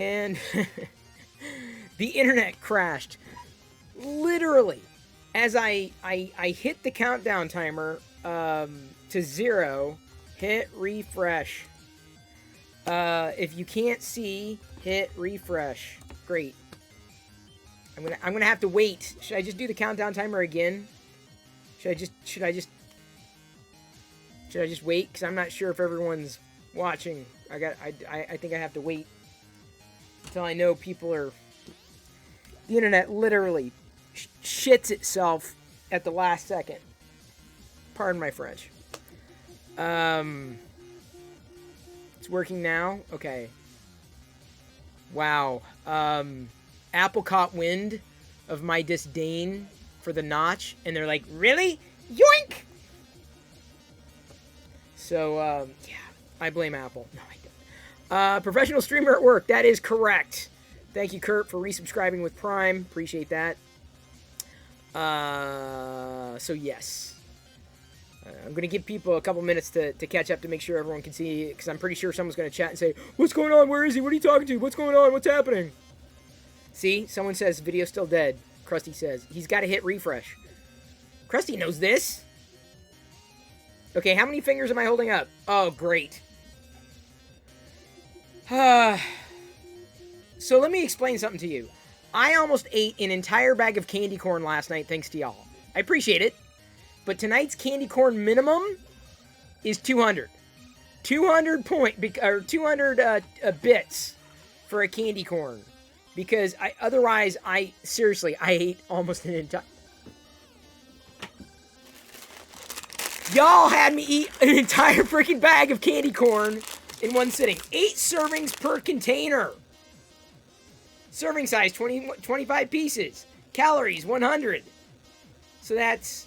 And the internet crashed. Literally, as I hit the countdown timer to 0, hit refresh. If you can't see, hit refresh. Great. I'm gonna have to wait. Should I just do the countdown timer again? Should I just wait? Because I'm not sure if everyone's watching. I think I have to wait until I know people are. The internet literally shits itself at the last second. Pardon my French. It's working now. Okay. Wow. Apple caught wind of my disdain for the notch, and they're like, really? Yoink! So, yeah, I blame Apple. No, I don't. Professional streamer at work. That is correct. Thank you, Kurt, for resubscribing with Prime. Appreciate that. So, yes. I'm going to give people a couple minutes to catch up to make sure everyone can see, because I'm pretty sure someone's going to chat and say, what's going on? Where is he? What are you talking to? What's going on? What's happening? See? Someone says, video's still dead. Krusty says, he's got to hit refresh. Krusty knows this. Okay, how many fingers am I holding up? Oh, great. So let me explain something to you. I almost ate an entire bag of candy corn last night thanks to y'all. I appreciate it. But tonight's candy corn minimum is 200. 200 bits for a candy corn. Because otherwise, seriously, I ate almost an entire... Y'all had me eat an entire freaking bag of candy corn in one sitting. 8 servings per container. Serving size, 25 pieces. Calories, 100. So that's...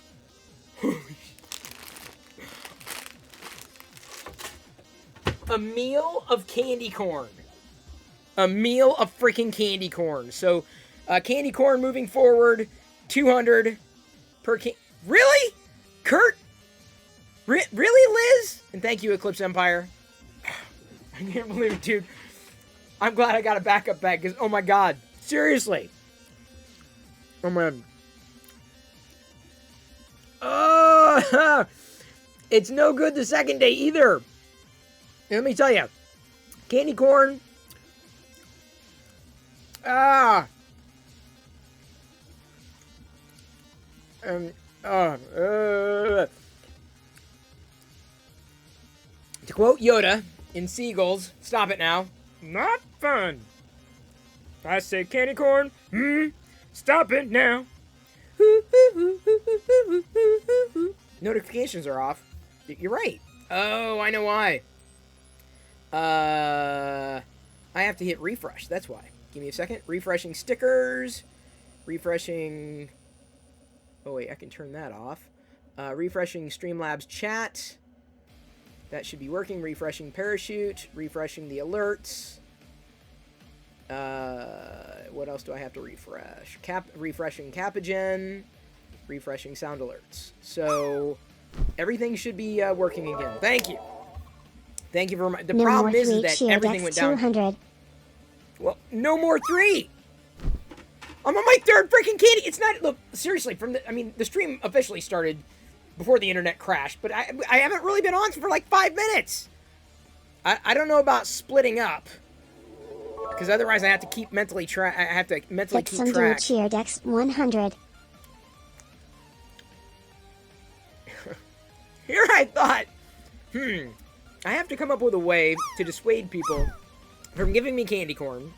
a meal of candy corn. A meal of freaking candy corn. So, candy corn moving forward, 200 per Really? Kurt? Really, Liz? And thank you, Eclipse Empire. I can't believe it, dude. I'm glad I got a backup bag, because, oh my god. Seriously. Oh man. It's no good the second day either. And let me tell you, candy corn. To quote Yoda in Seagulls, stop it now. Not fun. I say candy corn. Stop it now. Notifications are off. You're right. Oh, I know why. I have to hit refresh. That's why. Give me a second. Refreshing stickers. Refreshing... Oh, wait. I can turn that off. Refreshing Streamlabs chat. That should be working. Refreshing Parachute. Refreshing the alerts. What else do I have to refresh? Refreshing Capagen. Refreshing sound alerts. So, everything should be working again. Thank you. Thank you very much. The problem is that everything went down. 200. Well, no more 3. I'm on my 3rd freaking candy. It's not, look, seriously, the stream officially started before the internet crashed, but I haven't really been on for like 5 minutes. I don't know about splitting up, because otherwise I have to keep mentally track. I have to mentally keep track. Cheer Dex 100. Here I thought, I have to come up with a way to dissuade people from giving me candy corn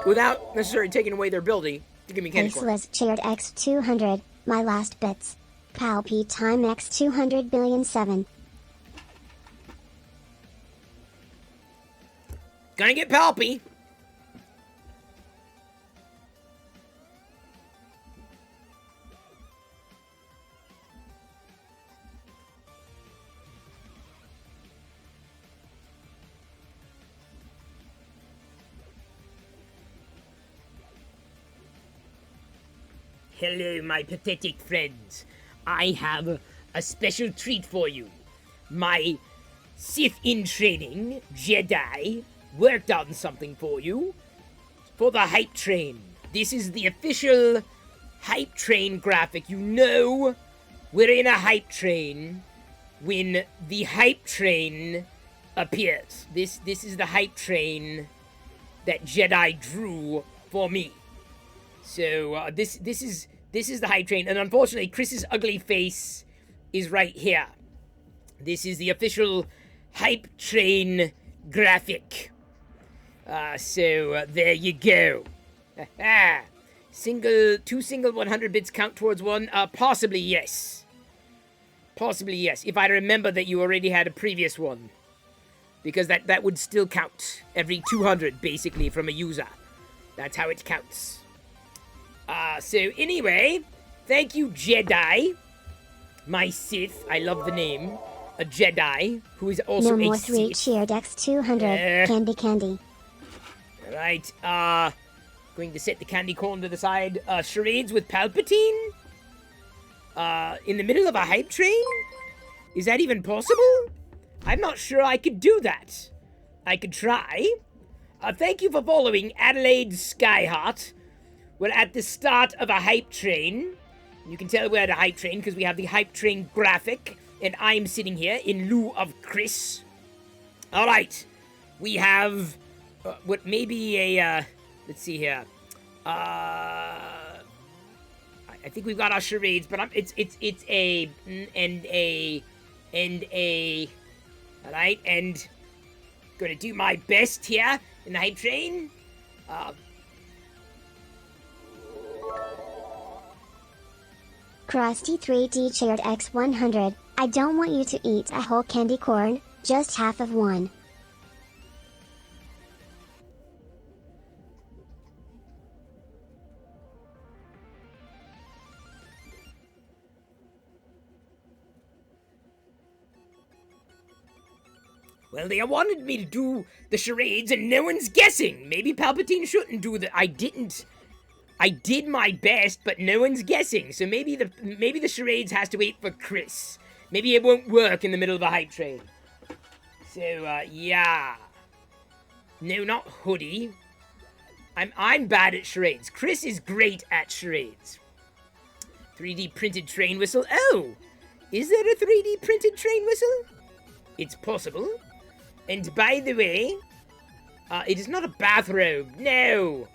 without necessarily taking away their ability to give me candy corn. Faceless cheered X 200. My last bits. Palpy time X 200 billion 7. Gonna get Palpy. Hello, my pathetic friends. I have a special treat for you. My Sith in training, Jedi, worked on something for you. For the hype train. This is the official hype train graphic. You know we're in a hype train when the hype train appears. This is the hype train that Jedi drew for me. So this is the hype train, and unfortunately Chris's ugly face is right here. This is the official hype train graphic. So there you go. Two single 100 bits count towards one? Possibly yes. Possibly yes, if I remember that you already had a previous one. Because that would still count. Every 200, basically, from a user. That's how it counts. So anyway, thank you, Jedi. My Sith, I love the name. A Jedi, who is also no more a 3 Sith. cheer decks 200. Candy. Right, going to set the candy corn to the side. Charades with Palpatine? In the middle of a hype train? Is that even possible? I'm not sure I could do that. I could try. Thank you for following Adelaide Skyheart. We're at the start of a hype train. You can tell we're at a hype train because we have the hype train graphic. And I'm sitting here in lieu of Chris. Alright. We have what may be a, let's see here. I think we've got our charades, but it's a, and a, alright, and gonna do my best here in the hype train. Krusty 3D cheered X100. I don't want you to eat a whole candy corn, just half of one. Well, they wanted me to do the charades and no one's guessing. Maybe Palpatine shouldn't do that. I didn't. I did my best, but no one's guessing. So maybe the charades has to wait for Chris. Maybe it won't work in the middle of a hype train. So, yeah. No, not Hoodie. I'm bad at charades. Chris is great at charades. 3D printed train whistle. Oh! Is there a 3D printed train whistle? It's possible. And by the way, it is not a bathrobe. No!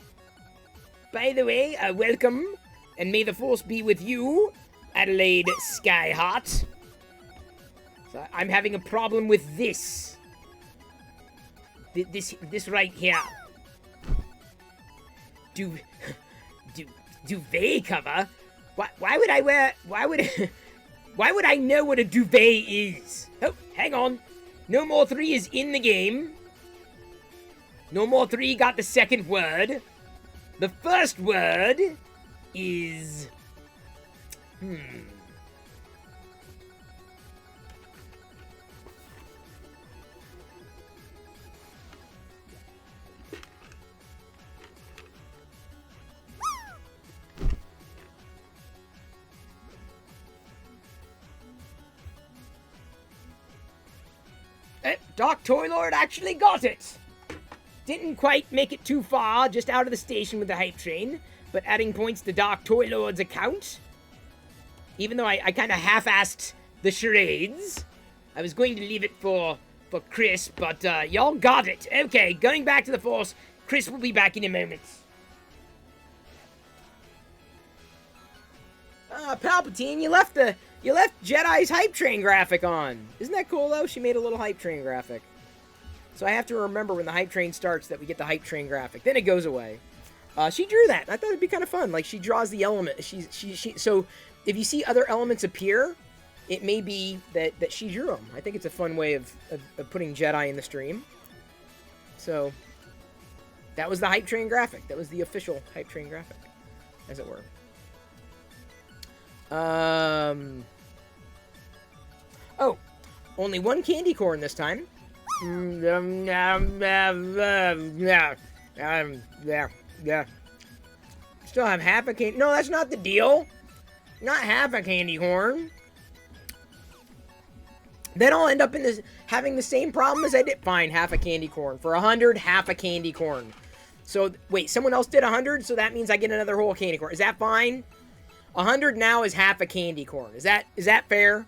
By the way, welcome, and may the force be with you, Adelaide Skyheart. So I'm having a problem with this. This right here. Duvet cover? Why would I wear... Why would I know what a duvet is? Oh, hang on. No More 3 is in the game. No More 3 got the second word. The first word is... Dark Toy Lord actually got it! Didn't quite make it too far, just out of the station with the hype train, but adding points to Dark Toy Lord's account. Even though I kind of half-assed the charades. I was going to leave it for Chris, but y'all got it. Okay, going back to the Force. Chris will be back in a moment. Palpatine, you left Jedi's hype train graphic on. Isn't that cool, though? She made a little hype train graphic. So I have to remember when the hype train starts that we get the hype train graphic. Then it goes away. She drew that. I thought it'd be kind of fun. Like, she draws the element. So if you see other elements appear, it may be that she drew them. I think it's a fun way of putting Jedi in the stream. So that was the hype train graphic. That was the official hype train graphic, as it were. Oh, only one candy corn this time. Still have half a candy. No, that's not the deal. Not half a candy corn. Then I'll end up in this having the same problem as I did. Fine, half a candy corn. For 100, half a candy corn. So, wait, someone else did 100, so that means I get another whole candy corn. Is that fine? 100 now is half a candy corn. Is that fair?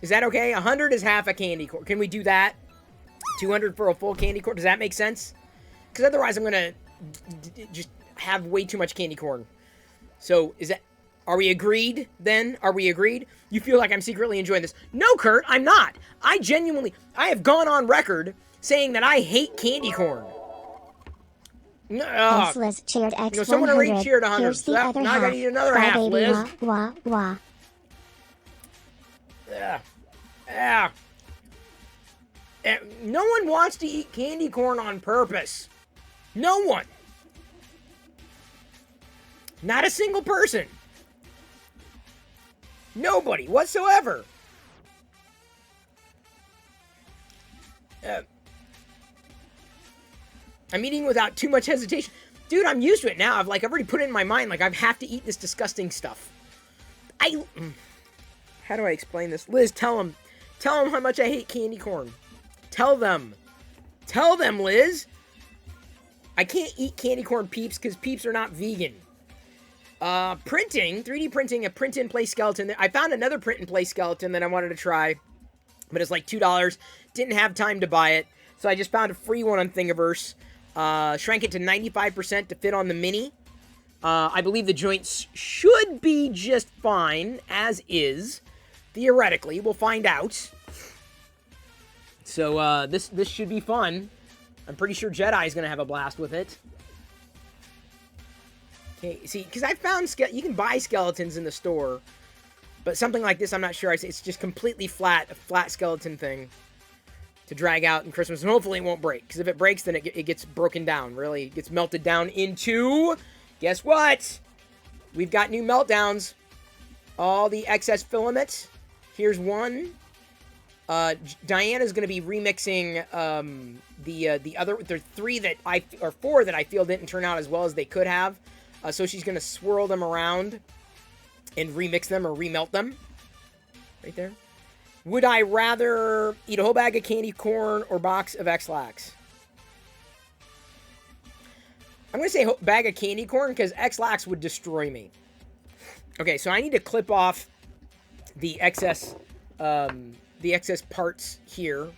Is that okay? 100 is half a candy corn. Can we do that? 200 for a full candy corn? Does that make sense? Because otherwise I'm going to just have way too much candy corn. So, are we agreed then? Are we agreed? You feel like I'm secretly enjoying this. No, Kurt, I'm not. I have gone on record saying that I hate candy corn. Liz cheered X 100. Someone already cheered 100. Here's the other now half. I gotta eat another half, baby, Liz. Wah, wah, wah. No one wants to eat candy corn on purpose. No one. Not a single person. Nobody whatsoever. I'm eating without too much hesitation. Dude, I'm used to it now. I've already put it in my mind, I have to eat this disgusting stuff. How do I explain this? Liz, tell them how much I hate candy corn. Tell them, Liz. I can't eat candy corn Peeps because Peeps are not vegan. 3D printing a print-and-play skeleton. I found another print-and-play skeleton that I wanted to try, but it's like $2. Didn't have time to buy it, so I just found a free one on Thingiverse. Shrank it to 95% to fit on the Mini. I believe the joints should be just fine, as is. Theoretically, we'll find out. So, this should be fun. I'm pretty sure Jedi's gonna have a blast with it. Okay, see, because I found you can buy skeletons in the store, but something like this, I'm not sure. It's just completely flat, a flat skeleton thing to drag out in Christmas, and hopefully it won't break. Because if it breaks, then it gets broken down. Really, it gets melted down into. Guess what? We've got new meltdowns. All the excess filament. Here's one. Diana's going to be remixing the other. There are four that I feel didn't turn out as well as they could have. So she's going to swirl them around and remix them or remelt them. Right there. Would I rather eat a whole bag of candy corn or box of X-Lax? I'm going to say bag of candy corn because X-Lax would destroy me. Okay, so I need to clip off the excess parts here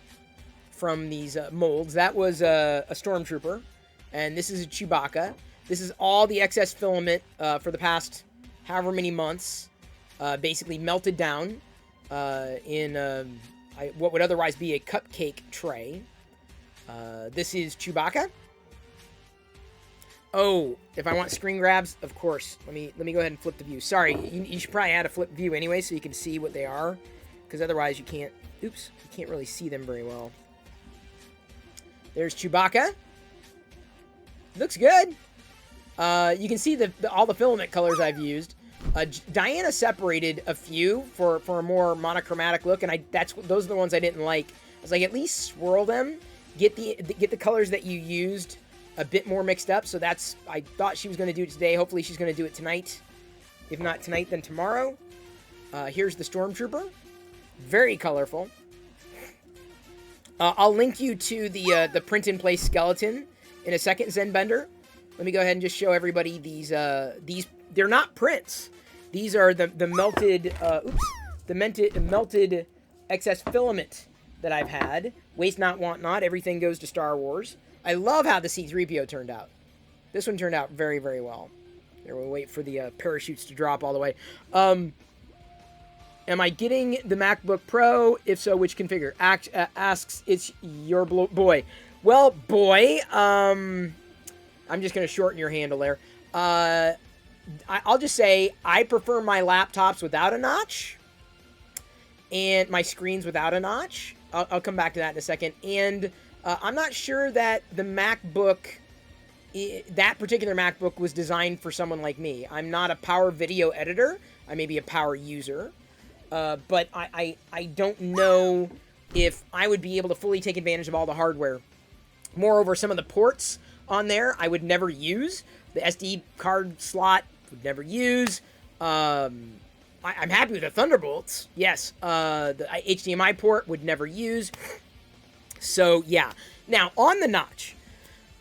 from these molds. That was a Stormtrooper, and this is a Chewbacca. This is all the excess filament for the past however many months, basically melted down in what would otherwise be a cupcake tray. This is Chewbacca. Oh, if I want screen grabs, of course. Let me go ahead and flip the view. Sorry, you should probably add a flip view anyway so you can see what they are, because otherwise you can't. Oops, you can't really see them very well. There's Chewbacca. Looks good. You can see all the filament colors I've used. Diana separated a few for a more monochromatic look, and those are the ones I didn't like. I was like, at least swirl them, get the colors that you used a bit more mixed up. So I thought she was going to do it today. Hopefully she's going to do it tonight. If not tonight, then tomorrow. Here's the Stormtrooper, very colorful. I'll link you to the print-and-play skeleton in a second, Zenbender. Let me go ahead and just show everybody these. They're not prints. These are the melted. The melted excess filament that I've had. Waste not, want not. Everything goes to Star Wars. I love how the C-3PO turned out. This one turned out very, very well. Here, we'll wait for the parachutes to drop all the way. Am I getting the MacBook Pro? If so, which configure? Asks, it's your boy. Well, boy, I'm just going to shorten your handle there. I'll just say I prefer my laptops without a notch and my screens without a notch. I'll come back to that in a second. And I'm not sure that the MacBook, that particular MacBook was designed for someone like me. I'm not a power video editor. I may be a power user. But I don't know if I would be able to fully take advantage of all the hardware. Moreover, some of the ports on there I would never use. The SD card slot would never use. I'm happy with the Thunderbolts. Yes, the HDMI port would never use. So, yeah. Now, on the notch,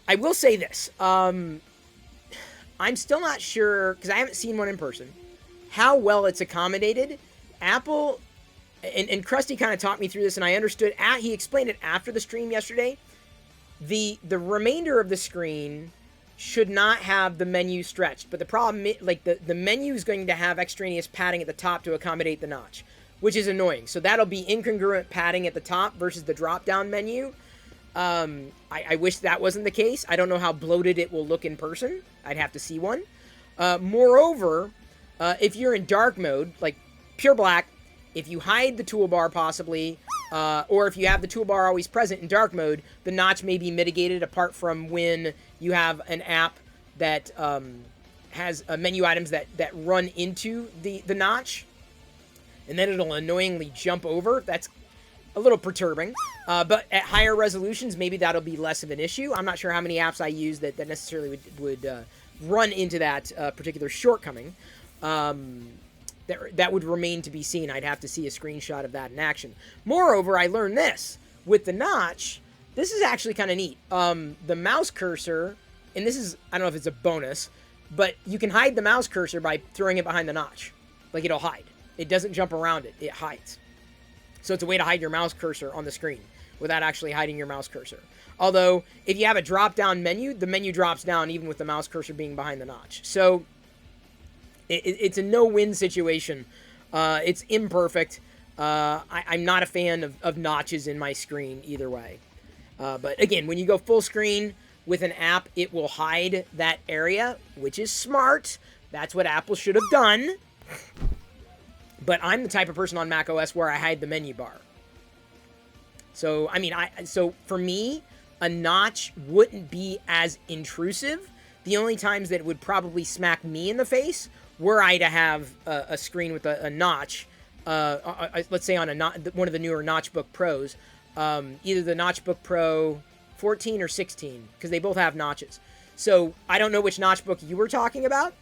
I will say this. I'm still not sure, because I haven't seen one in person, how well it's accommodated. Apple, and Krusty kind of talked me through this, and I understood. He explained it after the stream yesterday. The remainder of the screen should not have the menu stretched, but the problem, like the menu is going to have extraneous padding at the top to accommodate the notch, which is annoying. So that'll be incongruent padding at the top versus the drop-down menu. I wish that wasn't the case. I don't know how bloated it will look in person. I'd have to see one. Moreover, if you're in dark mode, like pure black, if you hide the toolbar possibly, or if you have the toolbar always present in dark mode, the notch may be mitigated, apart from when you have an app that has menu items that run into the notch, and then it'll annoyingly jump over. That's a little perturbing. But at higher resolutions, maybe that'll be less of an issue. I'm not sure how many apps I use that necessarily would run into that particular shortcoming. That would remain to be seen. I'd have to see a screenshot of that in action. Moreover, I learned this. With the notch, this is actually kind of neat. The mouse cursor, and this is, I don't know if it's a bonus, but you can hide the mouse cursor by throwing it behind the notch. Like, it'll hide. It doesn't jump around it. It hides. So it's a way to hide your mouse cursor on the screen without actually hiding your mouse cursor. Although, if you have a drop-down menu, the menu drops down even with the mouse cursor being behind the notch. So it's a no-win situation. It's imperfect. I'm not a fan of notches in my screen either way. But again, when you go full screen with an app, it will hide that area, which is smart. That's what Apple should have done. But I'm the type of person on macOS where I hide the menu bar. So, I mean, so for me, a notch wouldn't be as intrusive. The only times that it would probably smack me in the face were I to have a screen with a notch, let's say on one of the newer Notchbook Pros, either the Notchbook Pro 14 or 16, because they both have notches. So I don't know which Notchbook you were talking about,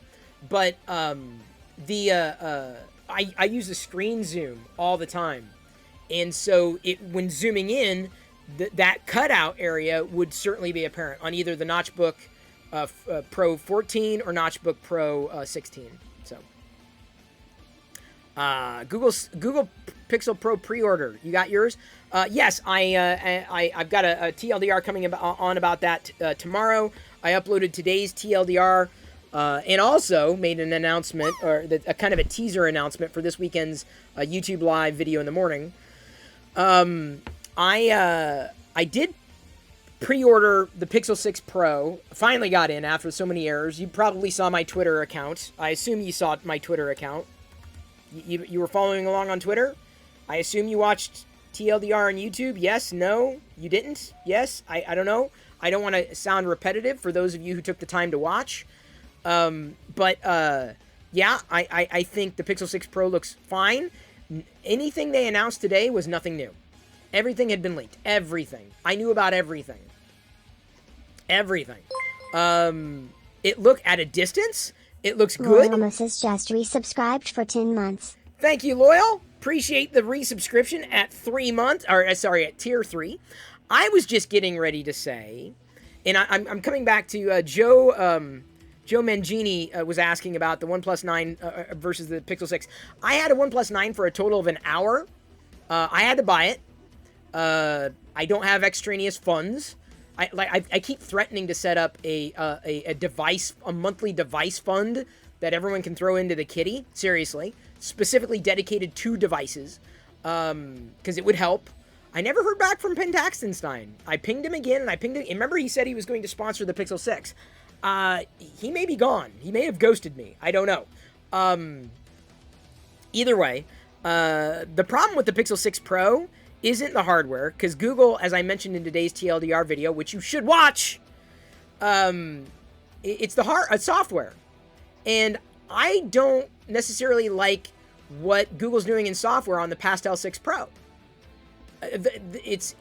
but I use the screen zoom all the time, and so when zooming in, that cutout area would certainly be apparent on either the Notchbook Pro 14 or Notchbook Pro 16. So, Google Pixel Pro pre-order. You got yours? Yes, I've got a TLDR coming on about that tomorrow. I uploaded today's TLDR and also made an announcement, or a kind of a teaser announcement for this weekend's YouTube Live video in the morning. I did pre-order the Pixel 6 Pro. Finally got in after so many errors. You probably saw my Twitter account. I assume you saw my Twitter account. You were following along on Twitter? I assume you watched TLDR on YouTube? Yes? No? You didn't? Yes? I don't know. I don't want to sound repetitive for those of you who took the time to watch. Yeah, I think the Pixel 6 Pro looks fine. Anything they announced today was nothing new. Everything had been leaked. Everything. I knew about everything. Everything. It looked at a distance. It looks good. Loyal has just resubscribed for 10 months. Thank you, Loyal. Appreciate the resubscription at 3 months, or sorry, at tier 3. I was just getting ready to say, and I'm coming back to Joe Mangini was asking about the OnePlus 9 versus the Pixel 6. I had a OnePlus 9 for a total of an hour. I had to buy it. I don't have extraneous funds. I keep threatening to set up a monthly device fund that everyone can throw into the kitty. Seriously, specifically dedicated to devices, because it would help. I never heard back from Pentaxtenstein. I pinged him again, and I pinged him. Remember, he said he was going to sponsor the Pixel 6. He may be gone. He may have ghosted me. I don't know. Either way, the problem with the Pixel 6 Pro isn't the hardware, because Google, as I mentioned in today's TLDR video, which you should watch, it's the software. And I don't necessarily like what Google's doing in software on the Pastel 6 Pro. It's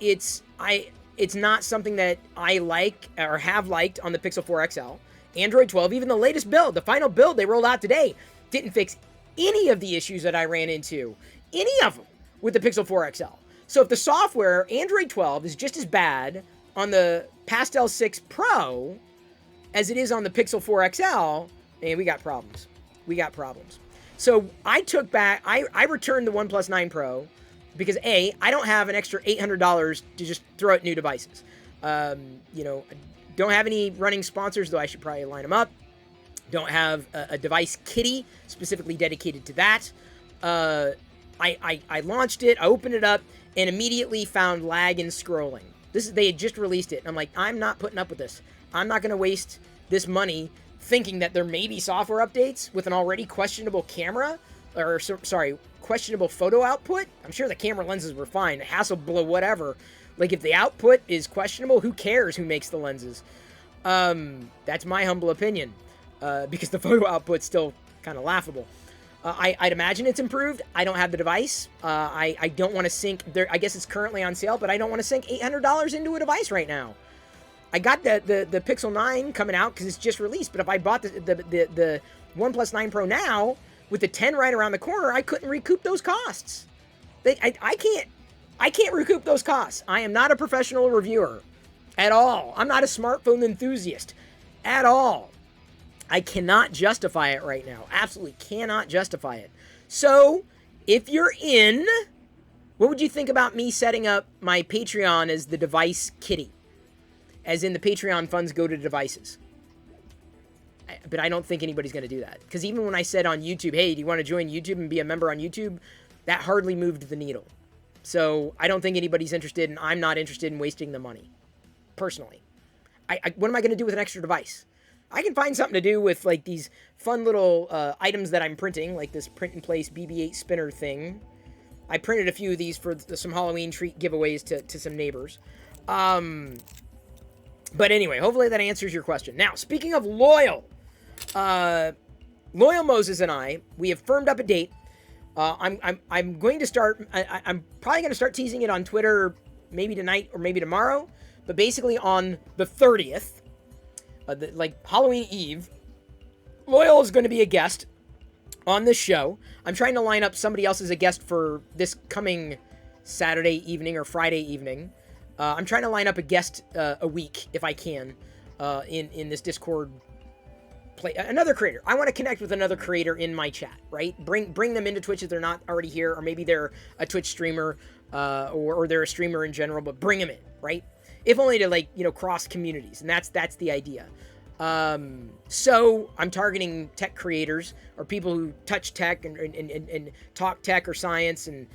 not something that I like or have liked on the Pixel 4 XL. Android 12, even the latest build, the final build they rolled out today, didn't fix any of the issues that I ran into, any of them, with the Pixel 4 XL. So if the software, Android 12, is just as bad on the Pastel 6 Pro as it is on the Pixel 4 XL, man, we got problems. We got problems. So I took back, I returned the OnePlus 9 Pro because A, I don't have an extra $800 to just throw at new devices. You know, don't have any running sponsors, though I should probably line them up. Don't have a device kitty specifically dedicated to that. I launched it, I opened it up, and immediately found lag and scrolling. They had just released it, and I'm like, I'm not putting up with this. I'm not going to waste this money thinking that there may be software updates with an already questionable camera, or sorry, questionable photo output. I'm sure the camera lenses were fine. Hasselblad, whatever. Like, if the output is questionable, who cares who makes the lenses? That's my humble opinion, because the photo output's still kind of laughable. I'd imagine it's improved. I don't have the device. I don't want to sink there. I guess it's currently on sale, but I don't want to sink $800 into a device right now. I got the Pixel 9 coming out because it's just released, but if I bought the OnePlus 9 Pro now with the 10 right around the corner, I couldn't recoup those costs. I can't recoup those costs. I am not a professional reviewer at all. I'm not a smartphone enthusiast at all. I cannot justify it right now. Absolutely cannot justify it. So, if you're in, what would you think about me setting up my Patreon as the device kitty? As in the Patreon funds go to devices. But I don't think anybody's going to do that. Because even when I said on YouTube, hey, do you want to join YouTube and be a member on YouTube? That hardly moved the needle. So, I don't think anybody's interested, and I'm not interested in wasting the money. Personally. What am I going to do with an extra device? I can find something to do with, like, these fun little items that I'm printing, like this print-in-place BB-8 spinner thing. I printed a few of these for some Halloween treat giveaways to some neighbors. But anyway, hopefully that answers your question. Now, speaking of Loyal, Loyal Moses and I, we have firmed up a date. I'm going to start, I'm probably going to start teasing it on Twitter maybe tonight or maybe tomorrow, but basically on the 30th, like Halloween Eve, Loyal is going to be a guest on this show. I'm trying to line up somebody else as a guest for this coming Saturday evening or Friday evening. I'm trying to line up a guest a week, if I can, in this Discord play. Another creator. I want to connect with another creator in my chat, right? Bring them into Twitch if they're not already here, or maybe they're a Twitch streamer, or they're a streamer in general, but bring them in, right? If only to, like, you know, cross communities, and that's the idea. So I'm targeting tech creators or people who touch tech and talk tech or science and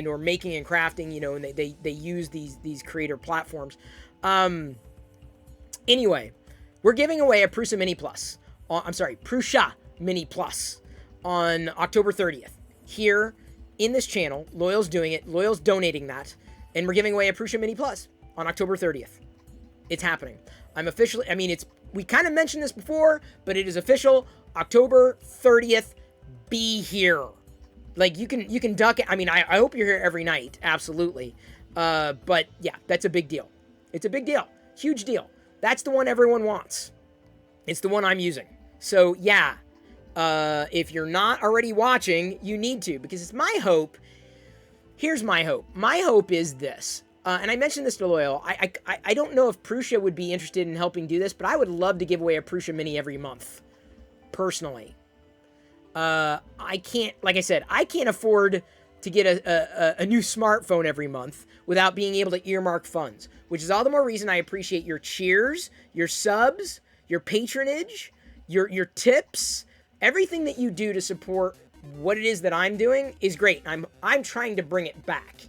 or making and crafting, you know, and they use these creator platforms. Anyway, we're giving away a Prusa Mini Plus. Prusa Mini Plus on October 30th. Here in this channel, Loyal's doing it. Loyal's donating that, and we're giving away a Prusa Mini Plus on October 30th. It's happening. We kind of mentioned this before, but it is official. October 30th, be here. Like, you can duck it. I mean, I hope you're here every night. Absolutely. But yeah, that's a big deal. It's a big deal. Huge deal. That's the one everyone wants. It's the one I'm using. So yeah, if you're not already watching, you need to, because it's my hope. Here's my hope. My hope is this. And I mentioned this to Loyal. I don't know if Prusa would be interested in helping do this, but I would love to give away a Prusa Mini every month. Personally. I can't, like I said, I can't afford to get a new smartphone every month without being able to earmark funds, which is all the more reason I appreciate your cheers, your subs, your patronage, your tips, everything that you do to support what it is that I'm doing is great. I'm trying to bring it back.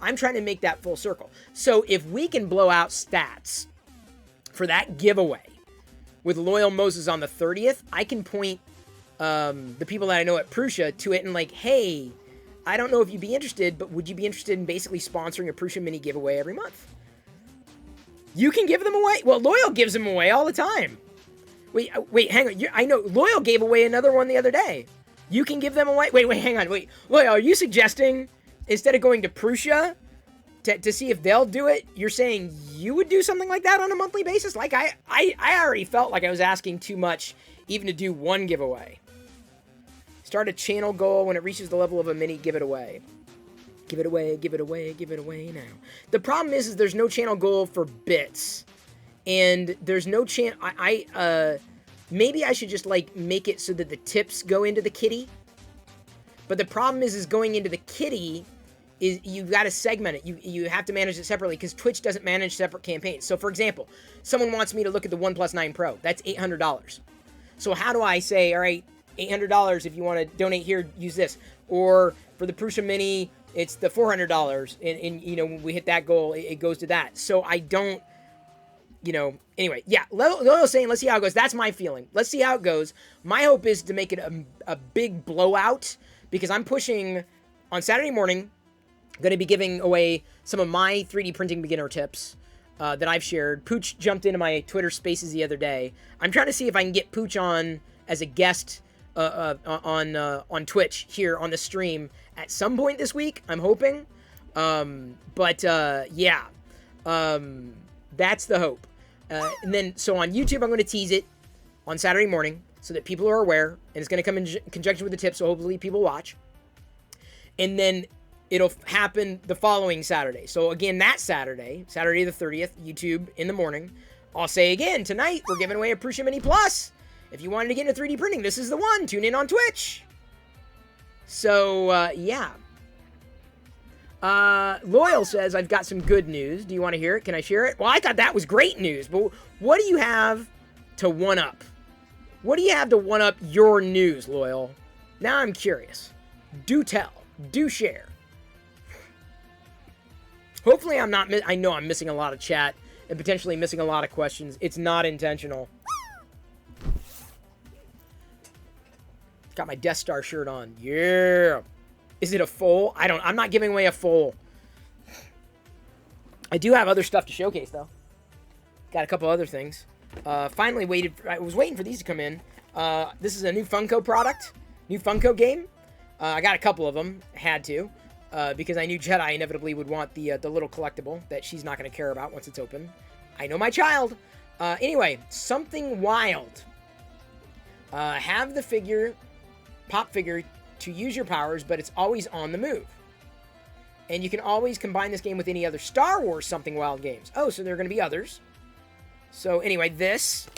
I'm trying to make that full circle. So if we can blow out stats for that giveaway with Loyal Moses on the 30th, I can point the people that I know at Prusa to it and, like, hey, I don't know if you'd be interested, but would you be interested in basically sponsoring a Prusa Mini giveaway every month? You can give them away. Well, Loyal gives them away all the time. Wait, hang on. I know Loyal gave away another one the other day. You can give them away. Wait, hang on. Loyal, are you suggesting instead of going to Prusa to see if they'll do it, you're saying you would do something like that on a monthly basis? Like, I already felt like I was asking too much even to do one giveaway. Start a channel goal. When it reaches the level of a mini, give it away. Give it away, give it away, give it away now. The problem is there's no channel goal for bits. And there's no chance... maybe I should just, like, make it so that the tips go into the kitty. But the problem is going into the kitty is you got to segment it. You have to manage it separately because Twitch doesn't manage separate campaigns. So, for example, someone wants me to look at the OnePlus 9 Pro. That's $800. So how do I say, all right, $800 if you want to donate here, use this. Or for the Prusa Mini, it's the $400. And you know, when we hit that goal, it goes to that. So I don't... You know, anyway, yeah, Loyo's saying, let's see how it goes. That's my feeling. Let's see how it goes. My hope is to make it a big blowout because I'm pushing on Saturday morning. Going to be giving away some of my 3D printing beginner tips that I've shared. Pooch jumped into my Twitter spaces the other day. I'm trying to see if I can get Pooch on as a guest on Twitch here on the stream at some point this week. I'm hoping. Yeah. That's the hope. And then, so on YouTube, I'm going to tease it on Saturday morning so that people are aware. And it's going to come in conjunction with the tips, so hopefully people watch. And then it'll happen the following Saturday. So again, that Saturday the 30th, YouTube in the morning. I'll say again, tonight, we're giving away a Prusa Mini Plus. If you wanted to get into 3D printing, this is the one. Tune in on Twitch. So, yeah. Loyal says, I've got some good news. Do you want to hear it? Can I share it? Well, I thought that was great news, but what do you have to one-up? What do you have to one-up your news, Loyal? Now I'm curious. Do tell. Do share. Hopefully I'm not... I know I'm missing a lot of chat and potentially missing a lot of questions. It's not intentional. Got my Death Star shirt on. Yeah. Is it a full? I'm not giving away a full. I do have other stuff to showcase, though. Got a couple other things. Finally I was waiting for these to come in. This is a new Funko product. New Funko game. I got a couple of them. Had to. Because I knew Jedi inevitably would want the little collectible that she's not going to care about once it's open. I know my child. Anyway, something wild. Have the figure, pop figure, to use your powers, but it's always on the move. And you can always combine this game with any other Star Wars Something Wild games. Oh, so there are going to be others. So anyway, this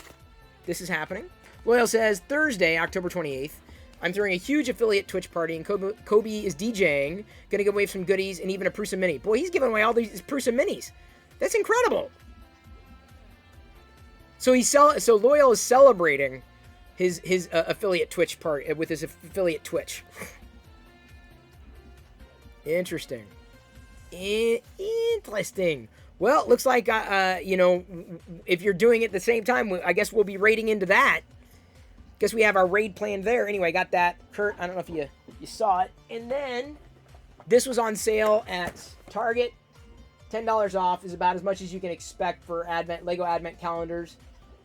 is happening. Loyal says, Thursday, October 28th, I'm throwing a huge affiliate Twitch party, and Kobe is DJing, going to give away some goodies, and even a Prusa Mini. Boy, he's giving away all these Prusa Minis. That's incredible. So Loyal is celebrating his affiliate Twitch part with his affiliate Twitch. Interesting. Interesting. Well, looks like you know, if you're doing it at the same time, I guess we'll be raiding into that. Guess we have our raid planned there. Anyway, got that. Kurt, I don't know if you saw it. And then this was on sale at Target. $10 off is about as much as you can expect for Lego Advent calendars.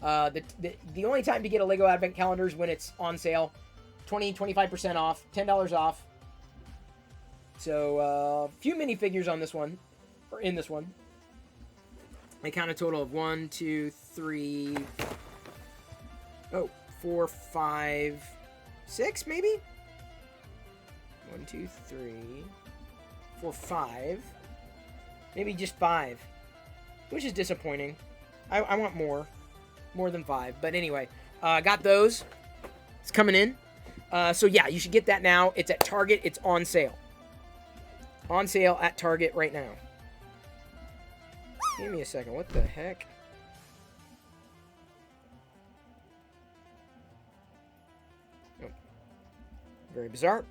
The only time to get a Lego Advent calendar is when it's on sale. 25% off. $10 off. So, a few minifigures on this one. Or in this one. I count a total of 1, 2, 3... Oh, 4, 5, 6 maybe? 1, 2, 3, 4, 5. Maybe just 5. Which is disappointing. I want more. More than 5. But anyway, got those. It's coming in. So yeah, you should get that now. It's at Target. It's on sale. On sale at Target right now. Give me a second. What the heck? Oh. Very bizarre.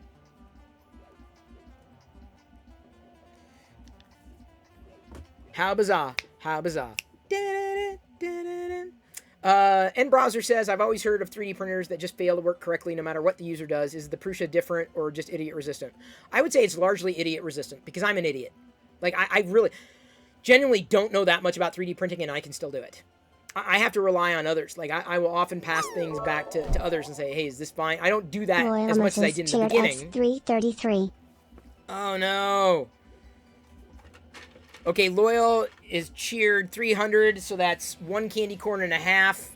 How bizarre. How bizarre. N-Browser says, I've always heard of 3D printers that just fail to work correctly no matter what the user does. Is the Prusa different or just idiot resistant? I would say it's largely idiot resistant because I'm an idiot. Like, I really genuinely don't know that much about 3D printing and I can still do it. I have to rely on others. Like, I will often pass things back to others and say, hey, is this fine? I don't do that as much as I did in the beginning. 333. Oh, no. Okay, Loyal is cheered 300, so that's 1 candy corn and a half.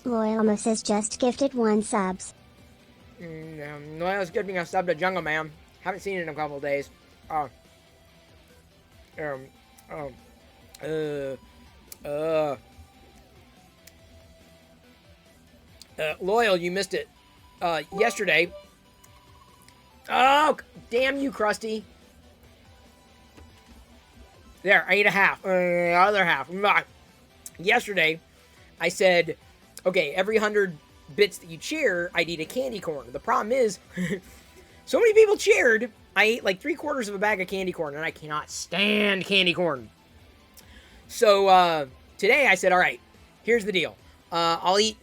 Loyal Moses just gifted 1 subs. Loyal's giving a sub to Jungle Man. Haven't seen it in a couple of days. Loyal, you missed it. Yesterday. Oh, damn you, Krusty. There, I ate a half. Other half. Yesterday, I said, okay, every 100 bits that you cheer, I'd eat a candy corn. The problem is, so many people cheered, I ate like 3/4 of a bag of candy corn, and I cannot stand candy corn. So, today I said, all right, here's the deal. I'll eat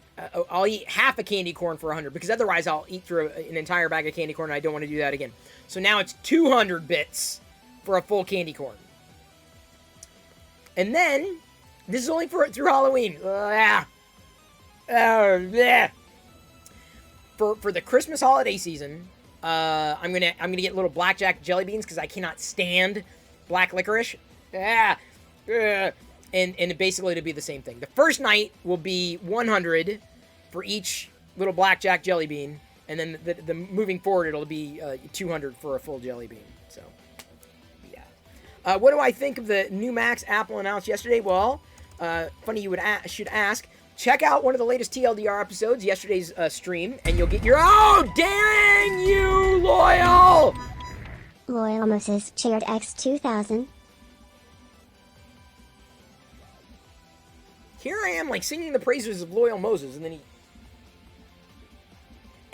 half a candy corn for 100, because otherwise I'll eat through an entire bag of candy corn, and I don't want to do that again. So now it's 200 bits for a full candy corn. And then, this is only through Halloween. For the Christmas holiday season, I'm gonna get little blackjack jelly beans because I cannot stand black licorice. And basically it'll be the same thing. The first night will be 100 for each little blackjack jelly bean, and then the moving forward it'll be 200 for a full jelly bean. So, yeah. What do I think of the new Macs Apple announced yesterday? Well, funny you should ask. Check out one of the latest TLDR episodes, yesterday's stream, and you'll get your... Oh, dang you, Loyal! Loyal Moses cheered X2000. Here I am, like, singing the praises of Loyal Moses, and then he...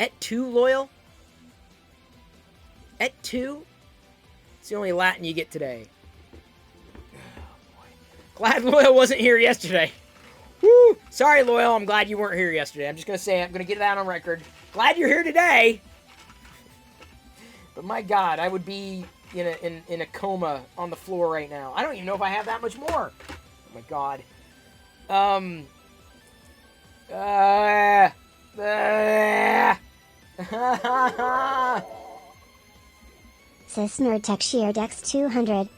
Et tu, Loyal? Et tu? It's the only Latin you get today. Oh, boy. Glad Loyal wasn't here yesterday. Woo! Sorry, Loyal, I'm glad you weren't here yesterday. I'm just going to say it. I'm going to get it out on record. Glad you're here today. But my God, I would be in a coma on the floor right now. I don't even know if I have that much more. Oh, my God. Sis Nerdtech cheered X200.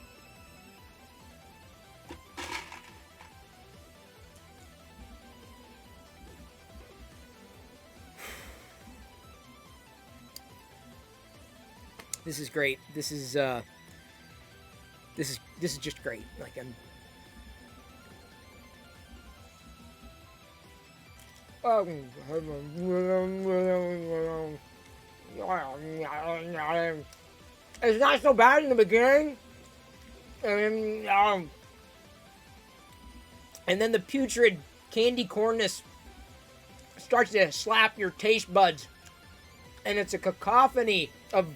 This is great. This is just great. Like it's not so bad in the beginning, and then the putrid candy cornness starts to slap your taste buds, and it's a cacophony of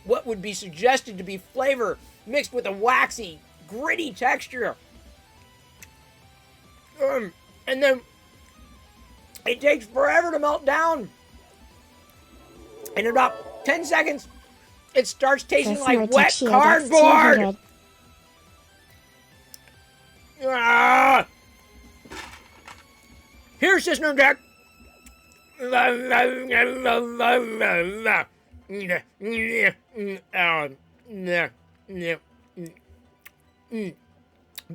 what would be suggested to be flavor mixed with a waxy, gritty texture. And then it takes forever to melt down. And in about 10 seconds, it starts tasting like wet cardboard. Here's Sis Nerdtech.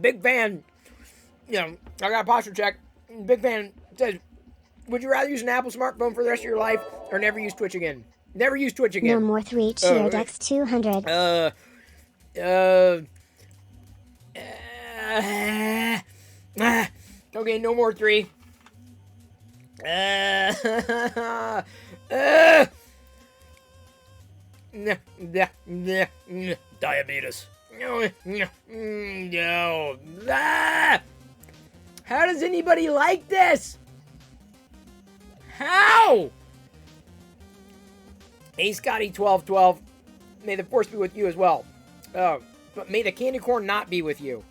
Big fan. I got a posture check. Big fan says, would you rather use an Apple smartphone for the rest of your life or never use Twitch again? Never use Twitch again. No more 3 cheered X200. Okay, no more 3. Diabetes. No. How does anybody like this? How? Hey, Scotty1212. May the force be with you as well. But may the candy corn not be with you.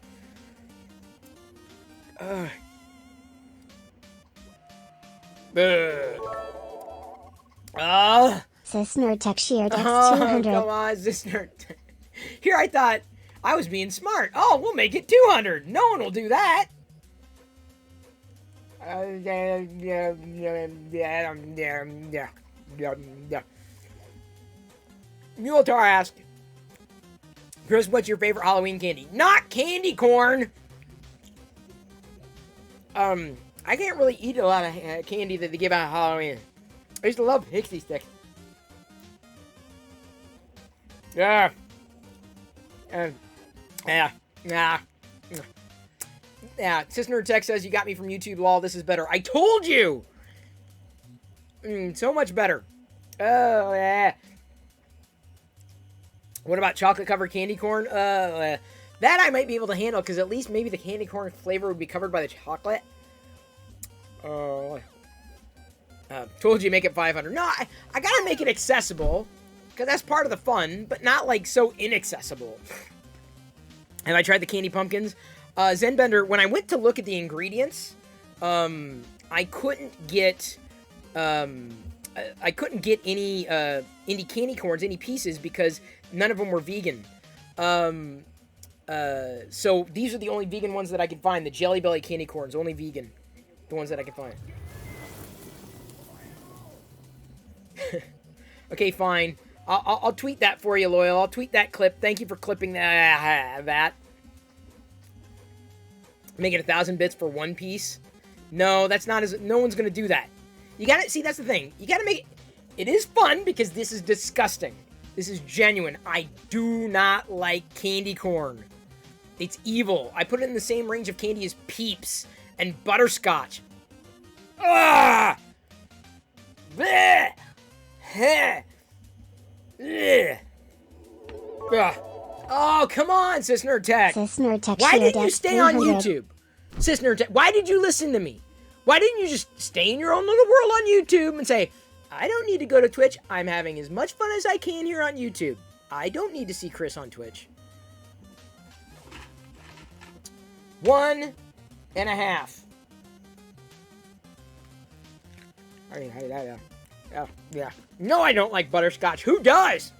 Sis Nerdtech cheered X200. Come on, Sis Nerdtech. Here I thought I was being smart. Oh, we'll make it 200. No one will do that. Muletar asked, Chris, what's your favorite Halloween candy? Not candy corn! I can't really eat a lot of candy that they give out at Halloween. I used to love Pixie Stick. Yeah. Yeah. Yeah. Yeah. Cisner Tech says, you got me from YouTube, lol. This is better. I told you! So much better. Oh, yeah. What about chocolate-covered candy corn? That I might be able to handle, because at least maybe the candy corn flavor would be covered by the chocolate. Told you make it 500. No, I gotta make it accessible, because that's part of the fun, but not, like, so inaccessible. Have I tried the candy pumpkins? Zenbender, when I went to look at the ingredients, I couldn't get any candy corns, any pieces, because none of them were vegan. So these are the only vegan ones that I can find. The Jelly Belly candy corns, only vegan. The ones that I can find. Okay, fine. I'll tweet that for you, Loyal. I'll tweet that clip. Thank you for clipping that. Make it 1,000 bits for one piece. No, that's not as... No one's gonna do that. You gotta... See, that's the thing. You gotta make it... It is fun because this is disgusting. This is genuine. I do not like candy corn. It's evil. I put it in the same range of candy as Peeps and Butterscotch. Ah! Bleh! Heh! Bleh! Ugh. Oh, come on, Cisner Tech. Cisner Tech. Why didn't you stay on 300. YouTube? Cisner Tech, why did you listen to me? Why didn't you just stay in your own little world on YouTube and say, I don't need to go to Twitch. I'm having as much fun as I can here on YouTube. I don't need to see Chris on Twitch. 1.5. Yeah. No, I don't like butterscotch. Who does?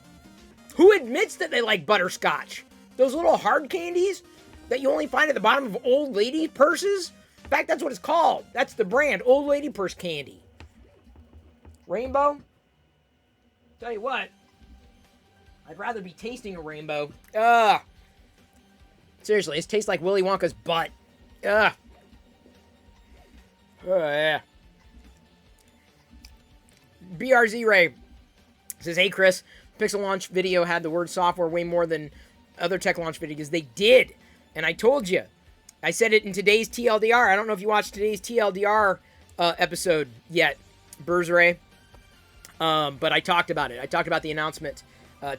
Who admits that they like butterscotch? Those little hard candies that you only find at the bottom of old lady purses? In fact, that's what it's called. That's the brand, old lady purse candy. Rainbow? Tell you what, I'd rather be tasting a rainbow. Ugh. Seriously, it tastes like Willy Wonka's butt. Ugh. Oh, yeah. BRZ Ray says, hey, Chris, Pixel launch video had the word software way more than other tech launch videos. They did. And I told you. I said it in today's TLDR. I don't know if you watched today's TLDR episode yet, Burzray. But I talked about it. I talked about the announcement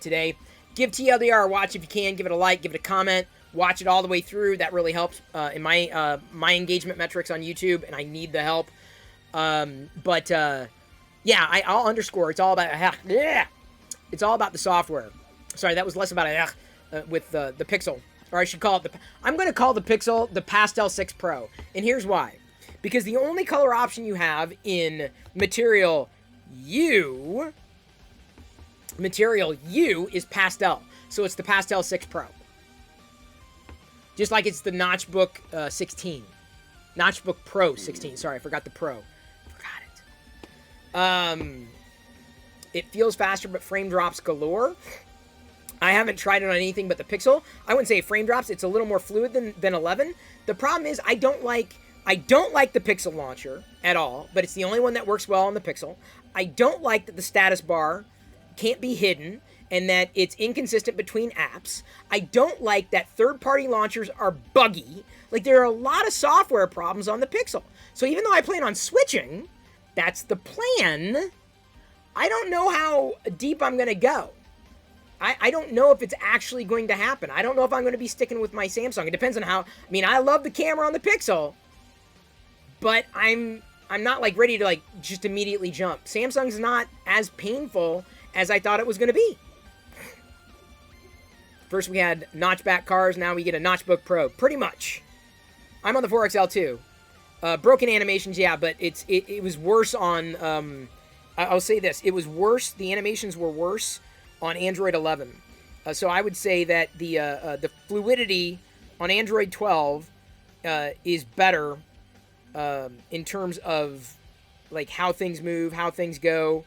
today. Give TLDR a watch if you can. Give it a like. Give it a comment. Watch it all the way through. That really helps in my engagement metrics on YouTube, and I need the help. Yeah, I'll underscore. It's all about it's all about the software. Sorry, that was less about with the Pixel, or I should call it I'm going to call the Pixel the Pastel 6 Pro, and here's why. Because the only color option you have in Material U is pastel. So it's the Pastel 6 Pro. Just like it's the Notchbook 16. Notchbook Pro 16. Sorry, I forgot the Pro. Forgot it. It feels faster, but frame drops galore. I haven't tried it on anything but the Pixel. I wouldn't say frame drops. It's a little more fluid than 11. The problem is I don't like the Pixel launcher at all, but it's the only one that works well on the Pixel. I don't like that the status bar can't be hidden and that it's inconsistent between apps. I don't like that third-party launchers are buggy. Like, there are a lot of software problems on the Pixel. So even though I plan on switching, that's the plan, I don't know how deep I'm going to go. I don't know if it's actually going to happen. I don't know if I'm going to be sticking with my Samsung. It depends on how... I mean, I love the camera on the Pixel, but I'm not, like, ready to, like, just immediately jump. Samsung's not as painful as I thought it was going to be. First we had notchback cars, now we get a Notchbook Pro. Pretty much. I'm on the 4XL too. Broken animations, yeah, but it was worse on... I'll say this. It was worse. The animations were worse on Android 11. So I would say that the fluidity on Android 12 is better in terms of like how things move, how things go,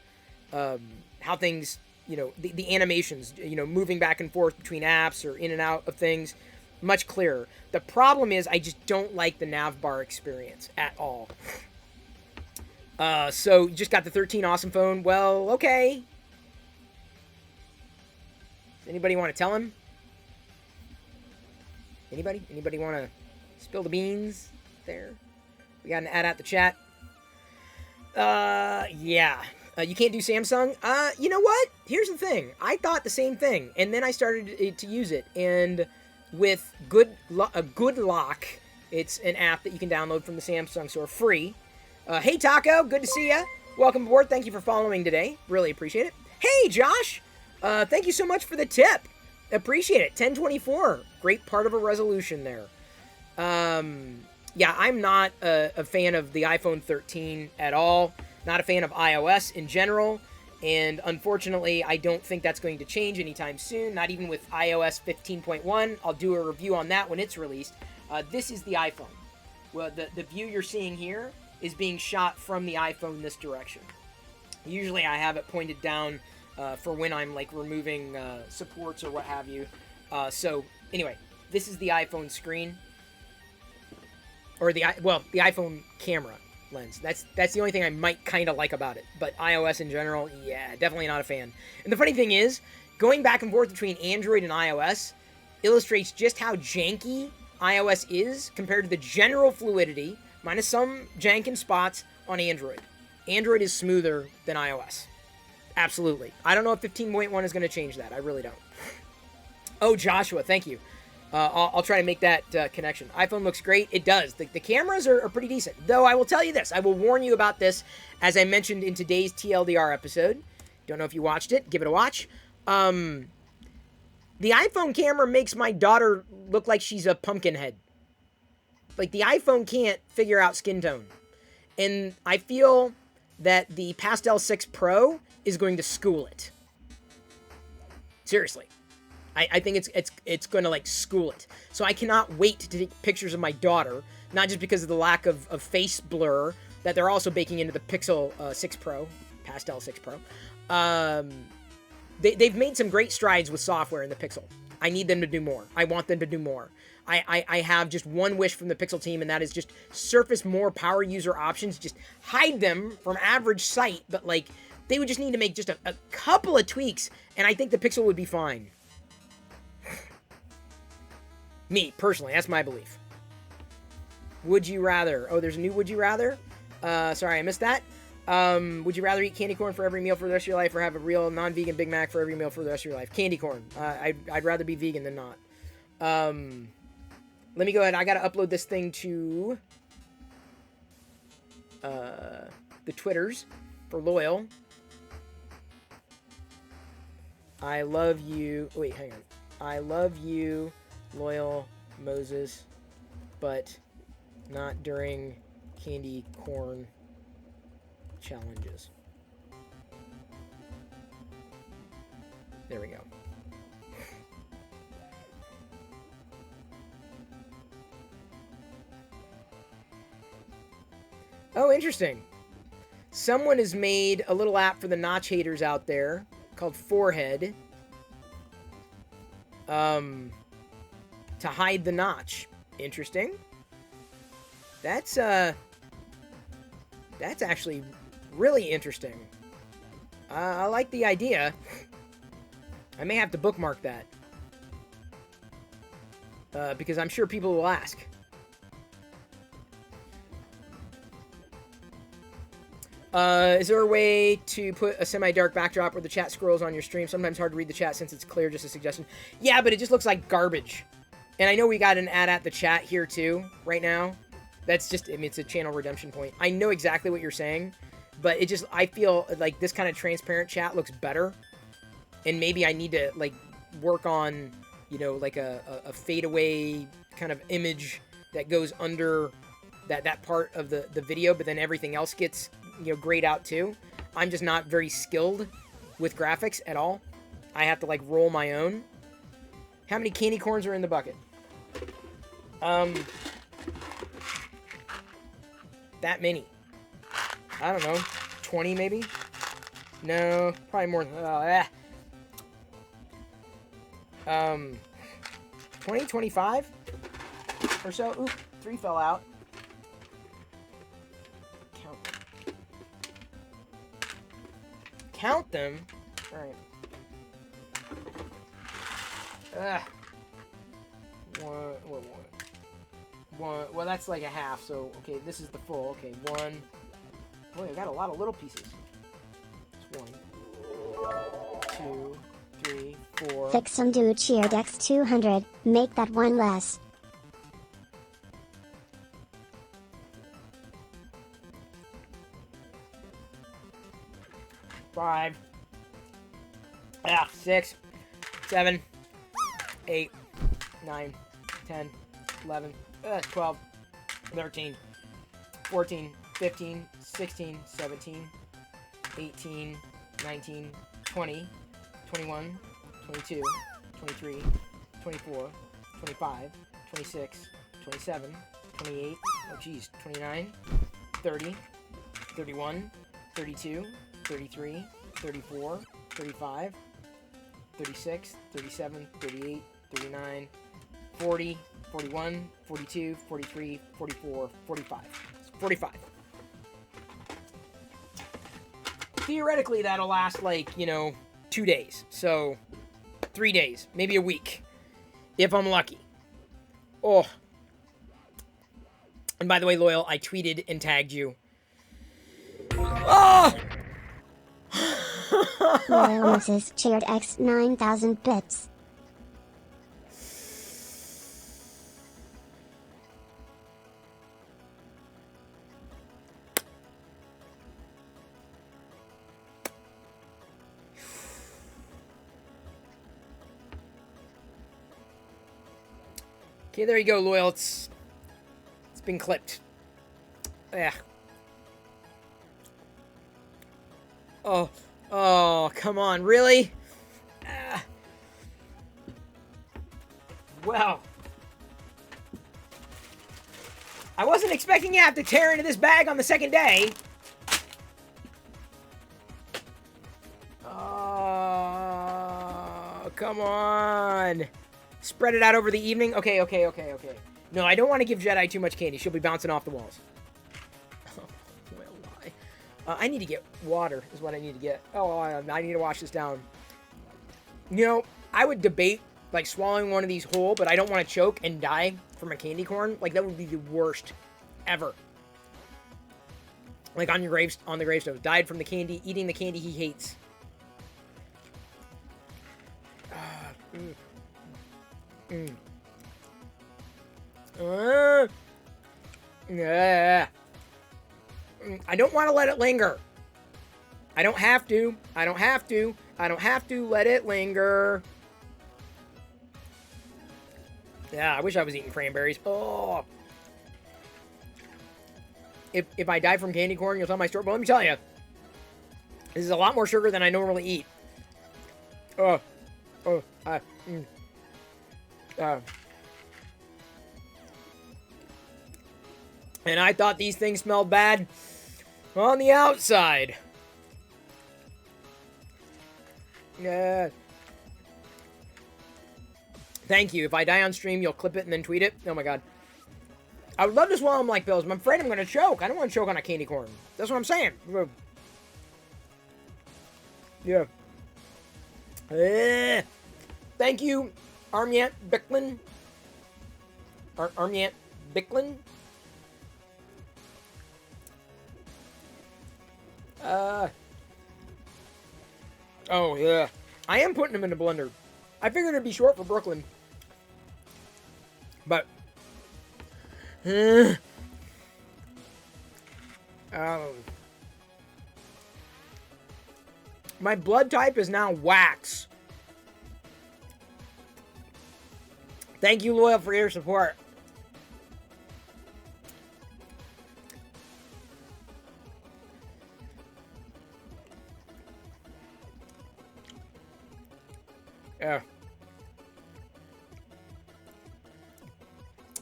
how things, the animations, moving back and forth between apps or in and out of things. much clearer. The problem is I just don't like the navbar experience at all. So you just got the 13 awesome phone. Well, okay. Does anybody want to tell him? Anybody? Anybody want to spill the beans there? We got an ad at the chat. Yeah. You can't do Samsung? You know what? Here's the thing. I thought the same thing, and then I started to use it, and with Good Lock, it's an app that you can download from the Samsung store free. Hey, Taco, good to see ya. Welcome aboard. Thank you for following today. Really appreciate it. Hey, Josh, thank you so much for the tip. Appreciate it. 1024. Great part of a resolution there. Yeah, I'm not a fan of the iPhone 13 at all. Not a fan of iOS in general. And unfortunately, I don't think that's going to change anytime soon. Not even with iOS 15.1. I'll do a review on that when it's released. This is the iPhone. Well, the view you're seeing here is being shot from the iPhone this direction. Usually I have it pointed down for when I'm like removing supports or what have you. So anyway, this is the iPhone screen. Or the iPhone camera lens. That's the only thing I might kind of like about it. But iOS in general, yeah, definitely not a fan. And the funny thing is, going back and forth between Android and iOS illustrates just how janky iOS is compared to the general fluidity, minus some jank in spots, on Android. Android is smoother than iOS. Absolutely. I don't know if 15.1 is going to change that. I really don't. Oh, Joshua, thank you. I'll try to make that connection. iPhone looks great. It does. The cameras are pretty decent. Though I will tell you this. I will warn you about this, as I mentioned in today's TLDR episode. Don't know if you watched it. Give it a watch. The iPhone camera makes my daughter look like she's a pumpkin head. Like, the iPhone can't figure out skin tone. And I feel that the Pastel 6 Pro is going to school it. Seriously. I think it's going to, like, school it. So I cannot wait to take pictures of my daughter, not just because of the lack of face blur that they're also baking into the Pixel 6 Pro, Pastel 6 Pro. They've made some great strides with software in the Pixel. I need them to do more. I want them to do more. I have just one wish from the Pixel team, and that is just surface more power user options. Just hide them from average sight, but, like, they would just need to make just a couple of tweaks, and I think the Pixel would be fine. Me, personally, that's my belief. Would you rather? Oh, there's a new would you rather? Sorry, I missed that. Would you rather eat candy corn for every meal for the rest of your life or have a real non-vegan Big Mac for every meal for the rest of your life? Candy corn. I'd rather be vegan than not. Let me go ahead. I got to upload this thing to the Twitters for Loyal. I love you. Wait, hang on. I love you, Loyal Moses, but not during candy corn challenges. There we go. Oh, interesting. Someone has made a little app for the notch haters out there called Forehead. To hide the notch. Interesting. That's actually really interesting. I like the idea. I may have to bookmark that. Because I'm sure people will ask. Is there a way to put a semi-dark backdrop where the chat scrolls on your stream? Sometimes hard to read the chat since it's clear, just a suggestion. Yeah, but it just looks like garbage. And I know we got an ad at the chat here too, right now. That's just, I mean, it's a channel redemption point. I know exactly what you're saying, but it just, I feel like this kind of transparent chat looks better. And maybe I need to, like, work on, you know, like a fadeaway kind of image that goes under that part of the video, but then everything else gets, you know, grayed out too. I'm just not very skilled with graphics at all. I have to, like, roll my own. How many candy corns are in the bucket? That many. I don't know. 20 maybe? No, probably more than... 20, 25 or so. Oop, 3 fell out. Count them. Count them? Alright. One. Well, that's like a half, so, okay, this is the full. Okay, 1. Boy, I got a lot of little pieces. It's 1, 2, 3, 4. Fix some dude cheer Dex 200, make that one less. 5. 6, 7, 8, 9, 10, 11, 12, 13, 14, 15, 16, 17, 18, 19, 20, 21, 22, 23, 24, 25, 26, 27, 28, oh geez, 29, 30, 31, 32, 33, 34, 35, 36, 37, 38, 39, 40, 41, 42, 43, 44, 45. 45. Theoretically, that'll last, like, 2 days. So, 3 days. Maybe a week. If I'm lucky. Oh. And by the way, Loyal, I tweeted and tagged you. Oh! Loyal Mrs. cheered X 9,000 bits. Okay, there you go, Loyal. It's been clipped. Yeah. Oh, come on, really? Well, I wasn't expecting you to have to tear into this bag on the second day. Oh, come on. Spread it out over the evening. Okay. No, I don't want to give Jedi too much candy. She'll be bouncing off the walls. Oh, well, why? I need to get water is what I need to get. Oh, I need to wash this down. I would debate, like, swallowing one of these whole, but I don't want to choke and die from a candy corn. Like, that would be the worst ever. Like, on the gravestone. Died from the candy, eating the candy he hates. I don't want to let it linger. I don't have to let it linger. Yeah, I wish I was eating cranberries. Oh. If I die from candy corn, you'll tell my story. But let me tell you, this is a lot more sugar than I normally eat. And I thought these things smelled bad on the outside. Yeah. Thank you. If I die on stream, you'll clip it and then tweet it. Oh my god. I would love to swallow them like pills, but I'm afraid I'm going to choke. I don't want to choke on a candy corn. That's what I'm saying. Yeah. Thank you, Armyant Bicklin. Armyant Bicklin. Oh, yeah. I am putting them in a blender. I figured it'd be short for Brooklyn. But... my blood type is now wax. Thank you, Loyal, for your support. Yeah.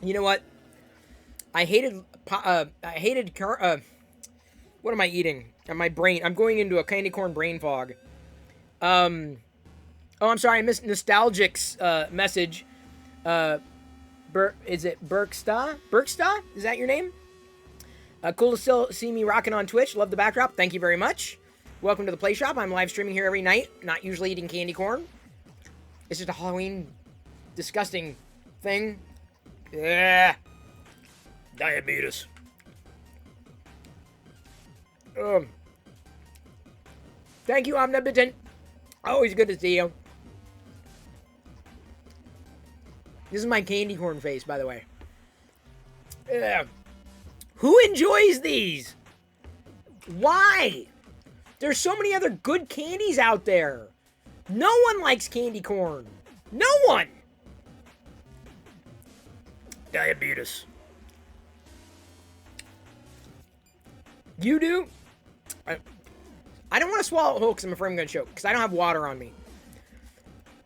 You know what? I hated what am I eating? My brain. I'm going into a candy corn brain fog. Oh, I'm sorry. I missed Nostalgic's message. Is it Berksta? Berksta? Is that your name? Cool to still see me rocking on Twitch. Love the backdrop. Thank you very much. Welcome to the Play Shop. I'm live streaming here every night. Not usually eating candy corn. It's just a Halloween disgusting thing. Yeah. Diabetes. Thank you, Omnipotent. Always good to see you. This is my candy corn face, by the way. Yeah. Who enjoys these? Why? There's so many other good candies out there. No one likes candy corn. No one. Diabetes. You do? I don't want to swallow whole because I'm afraid I'm going to choke. Because I don't have water on me.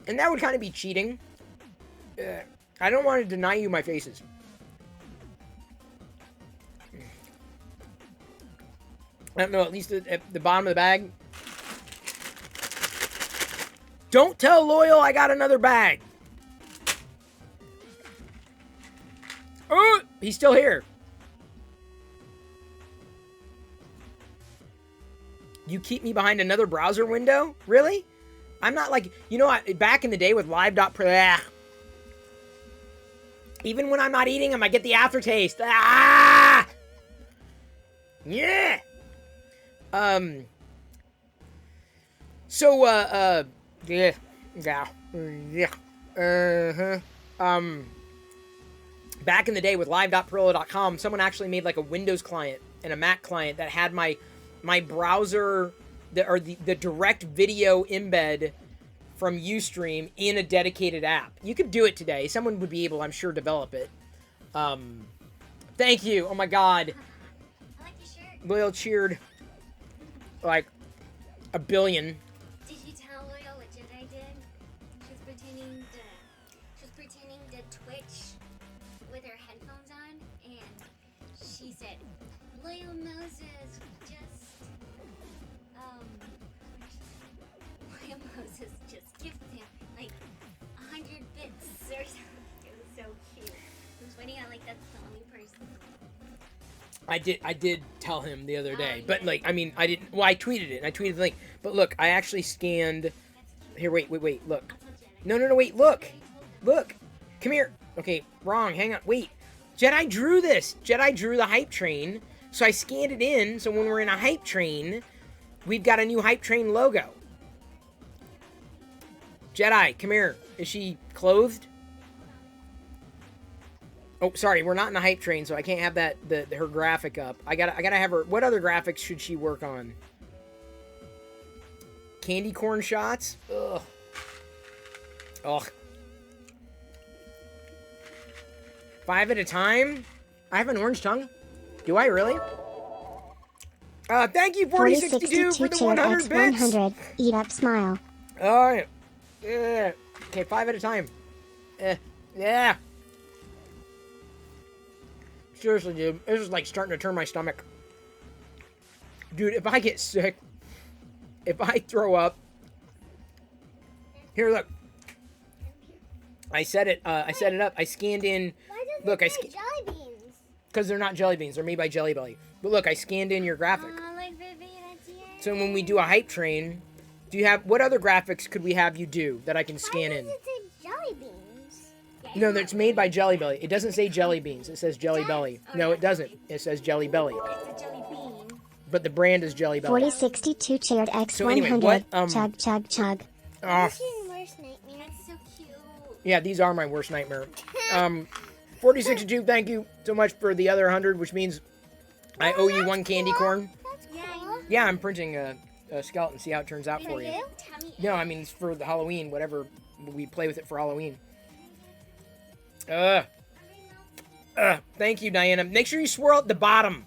And that would kind of be cheating. I don't want to deny you my faces. I don't know, at least at the bottom of the bag. Don't tell Loyal I got another bag. Oh, he's still here. You keep me behind another browser window? Really? I'm not like, you know, back in the day with live.pro, even when I'm not eating them, I get the aftertaste. Ah! Yeah! Back in the day with live.pirillo.com, someone actually made like a Windows client and a Mac client that had my browser, the direct video embed from Ustream in a dedicated app. You could do it today. Someone would be able, I'm sure, develop it. Thank you. Oh my God. I like your shirt. Loyal cheered like a billion. Did you tell Loyal what Jedi did? She was pretending to Twitch with her headphones on, and she said, Loyal Moses just gifted him like 100 bits or something. It was so cute. I was waiting on like that's the only person. I did tell him the other day, but yeah. like, I mean, I didn't, well, I tweeted it, and I tweeted the link, but look, I actually scanned, here, wait, look, I'll tell Jedi. no, wait, look, I already told them. look, come here, okay, wrong, hang on, wait, Jedi drew this, Jedi drew the hype train, so I scanned it in, so when we're in a hype train, we've got a new hype train logo. Jedi, come here, is she clothed? Oh, sorry, we're not in the hype train, so I can't have that her graphic up. I gotta have her. What other graphics should she work on? Candy corn shots? Ugh. Ugh. 5 at a time? I have an orange tongue? Do I really? Thank you, 4062 for the 100 bits. 100. Eat up, smile. Alright. Okay, 5 at a time. Yeah. Seriously, dude. This is like starting to turn my stomach. Dude, if I get sick, if I throw up. Here, look. I set it up. I scanned in. Why does Look, it say jelly beans? Because they're not jelly beans. They're made by Jelly Belly. But look, I scanned in your graphic. Like baby, that's it. So when we do a hype train, do you have, what other graphics could we have you do that I can scan in? Why does it say jelly beans? No, that's made by Jelly Belly. It doesn't say Jelly Beans. It says Jelly Belly. No, it doesn't. It says Jelly Belly. It's a jelly bean. But the brand is Jelly Belly. 4062 cheered X100. So anyway, what, chug, chug, chug. Ah, This is worst nightmare. That's so cute. yeah, these are my worst nightmare. 4062, thank you so much for the other 100, which means I owe you one candy corn. That's cool. Yeah, I'm printing a skeleton. See how it turns out for you. Tell me. No, I mean, it's for the Halloween, whatever. We play with it for Halloween. Thank you, Diana. Make sure you swirl at the bottom.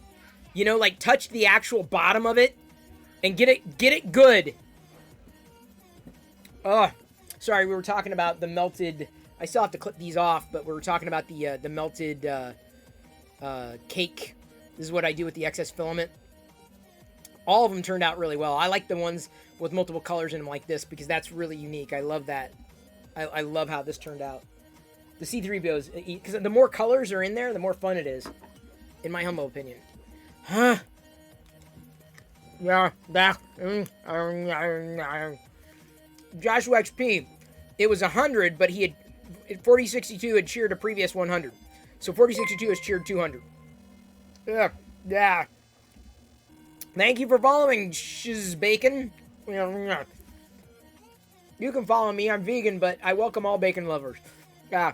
You know, like touch the actual bottom of it and get it good. Sorry, we were talking about the melted. I still have to clip these off, but we were talking about the melted cake. This is what I do with the excess filament. All of them turned out really well. I like the ones with multiple colors in them like this because that's really unique. I love that. I love how this turned out. The C3POs, because the more colors are in there, the more fun it is, in my humble opinion. Huh? Yeah, back. Joshua XP, it was 100, but he had 4062 had cheered a previous 100, so 4062 has cheered 200. Yeah. Thank you for following, Shiz Bacon. You can follow me. I'm vegan, but I welcome all bacon lovers. Yeah.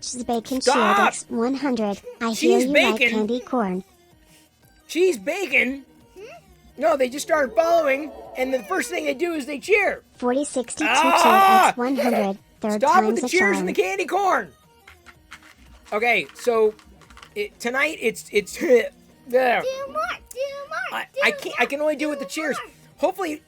Cheese bacon Stop! shield X 100. I hear Cheese you bacon? like candy corn. Cheese Bacon? No, they just started following, and the first thing they do is they cheer. 4062 Ah! cheer X 100. Third Stop with time's the a cheers charm. and the candy corn. Okay, so tonight it's there. Do more. I can only do it with the cheers. Hopefully,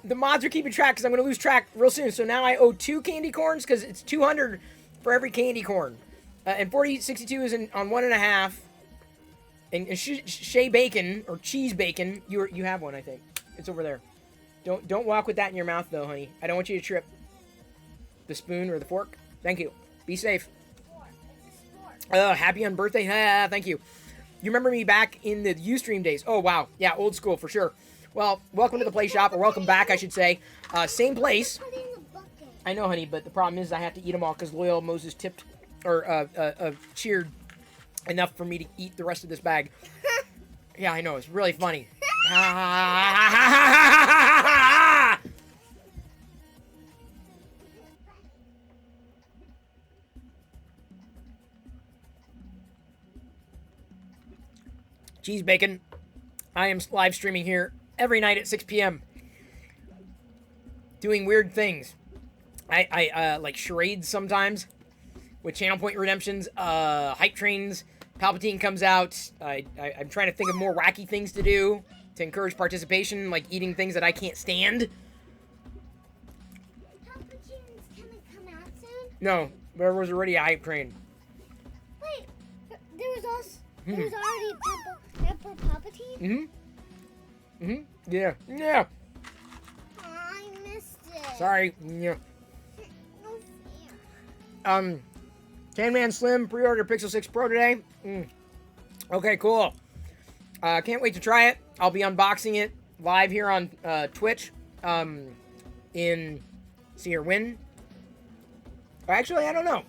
the mods are keeping track because I'm going to lose track real soon. So now I owe 2 candy corns because it's 200 for every candy corn, and 4062 is on 1.5. And Shea Bacon or Cheese Bacon, you have one, I think. It's over there. Don't walk with that in your mouth though, honey. I don't want you to trip the spoon or the fork. Thank you. Be safe. Happy on birthday. Thank you. You remember me back in the Ustream days? Oh wow, yeah, old school for sure. Well, welcome to the play shop, or welcome back, I should say. Same place. Put it in the bucket. I know, honey, but the problem is I have to eat them all because Loyal Moses tipped or cheered enough for me to eat the rest of this bag. Yeah, I know. It's really funny. Cheese Bacon. I am live streaming here every night at 6 p.m. doing weird things. I like charades sometimes with channel point redemptions, hype trains. Palpatine comes out. I'm trying to think of more wacky things to do to encourage participation, like eating things that I can't stand. Palpatine's gonna come out soon? No, there was already a hype train. Wait, there was already Pepper Palpatine? Yeah. Yeah. I missed it. Sorry. Yeah. No fear. Tan Man Slim pre-order Pixel 6 Pro today. Okay, cool. Can't wait to try it. I'll be unboxing it live here on Twitch. See here when. Actually, I don't know.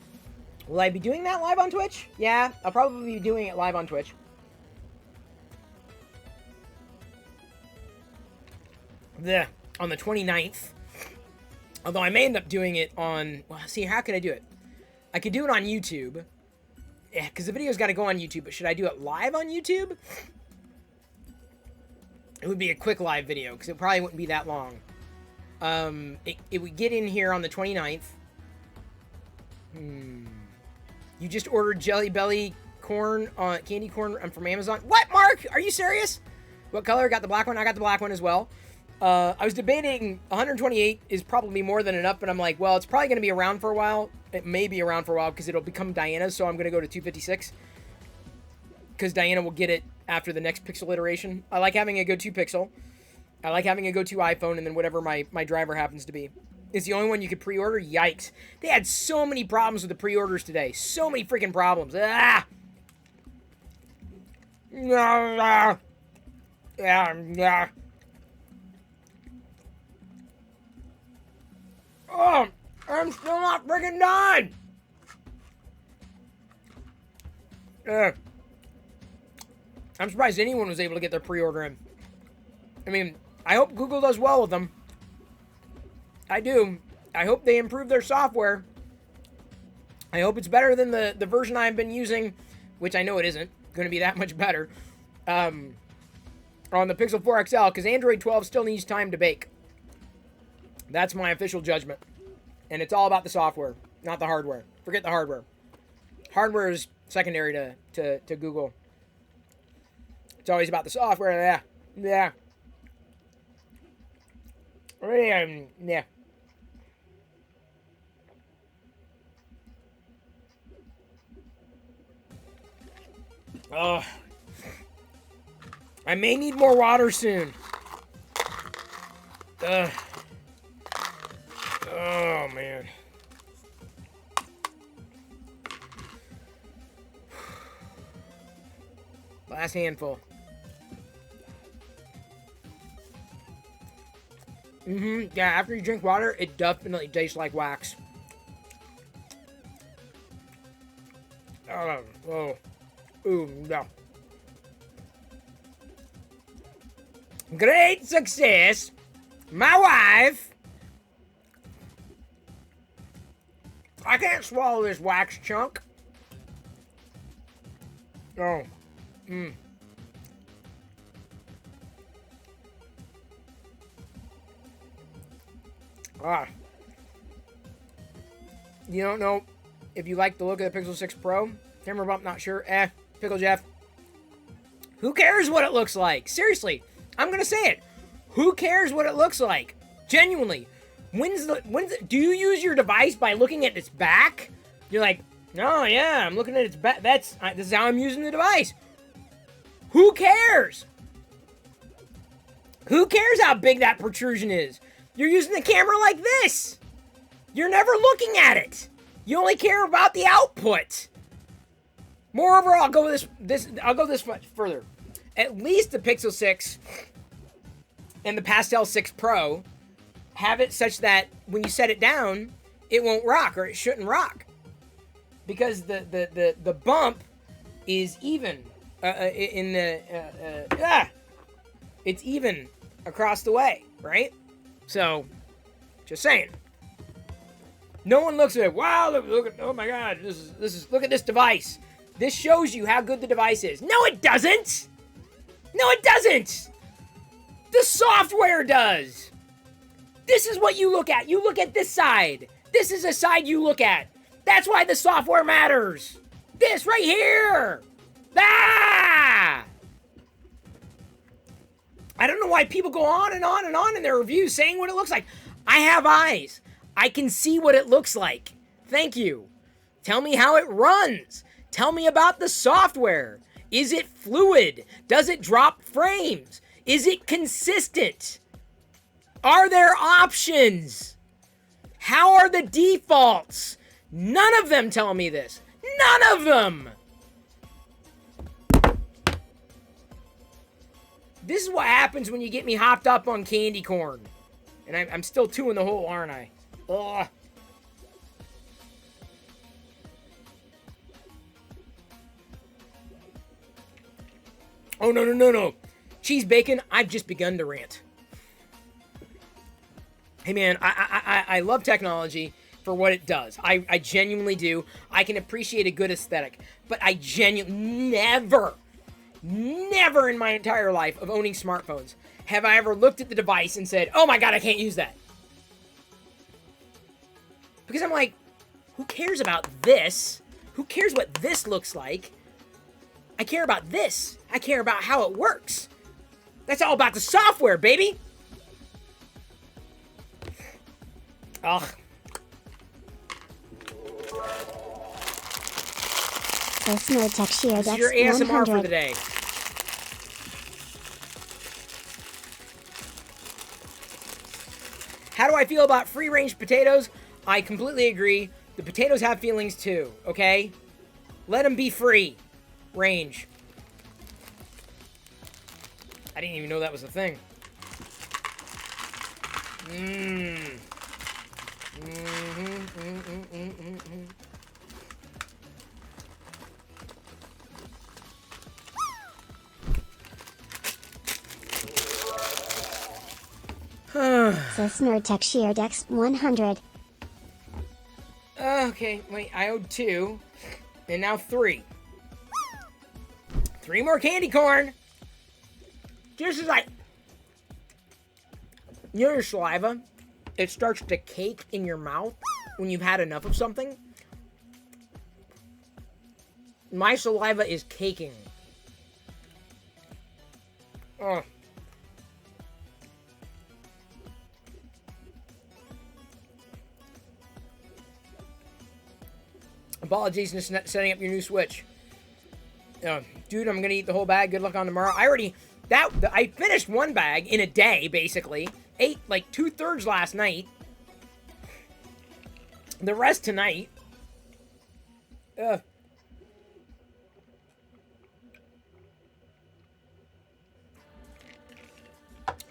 Will I be doing that live on Twitch? Yeah, I'll probably be doing it live on Twitch. On the 29th. Although I may end up doing it on... Well, see, how can I do it? I could do it on YouTube. Yeah, because the video's got to go on YouTube. But should I do it live on YouTube? It would be a quick live video, because it probably wouldn't be that long. It would get in here on the 29th. You just ordered Jelly Belly corn, candy corn from Amazon. What, Mark? Are you serious? What color? Got the black one? I got the black one as well. I was debating 128 is probably more than enough, but I'm like, well, it's probably going to be around for a while. It may be around for a while because it'll become Diana's, so I'm going to go to 256. Because Diana will get it after the next Pixel iteration. I like having a go-to Pixel. I like having a go-to iPhone, and then whatever my driver happens to be. It's the only one you could pre-order? Yikes. They had so many problems with the pre-orders today. So many freaking problems. Ah! Yeah. Oh, I'm still not freaking done. I'm surprised anyone was able to get their pre-order in. I mean, I hope Google does well with them. I do. I hope they improve their software. I hope it's better than the version I've been using, which I know it isn't going to be that much better, on the Pixel 4 XL, because Android 12 still needs time to bake. That's my official judgment. And it's all about the software, not the hardware. Forget the hardware. Hardware is secondary to Google. It's always about the software. Yeah. Yeah. Oh. I may need more water soon. Ugh. Oh, man. Last handful. Yeah, after you drink water, it definitely tastes like wax. Oh. Ooh, no. Great success. My wife. I can't swallow this wax chunk. Oh. You don't know if you like the look of the Pixel 6 Pro? Camera bump, not sure. Pickle Jeff. Who cares what it looks like? Seriously, I'm gonna say it. Who cares what it looks like? Genuinely. Do you use your device by looking at its back? You're like, oh yeah, I'm looking at its back. This is how I'm using the device. Who cares? Who cares how big that protrusion is? You're using the camera like this. You're never looking at it. You only care about the output. Moreover, I'll go this much further. At least the Pixel 6 and the Pastel 6 Pro have it such that when you set it down, it won't rock, or it shouldn't rock, because the bump is even it's even across the way, right? So, just saying. No one looks at it. Wow, look at, oh my God, this is look at this device. This shows you how good the device is. No, it doesn't. No, it doesn't. The software does. This is what you look at. You look at this side. This is a side you look at. That's why the software matters. This right here. Ah! I don't know why people go on and on and on in their reviews saying what it looks like. I have eyes. I can see what it looks like. Thank you. Tell me how it runs. Tell me about the software. Is it fluid? Does it drop frames? Is it consistent? Are there options? How are the defaults? None of them tell me this. None of them! This is what happens when you get me hopped up on candy corn. And I'm still two in the hole, aren't I? Ugh. Oh, no. Cheese bacon, I've just begun to rant. Hey, man, I love technology for what it does. I genuinely do. I can appreciate a good aesthetic. But I never in my entire life of owning smartphones have I ever looked at the device and said, oh my God, I can't use that. Because I'm like, who cares about this? Who cares what this looks like? I care about this. I care about how it works. That's all about the software, baby. Ugh. Listener Tech Shear This is Dex your ASMR 100. for the day. How do I feel about free-range potatoes? I completely agree. The potatoes have feelings too, okay? Let them be free. Range. I didn't even know that was a thing. Listener Tech Shear Dex 100. Okay, wait, I owed 2. And now 3. 3 more candy corn. This is like, you know your saliva? It starts to cake in your mouth when you've had enough of something. My saliva is caking. Oh. Apologies for setting up your new Switch. Dude, I'm gonna eat the whole bag. Good luck on tomorrow. I already I finished one bag in a day, basically. Ate like 2/3 last night. The rest tonight.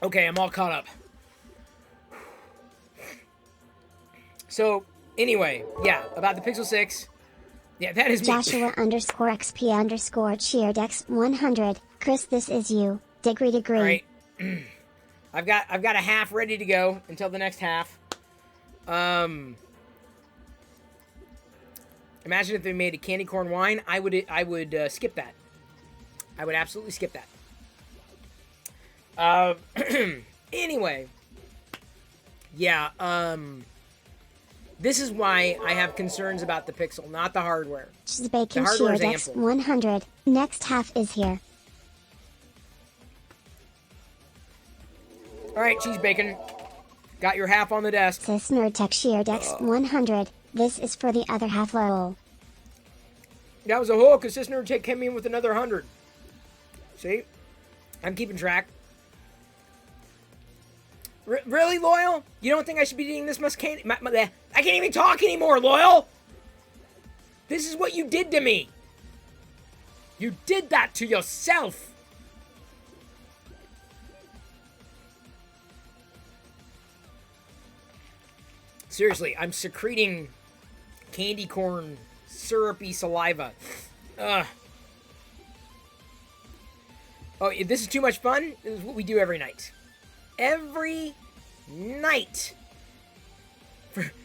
Okay, I'm all caught up. So, anyway, yeah, about the Pixel 6. Yeah, that is me. Joshua underscore XP underscore cheered X 100. Chris, this is you. Degree. All right. I've got a half ready to go until the next half. Imagine if they made a candy corn wine. I would skip that. I would absolutely skip that. Anyway. Yeah, this is why I have concerns about the Pixel, not the hardware. Bacon cheered X 100. Next half is here. All right, cheese bacon. Got your half on the desk. Sis Nerd Tech cheered X 100. This is for the other half, lol. That was a hole, because Sis Nerd Tech came in with another 100. See? I'm keeping track. Really, Loyal? You don't think I should be eating this much candy? I can't even talk anymore, Loyal! This is what you did to me! You did that to yourself! Seriously, I'm secreting candy corn syrupy saliva. Ugh. Oh, this is too much fun? This is what we do every night. Every night.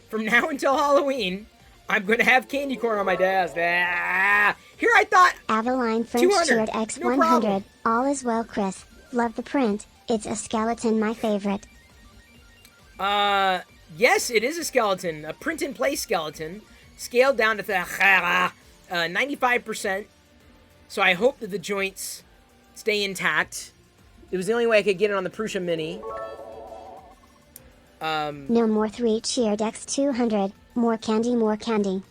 From now until Halloween, I'm going to have candy corn on my desk. Ah. Here I thought... Avaline French cheered X 100. All is well, Chris. Love the print. It's a skeleton, my favorite. Yes, it is a skeleton. A print-in-place skeleton. Scaled down to 95%. So I hope that the joints stay intact. It was the only way I could get it on the Prusa Mini. No more 3 cheered X 200. More candy, more candy.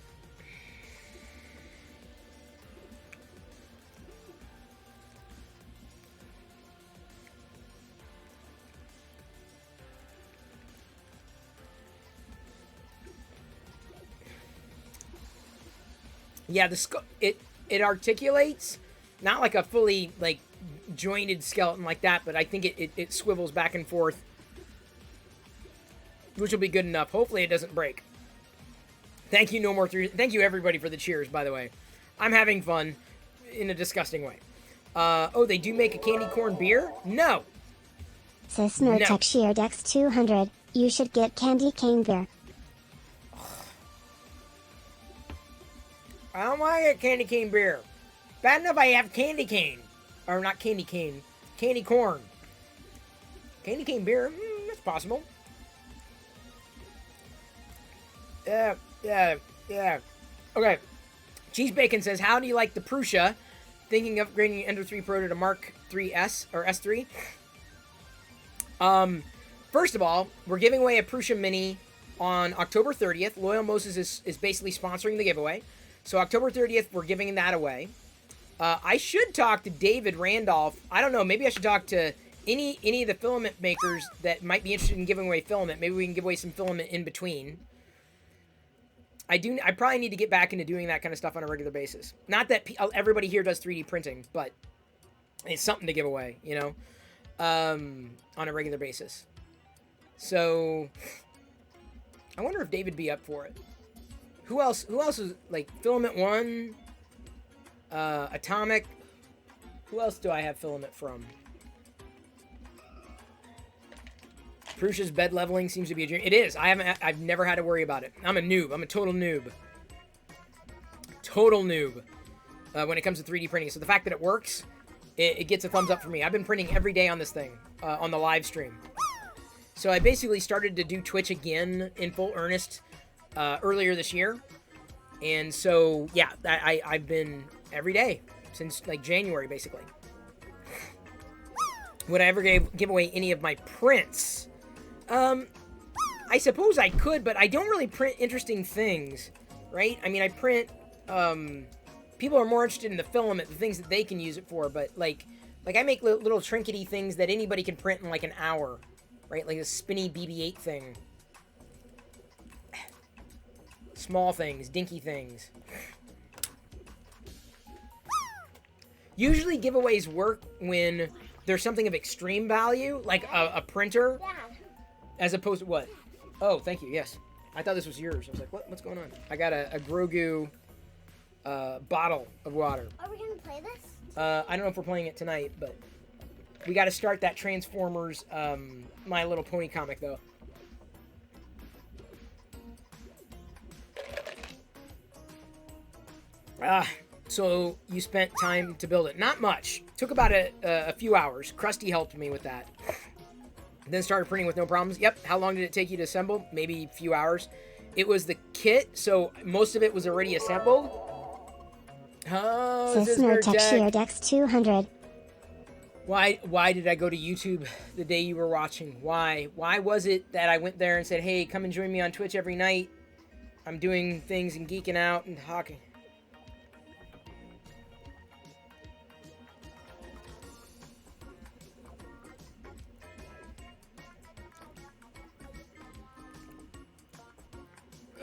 Yeah, it articulates, not like a fully like jointed skeleton like that, but I think it swivels back and forth, which will be good enough. Hopefully it doesn't break. Thank you, No More 3. Thank you, everybody, for the cheers, by the way. I'm having fun in a disgusting way. Oh, they do make a candy corn beer? No. Sis Nerd Tech cheered X 200. You should get candy cane beer. I don't want to get candy cane beer. Bad enough I have candy cane. Or not candy cane. Candy corn. Candy cane beer? That's possible. Yeah. Okay. Cheese Bacon says, how do you like the Prusa? Thinking of upgrading Ender 3 Pro to the Mark 3S or S3? First of all, we're giving away a Prusa Mini on October 30th. Loyal Moses is basically sponsoring the giveaway. So October 30th, we're giving that away. I should talk to David Randolph. I don't know. Maybe I should talk to any of the filament makers that might be interested in giving away filament. Maybe we can give away some filament in between. I probably need to get back into doing that kind of stuff on a regular basis. Not that everybody here does 3D printing, but it's something to give away, you know, on a regular basis. So I wonder if David'd be up for it. Who else is like Filament One, Atomic? Who else do I have filament from? Prusa's bed leveling seems to be a dream. It is. I've never had to worry about it. I'm a noob. I'm a total noob. Total noob when it comes to 3D printing. So the fact that it works, it gets a thumbs up for me. I've been printing every day on this thing, on the live stream. So I basically started to do Twitch again in full earnest earlier this year. And so, yeah, I've been every day since like January, basically. Would I ever give away any of my prints? I suppose I could, but I don't really print interesting things, right? I mean, I print, people are more interested in the filament, the things that they can use it for, but, like, Like, I make little trinkety things that anybody can print in, like, an hour. Right? Like a spinny BB-8 thing. Small things. Dinky things. Usually giveaways work when there's something of extreme value, like a printer, as opposed to what? Oh, thank you, yes. I thought this was yours. I was like, what's going on? I got a Grogu bottle of water. Are we gonna play this? I don't know if we're playing it tonight, but we got to start that Transformers My Little Pony comic, though. So you spent time to build it. Not much. Took about a few hours. Krusty helped me with that. Then started printing with no problems. Yep. How long did it take you to assemble? Maybe a few hours. It was the kit, so most of it was already assembled. Oh, Nerdtech X 200. Why did I go to YouTube the day you were watching? Why was it that I went there and said, hey, come and join me on Twitch every night? I'm doing things and geeking out and talking.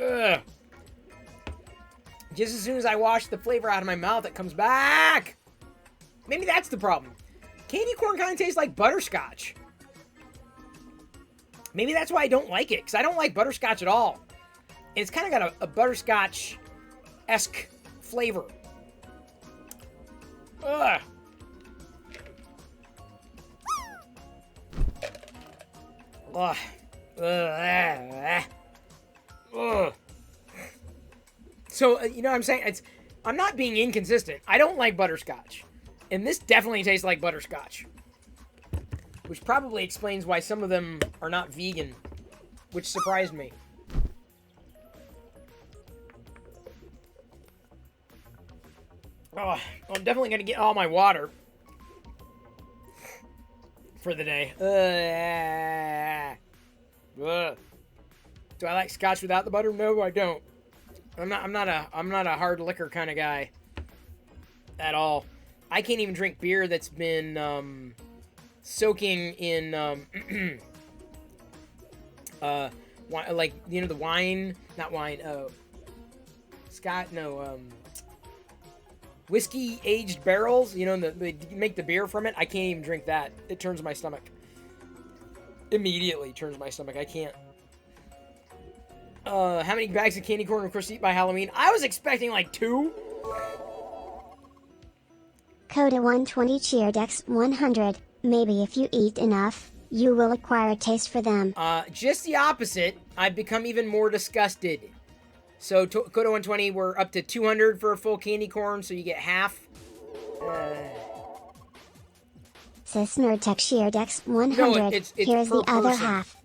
Ugh. Just as soon as I wash the flavor out of my mouth, it comes back. Maybe that's the problem. Candy corn kind of tastes like butterscotch. Maybe that's why I don't like it, because I don't like butterscotch at all. And it's kind of got a butterscotch-esque flavor. Ugh. Ugh. Ugh. Ugh. So, you know what I'm saying? I'm not being inconsistent. I don't like butterscotch. And this definitely tastes like butterscotch. Which probably explains why some of them are not vegan. Which surprised me. Oh, I'm definitely going to get all my water. For the day. Ugh. Do I like scotch without the butter? No, I don't. I'm not a hard liquor kind of guy. At all. I can't even drink beer that's been soaking in like, you know, the wine, not wine, whiskey aged barrels, you know, they make the beer from it. I can't even drink that. It turns my stomach. Immediately turns my stomach. I can't. How many bags of candy corn will Chris eat by Halloween? I was expecting like 2. Coda 120 cheered X 100. Maybe if you eat enough, you will acquire a taste for them. Just the opposite. I've become even more disgusted. So, Coda 120, we're up to 200 for a full candy corn, so you get half. Sis Nerdtech cheered X 100. No, it's Here's the other half.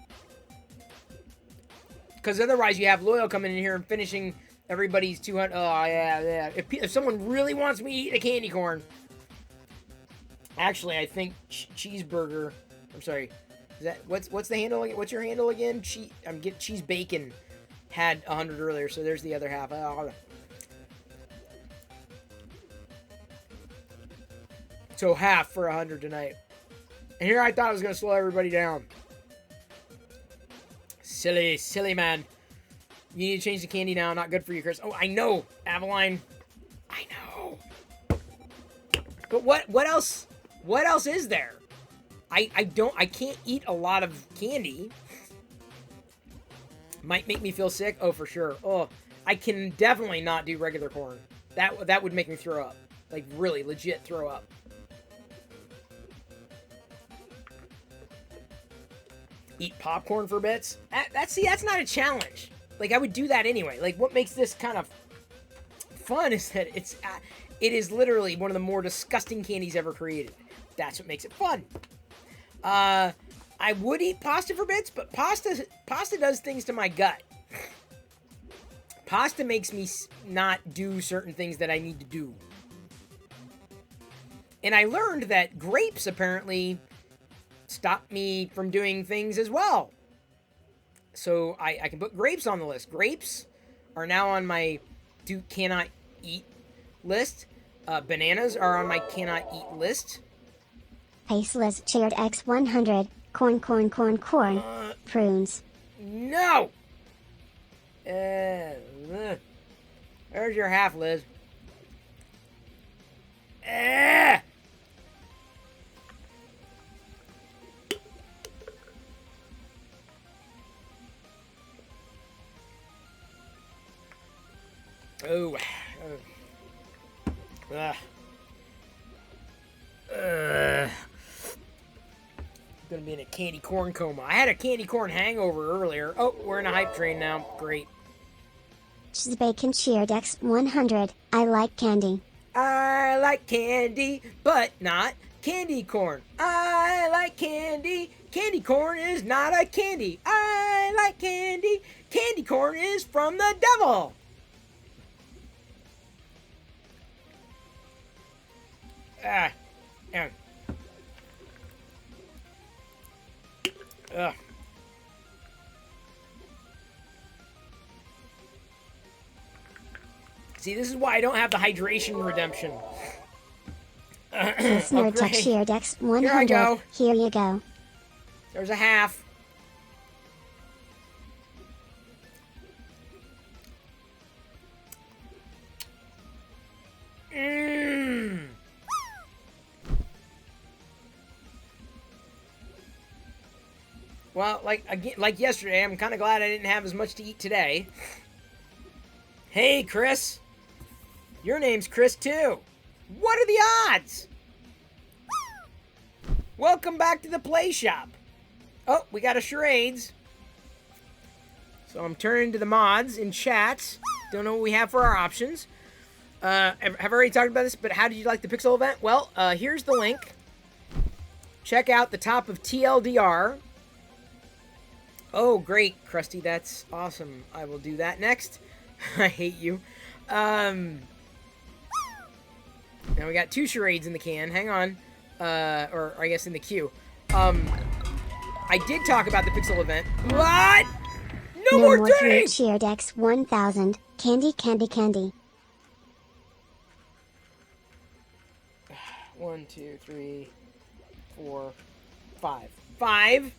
Because otherwise you have Loyal coming in here and finishing everybody's 200. Oh, yeah. If someone really wants me to eat a candy corn. Actually, I think Cheeseburger. I'm sorry. Is that what's the handle again? What's your handle again? I'm getting Cheese Bacon. Had 100 earlier, so there's the other half. So half for 100 tonight. And here I thought I was going to slow everybody down. Silly man. You need to change the candy now. Not good for you, Chris. Oh, I know, Aveline. I know. But what else? What else is there? I can't eat a lot of candy. Might make me feel sick. Oh, for sure. Oh, I can definitely not do regular corn. That would make me throw up. Like, really, legit throw up. Eat popcorn for bits? That's not a challenge. Like, I would do that anyway. Like, what makes this kind of fun is that it is literally one of the more disgusting candies ever created. That's what makes it fun. I would eat pasta for bits, but pasta does things to my gut. Pasta makes me not do certain things that I need to do. And I learned that grapes apparently stop me from doing things as well. So I can put grapes on the list. Grapes are now on my cannot eat list. Bananas are on my cannot eat list. Paceless cheered X100. Corn, corn, corn, corn. Prunes. No! There's your half, Liz. Oh. Gonna be in a candy corn coma. I had a candy corn hangover earlier. Oh, we're in a hype train now. Great. Bacon cheered X100. I like candy. I like candy, but not candy corn. I like candy. Candy corn is not a candy. I like candy. Candy corn is from the devil. Ah. Ugh. See, this is why I don't have the hydration redemption. Nerd Tech cheered X100. Here I go. Here you go. There's a half. Well, like yesterday, I'm kind of glad I didn't have as much to eat today. Hey, Chris. Your name's Chris, too. What are the odds? Welcome back to the play shop. Oh, we got a charades. So I'm turning to the mods in chats. Don't know what we have for our options. Have already talked about this, but how did you like the Pixel event? Well, here's the link. Check out the top of TLDR. Oh, great, Krusty. That's awesome. I will do that next. I hate you. Now we got 2 charades in the can. Hang on. Or I guess in the queue. I did talk about the Pixel event. What? No more three cheered X1000. Candy, candy, candy. 1, 2, 3, 4, 5. 5.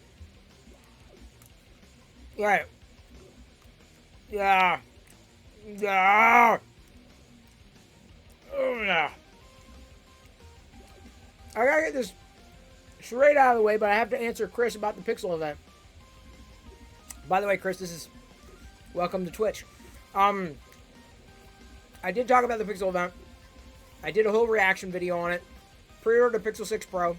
Right. Yeah. Yeah. Oh, yeah. I gotta get this charade out of the way, but I have to answer Chris about the Pixel event. By the way, Chris, this is welcome to Twitch. I did talk about the Pixel event. I did a whole reaction video on it. Pre-ordered the Pixel 6 Pro.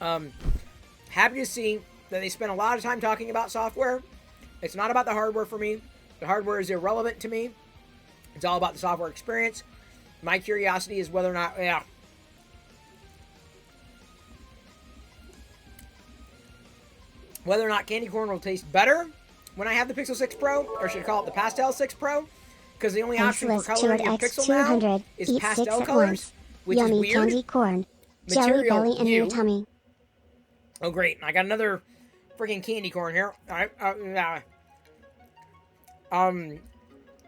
Happy to see that they spent a lot of time talking about software. It's not about the hardware for me. The hardware is irrelevant to me. It's all about the software experience. My curiosity is whether or not, whether or not candy corn will taste better when I have the Pixel 6 Pro, or should I call it the Pastel 6 Pro? Because the only option for coloring your Pixel now is pastel colors, which Yummy is weird. Candy corn. Jelly belly in your tummy. Oh, great. I got another freaking candy corn here. All right.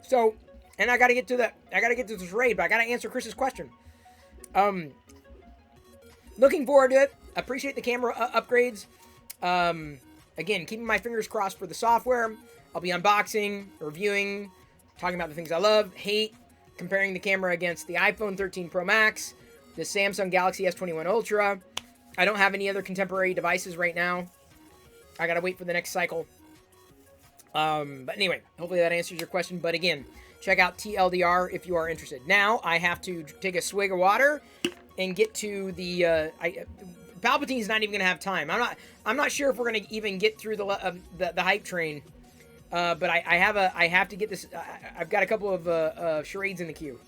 So, and I gotta get to this raid, but I gotta answer Chris's question. Looking forward to it. Appreciate the camera upgrades. Again, keeping my fingers crossed for the software. I'll be unboxing, reviewing, talking about the things I love, hate, comparing the camera against the iPhone 13 Pro Max, the Samsung Galaxy S21 Ultra. I don't have any other contemporary devices right now. I gotta wait for the next cycle. But anyway, hopefully that answers your question. But again, check out TLDR if you are interested. Now, I have to take a swig of water and get to the, Palpatine's not even gonna have time. I'm not sure if we're gonna even get through the hype train. But I have to get this. I've got a couple of charades in the queue.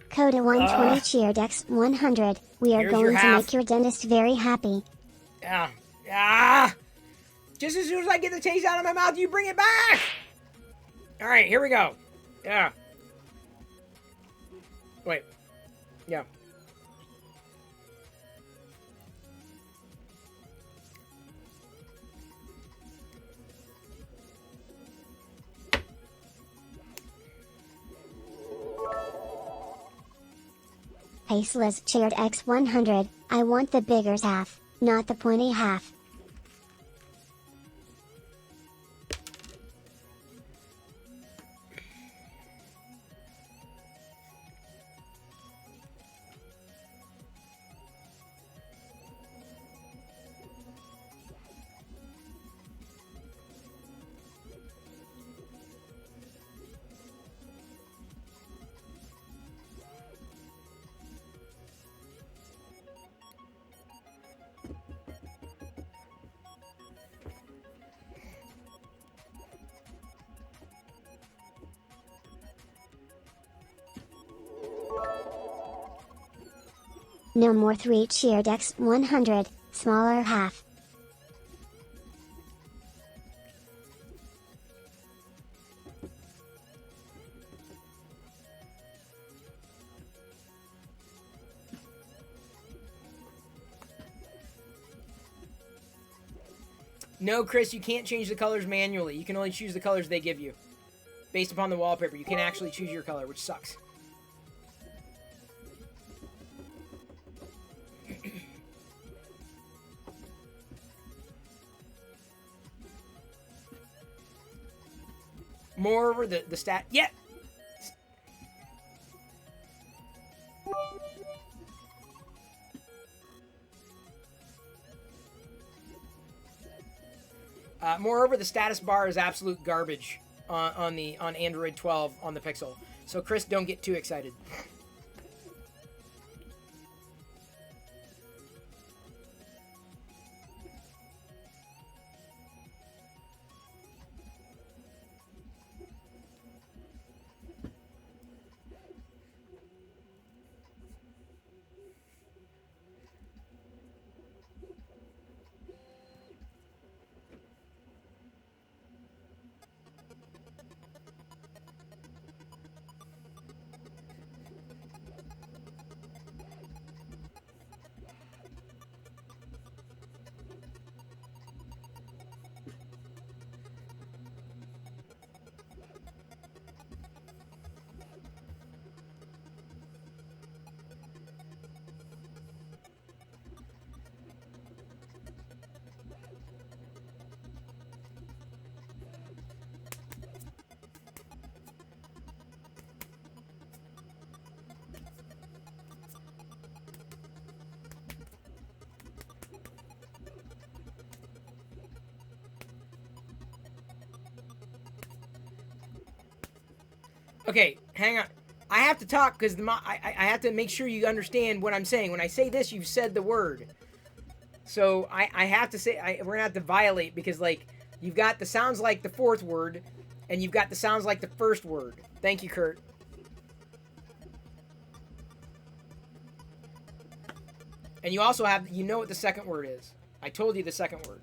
Coda 120 cheered X100. We are going to make your dentist very happy. Yeah. Just as soon as I get the taste out of my mouth, you bring it back. All right, here we go. Yeah. Wait. Yeah. Paceless cheered X100, I want the bigger half, not the pointy half. No more 3 cheered X100, smaller half. No, Chris, you can't change the colors manually. You can only choose the colors they give you. Based upon the wallpaper. You can't actually choose your color, which sucks. Moreover, the stat... Yeah! Moreover, the status bar is absolute garbage on Android 12 on the Pixel. So, Chris, don't get too excited. Okay, hang on. I have to talk because I have to make sure you understand what I'm saying. When I say this, you've said the word. So I have to say, we're going to have to violate because, like, you've got the sounds like the fourth word, and you've got the sounds like the first word. Thank you, Kurt. And you also have, you know what the second word is. I told you the second word.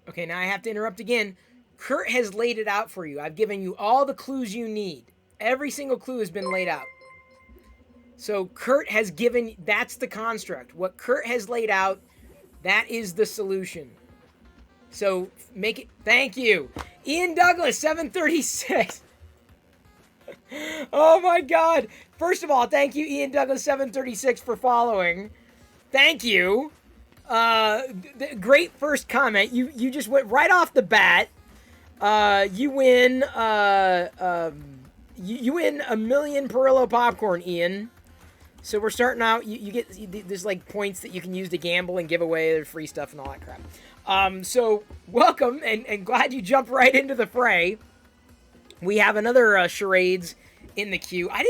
Okay, now I have to interrupt again. Kurt has laid it out for you. I've given you all the clues you need. Every single clue has been laid out. So Kurt has given, that's the construct. What Kurt has laid out, that is the solution. So make it, thank you. Ian Douglas, 736. Oh my God. First of all, thank you, Ian Douglas, 736 for following. Thank you. Great first comment. You just went right off the bat. You win, you win $1 million Perillo popcorn, Ian. So we're starting out, you get, there's like points that you can use to gamble and give away, there's free stuff and all that crap. So welcome, and glad you jumped right into the fray. We have another charades in the queue. I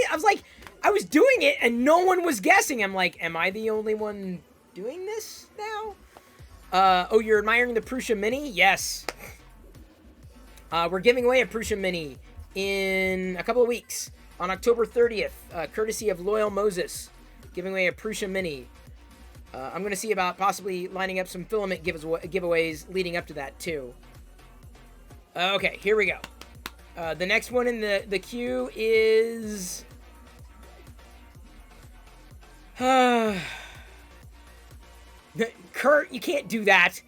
was doing it and no one was guessing. I'm like, am I the only one doing this now? Oh, you're admiring the Prusa Mini? Yes. We're giving away a Prusa Mini in a couple of weeks. On October 30th, courtesy of Loyal Moses, giving away a Prusa Mini. I'm going to see about possibly lining up some filament giveaways leading up to that, too. Okay, here we go. The next one in the queue is... Kurt, you can't do that.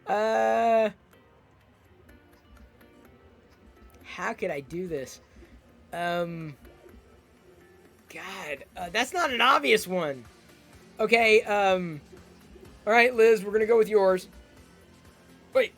How could I do this? God, that's not an obvious one. Okay, all right, Liz, we're gonna go with yours. Wait.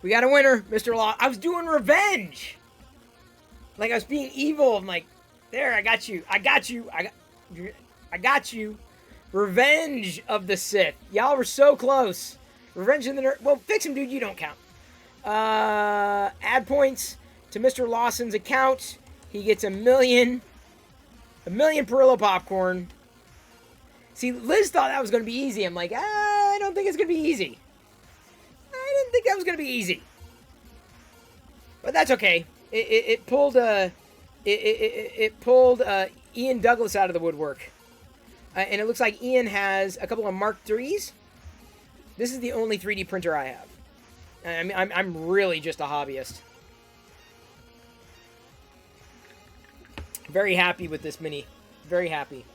We got a winner, Mr. Law. I was doing revenge. Like I was being evil. I'm like, there, I got you. I got you. I got you. Revenge of the Sith. Y'all were so close. Revenge of the Nerd. Well, fix him, dude. You don't count. Add points to Mr. Lawson's account. He gets 1 million. 1 million Perillo popcorn. See, Liz thought that was going to be easy. I'm like, I don't think it's going to be easy. I didn't think that was going to be easy. But that's okay. It pulled Ian Douglas out of the woodwork. And it looks like Ian has a couple of Mark IIIs. This is the only 3D printer I have. I mean, I'm really just a hobbyist. Very happy with this mini. Very happy.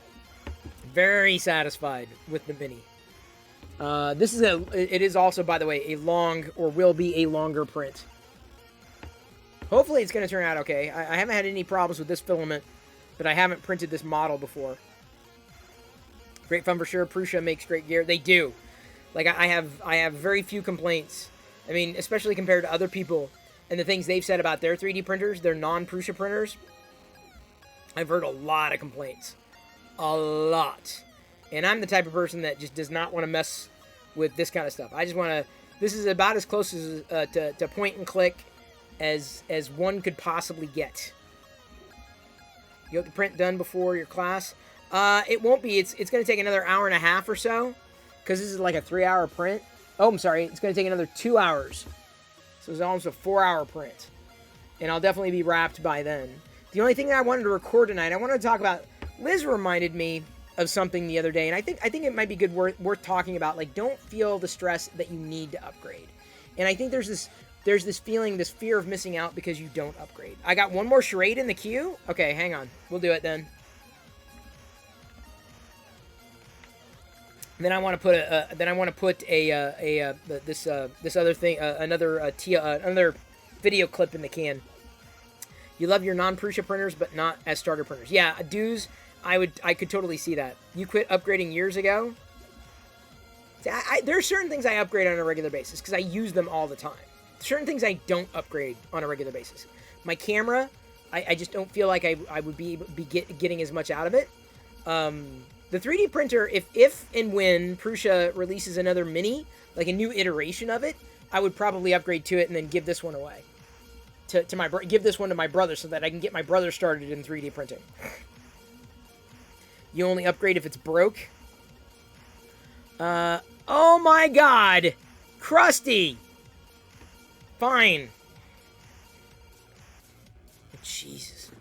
Very satisfied with the mini. It is also, by the way, a long, or will be a longer print. Hopefully it's going to turn out okay. I haven't had any problems with this filament, but I haven't printed this model before. Great fun for sure. Prusa makes great gear. They do. Like, I have very few complaints. I mean, especially compared to other people and the things they've said about their 3D printers, their non-Prusa printers. I've heard a lot of complaints. A lot. And I'm the type of person that just does not want to mess with this kind of stuff. I just want to... This is about as close as to point and click as one could possibly get. You have the print done before your class. It won't be. It's going to take another hour and a half or so, because this is like a 3-hour print. Oh, I'm sorry. It's going to take another 2 hours. So it's almost a 4-hour print. And I'll definitely be wrapped by then. The only thing that I wanted to record tonight, I wanted to talk about... Liz reminded me of something the other day, and I think it might be good worth talking about. Like, don't feel the stress that you need to upgrade. And I think there's this feeling, this fear of missing out because you don't upgrade. I got one more charade in the queue. Okay, hang on. We'll do it then. Then I want to put this other thing, another video clip in the can. You love your non-Prusa printers, but not as starter printers. Yeah, dues. I could totally see that. You quit upgrading years ago. See, there are certain things I upgrade on a regular basis because I use them all the time. Certain things I don't upgrade on a regular basis. My camera, I just don't feel like I would be getting as much out of it. The 3D printer, if and when Prusa releases another mini, like a new iteration of it, I would probably upgrade to it and then give this one away. Give this one to my brother so that I can get my brother started in 3D printing. You only upgrade if it's broke. Oh my god! Krusty! Fine. Jesus.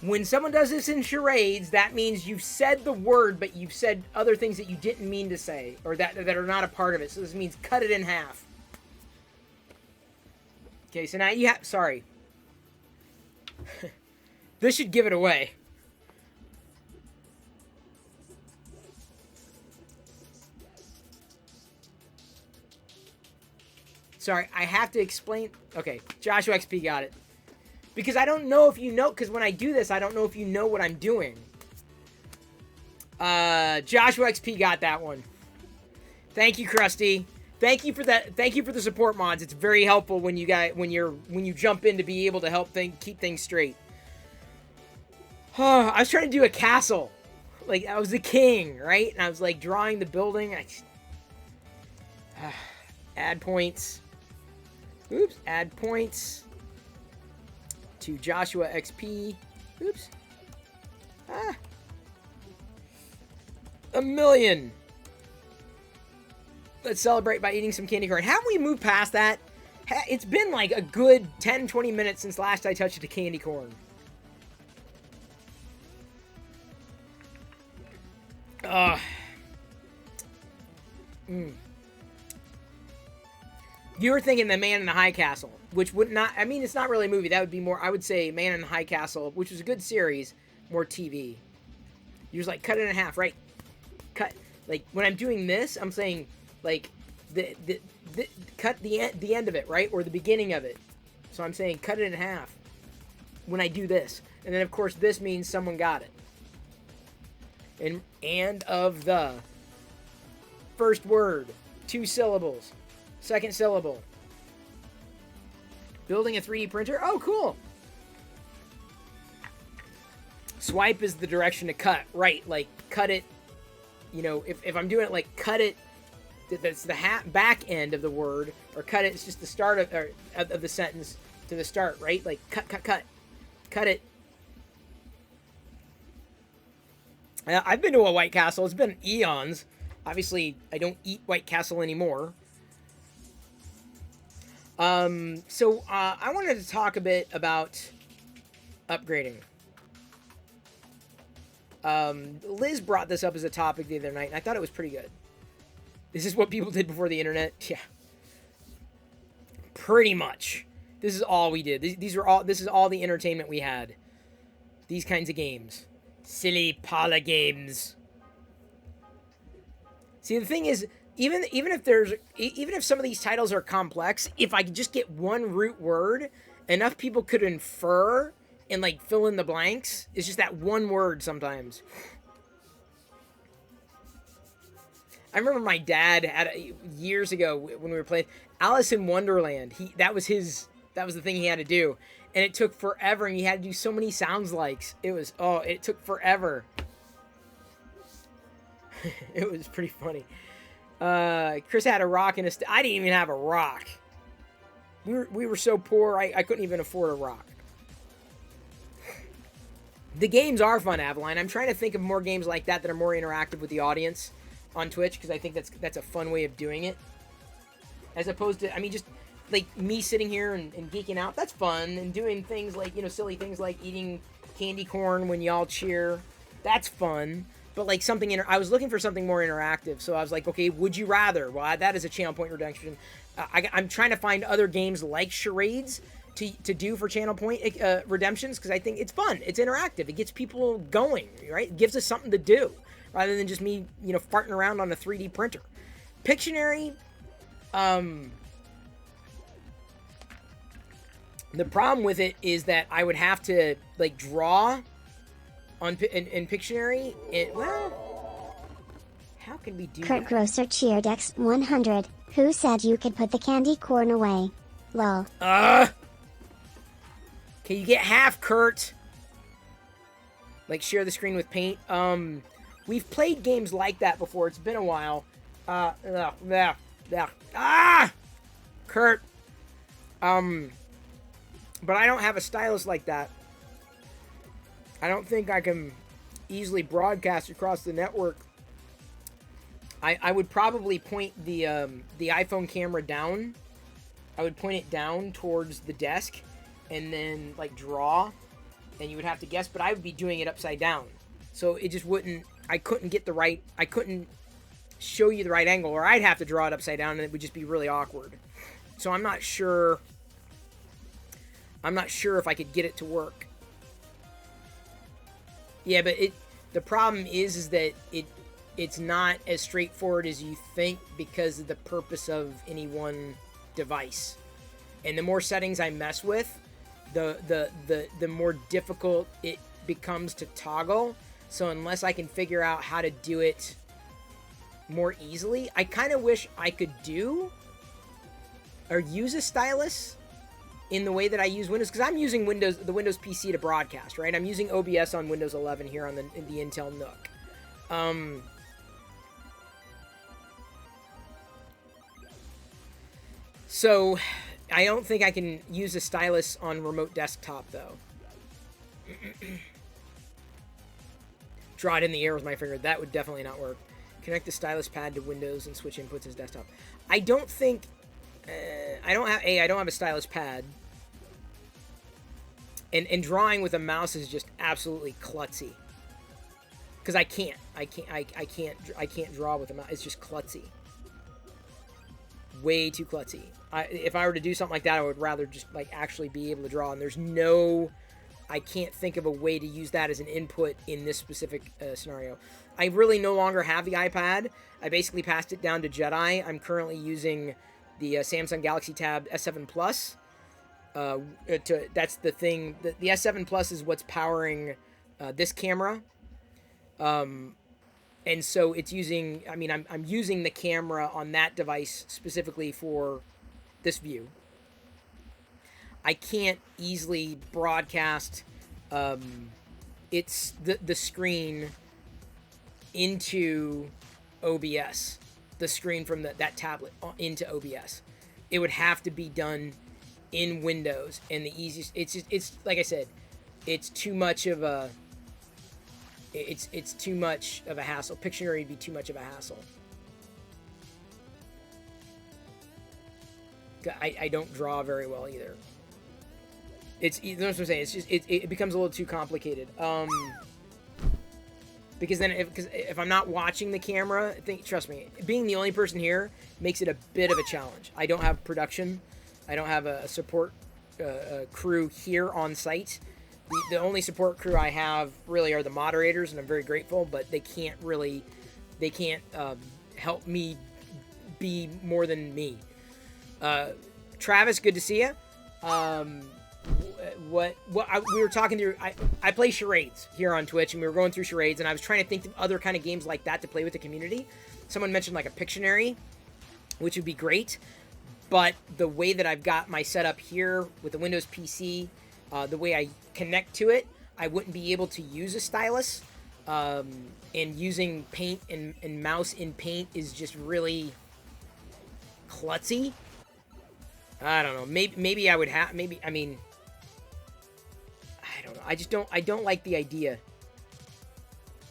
When someone does this in charades, that means you've said the word, but you've said other things that you didn't mean to say, or that are not a part of it. So this means cut it in half. Okay, so now you have... Sorry. This should give it away. Sorry, I have to explain... Okay, Joshua XP got it. Because I don't know if you know... Because when I do this, I don't know if you know what I'm doing. Joshua XP got that one. Thank you, Krusty. Thank you for that. Thank you for the support mods. It's very helpful when you jump in to be able to help keep things straight. I was trying to do a castle. Like, I was the king, right? And I was, like, drawing the building. Add points. Oops. Add points. To Joshua XP. Oops. $1 million. Let's celebrate by eating some candy corn. Haven't we moved past that? It's been like a good 10, 20 minutes since last I touched a candy corn. You were thinking The Man in the High Castle, which would not... I mean, it's not really a movie. That would be more... I would say Man in the High Castle, which was a good series, more TV. You're just like, cut it in half, right? Cut. Like, when I'm doing this, I'm saying, like, cut the end of it, right? Or the beginning of it. So I'm saying, cut it in half when I do this. And then, of course, this means someone got it. And of the first word, 2 syllables. Second syllable. Building a 3D printer. Oh, cool. Swipe is the direction to cut. Right, like, cut it. You know, if I'm doing it like cut it, that's the back end of the word. Or cut it, it's just the start of the sentence to the start, right? Like, cut. Cut it. I've been to a White Castle. It's been eons. Obviously, I don't eat White Castle anymore. So I wanted to talk a bit about upgrading. Liz brought this up as a topic the other night, and I thought it was pretty good. This is what people did before the internet? Yeah. Pretty much. This is all we did. This is all the entertainment we had. These kinds of games. Silly parlor games. See, the thing is, even if some of these titles are complex, if I could just get one root word, enough people could infer and like fill in the blanks. It's just that one word sometimes. I remember my dad had years ago when we were playing Alice in Wonderland. That was the thing he had to do, and it took forever, and he had to do so many sounds likes. It took forever. It was pretty funny. Chris had a rock and I didn't even have a rock. We were so poor, I couldn't even afford a rock. The games are fun, Avaline. I'm trying to think of more games like that are more interactive with the audience on Twitch, because I think that's a fun way of doing it. As opposed to, I mean, just like me sitting here and geeking out, that's fun. And doing things like, silly things like eating candy corn when y'all cheer, that's fun. But like something, I was looking for something more interactive, so I was like, okay, would you rather? Well, that is a channel point redemption. I'm trying to find other games like charades to do for channel point redemptions, because I think it's fun, it's interactive, it gets people going, right? It gives us something to do, rather than just me, farting around on a 3D printer. Pictionary, the problem with it is that I would have to like draw in Pictionary. How can we do Kurt that? Grosser cheered X100. Who said you could put the candy corn away? Lol. Can you get half, Kurt? Like, share the screen with paint. We've played games like that before. It's been a while. Kurt. But I don't have a stylus like that. I don't think I can easily broadcast across the network. I would probably point the iPhone camera down. I would point it down towards the desk, and then like draw and you would have to guess, but I would be doing it upside down. So it just wouldn't, I couldn't show you the right angle, or I'd have to draw it upside down and it would just be really awkward. So I'm not sure if I could get it to work. Yeah, but the problem is that it's not as straightforward as you think because of the purpose of any one device. And the more settings I mess with, the more difficult it becomes to toggle. So unless I can figure out how to do it more easily, I kind of wish I could do or use a stylus in the way that I use Windows, because I'm using the Windows PC to broadcast, right? I'm using OBS on Windows 11 here on the Intel NUC. So I don't think I can use a stylus on remote desktop though. Draw it in the air with my finger. That would definitely not work. Connect the stylus pad to Windows and switch inputs as desktop. I don't think... I don't have a stylus pad. And drawing with a mouse is just absolutely klutzy. Because I can't draw with a mouse. It's just klutzy. Way too klutzy. If I were to do something like that, I would rather just like actually be able to draw. And there's no... I can't think of a way to use that as an input in this specific scenario. I really no longer have the iPad. I basically passed it down to Jedi. I'm currently using the Samsung Galaxy Tab S7 Plus. That's the thing. The S7 Plus is what's powering this camera. And so it's using... I mean, I'm using the camera on that device specifically for this view. I can't easily broadcast the screen into OBS, the screen from that tablet into OBS. It would have to be done in Windows, and the easiest. It's like I said, it's too much of a. It's too much of a hassle. Pictionary would be too much of a hassle. I don't draw very well either. You know what I'm saying? It's just it becomes a little too complicated. Because then if I'm not watching the camera, trust me, being the only person here makes it a bit of a challenge. I don't have production. I don't have a support crew here on site. The only support crew I have really are the moderators, and I'm very grateful, but they can't help me be more than me. Travis, good to see you. We were talking through. I play charades here on Twitch, and we were going through charades, and I was trying to think of other kind of games like that to play with the community. Someone mentioned like a Pictionary, which would be great, but the way that I've got my setup here with the Windows PC, the way I connect to it, I wouldn't be able to use a stylus, and using Paint and mouse in Paint is just really klutzy. I don't know. Maybe I would have. I mean, I don't know. I don't like the idea,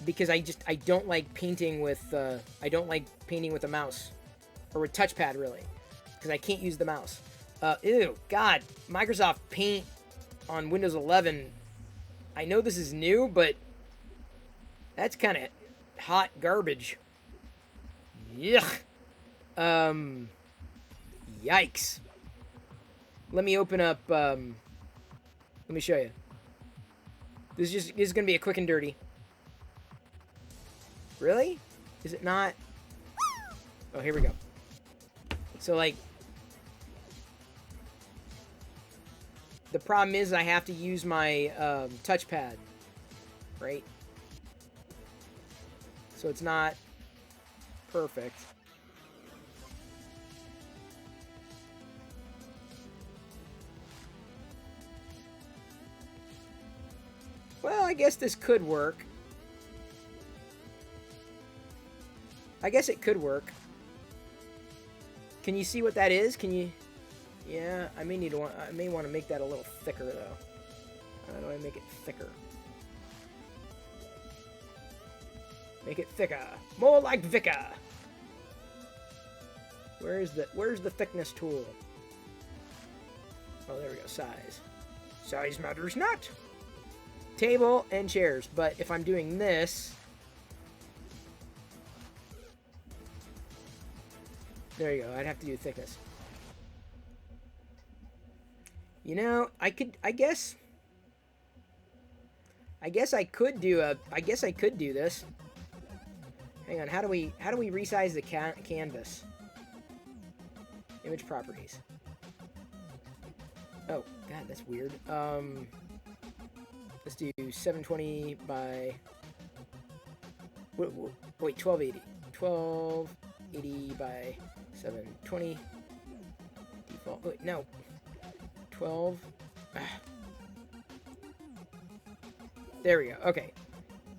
because I don't like painting with. I don't like painting with a mouse, or with touchpad really, because I can't use the mouse. Ew, God, Microsoft Paint on Windows 11. I know this is new, but that's kind of hot garbage. Yuck. Yikes. Let me open up, let me show you. This is going to be a quick and dirty. Really? Is it not? Oh, here we go. So, like, the problem is I have to use my touchpad, right? So it's not perfect. Well, I guess this could work. I guess it could work. Can you see what that is? Can you... Yeah, I may want to make that a little thicker, though. How do I make it thicker? Make it thicker. More like Vika. Where's the thickness tool? Oh, there we go. Size. Size matters not. table and chairs. But if I'm doing this, there you go. I'd have to do thickness. You know, I guess I could do this. Hang on, how do we resize the canvas? Image properties. Oh, God, that's weird. Let's do 720 by... Wait, 1280. 1280 by 720. Default. Wait, no. 12. There we go. Okay.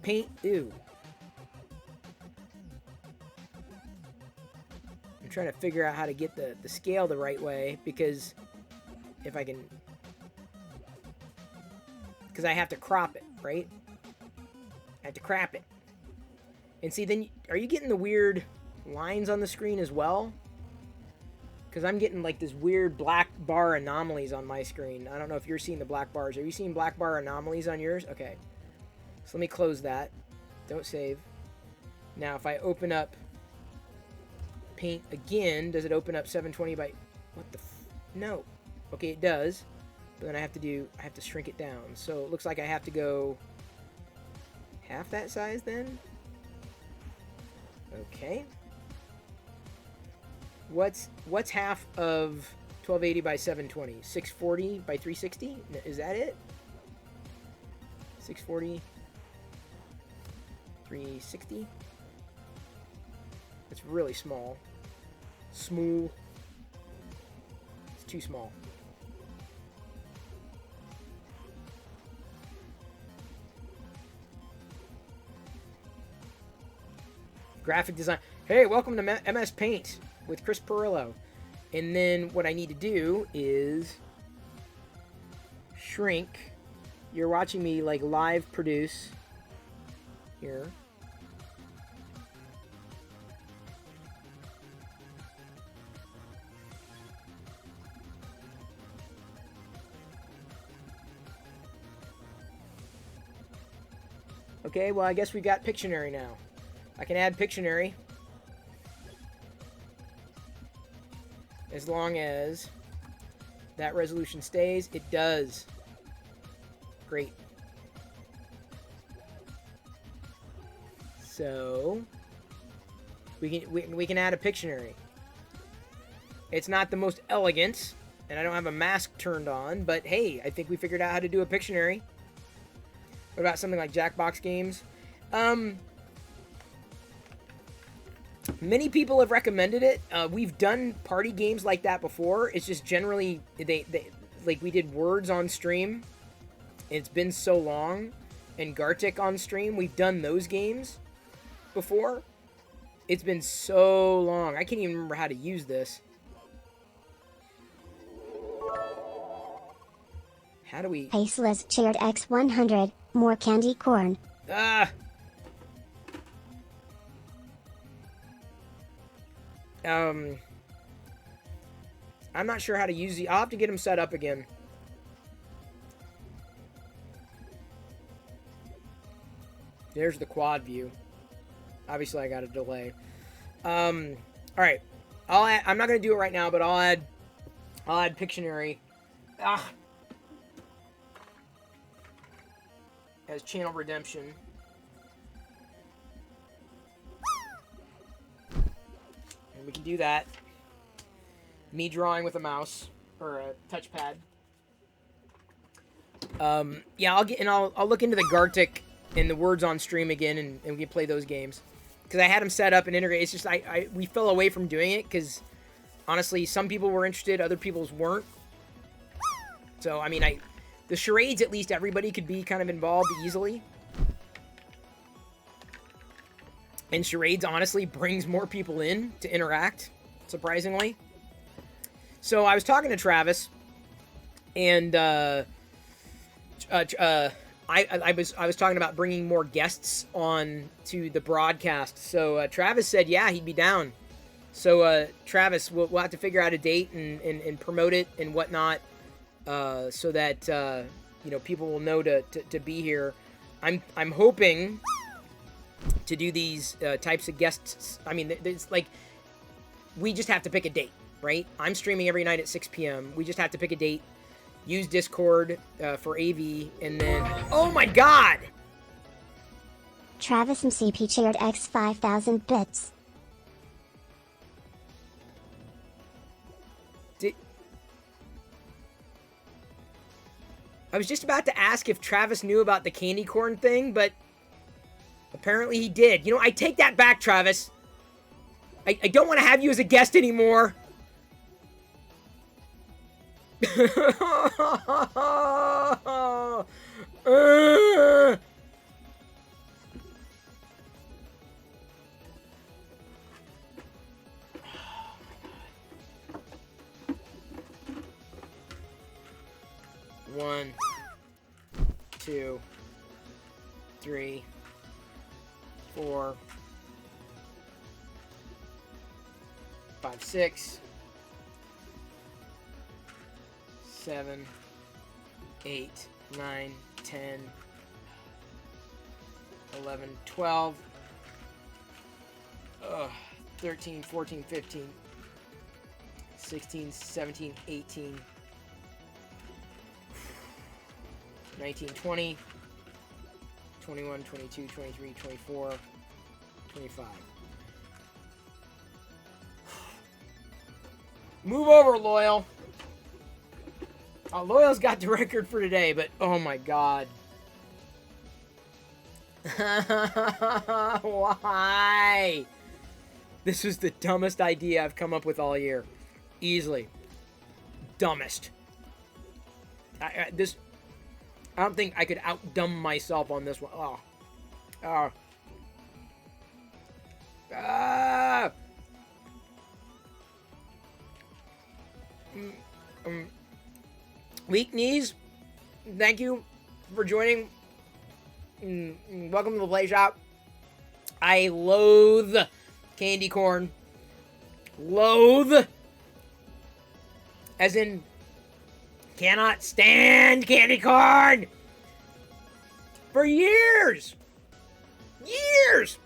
Paint. Ew. I'm trying to figure out how to get the scale the right way, because if I can... Because I have to crop it, right? I have to crop it. And see, then, are you getting the weird lines on the screen as well? Because I'm getting, like, this weird black bar anomalies on my screen. I don't know if you're seeing the black bars. Are you seeing black bar anomalies on yours? Okay. So let me close that. Don't save. Now, if I open up Paint again, does it open up 720 by... What the No. Okay, it does. But then I have to shrink it down. So it looks like I have to go half that size then. Okay. What's half of 1280 by 720? 640 by 360? Is that it? 640 360? It's really small. Small. It's too small. Graphic design. Hey, welcome to MS Paint with Chris Pirillo. And then what I need to do is shrink. You're watching me like live produce here. Okay, well, I guess we got Pictionary now. I can add Pictionary as long as that resolution stays. It does. Great. So we can add a Pictionary. It's not the most elegant, and I don't have a mask turned on, but hey, I think we figured out how to do a Pictionary. What about something like Jackbox Games? Many people have recommended it. We've done party games like that before. It's just generally they like we did Words on stream. It's been so long, and Gartic on stream. We've done those games before. It's been so long. I can't even remember how to use this. How do we... Faceless shared X100, more candy corn. Ah! I'm not sure how to use the... I'll have to get him set up again. There's the quad view. Obviously, I got a delay. Alright. I'm not going to do it right now, but I'll add Pictionary. As channel redemption. And we can do that. Me drawing with a mouse or a touchpad. Yeah, I'll look into the Gartic and the Words on stream again, and we can play those games. Because I had them set up and integrate. It's just we fell away from doing it because honestly, some people were interested, other people's weren't. So I mean, the charades, at least everybody could be kind of involved easily. And charades, honestly, brings more people in to interact, surprisingly. So I was talking to Travis, and I was talking about bringing more guests on to the broadcast. So Travis said, yeah, he'd be down. So Travis, we'll have to figure out a date and promote it and whatnot. So that people will know to be here. I'm hoping to do these types of guests. I mean, it's like we just have to pick a date, right? I'm streaming every night at 6 p.m. We just have to pick a date, use Discord for AV, and then oh my god! Travis MCP cheered X 5,000 bits. I was just about to ask if Travis knew about the candy corn thing, but apparently he did. I take that back, Travis. I don't want to have you as a guest anymore. One, 2, 3, 4, 5, 6, 7, 8, 9, 10, 11, 12, 13, 14, 15, 16, 17, 18, 19, 20, 21, 22, 23, 24, 25. Move over, Loyal. Loyal's got the record for today, but oh my god. Why? This was the dumbest idea I've come up with all year. Easily. Dumbest. I don't think I could outdumb myself on this one. Oh. Oh. Ah. Weak knees. Thank you for joining. Welcome to the play shop. I loathe candy corn. Loathe. As in, cannot stand candy corn. For years. Years.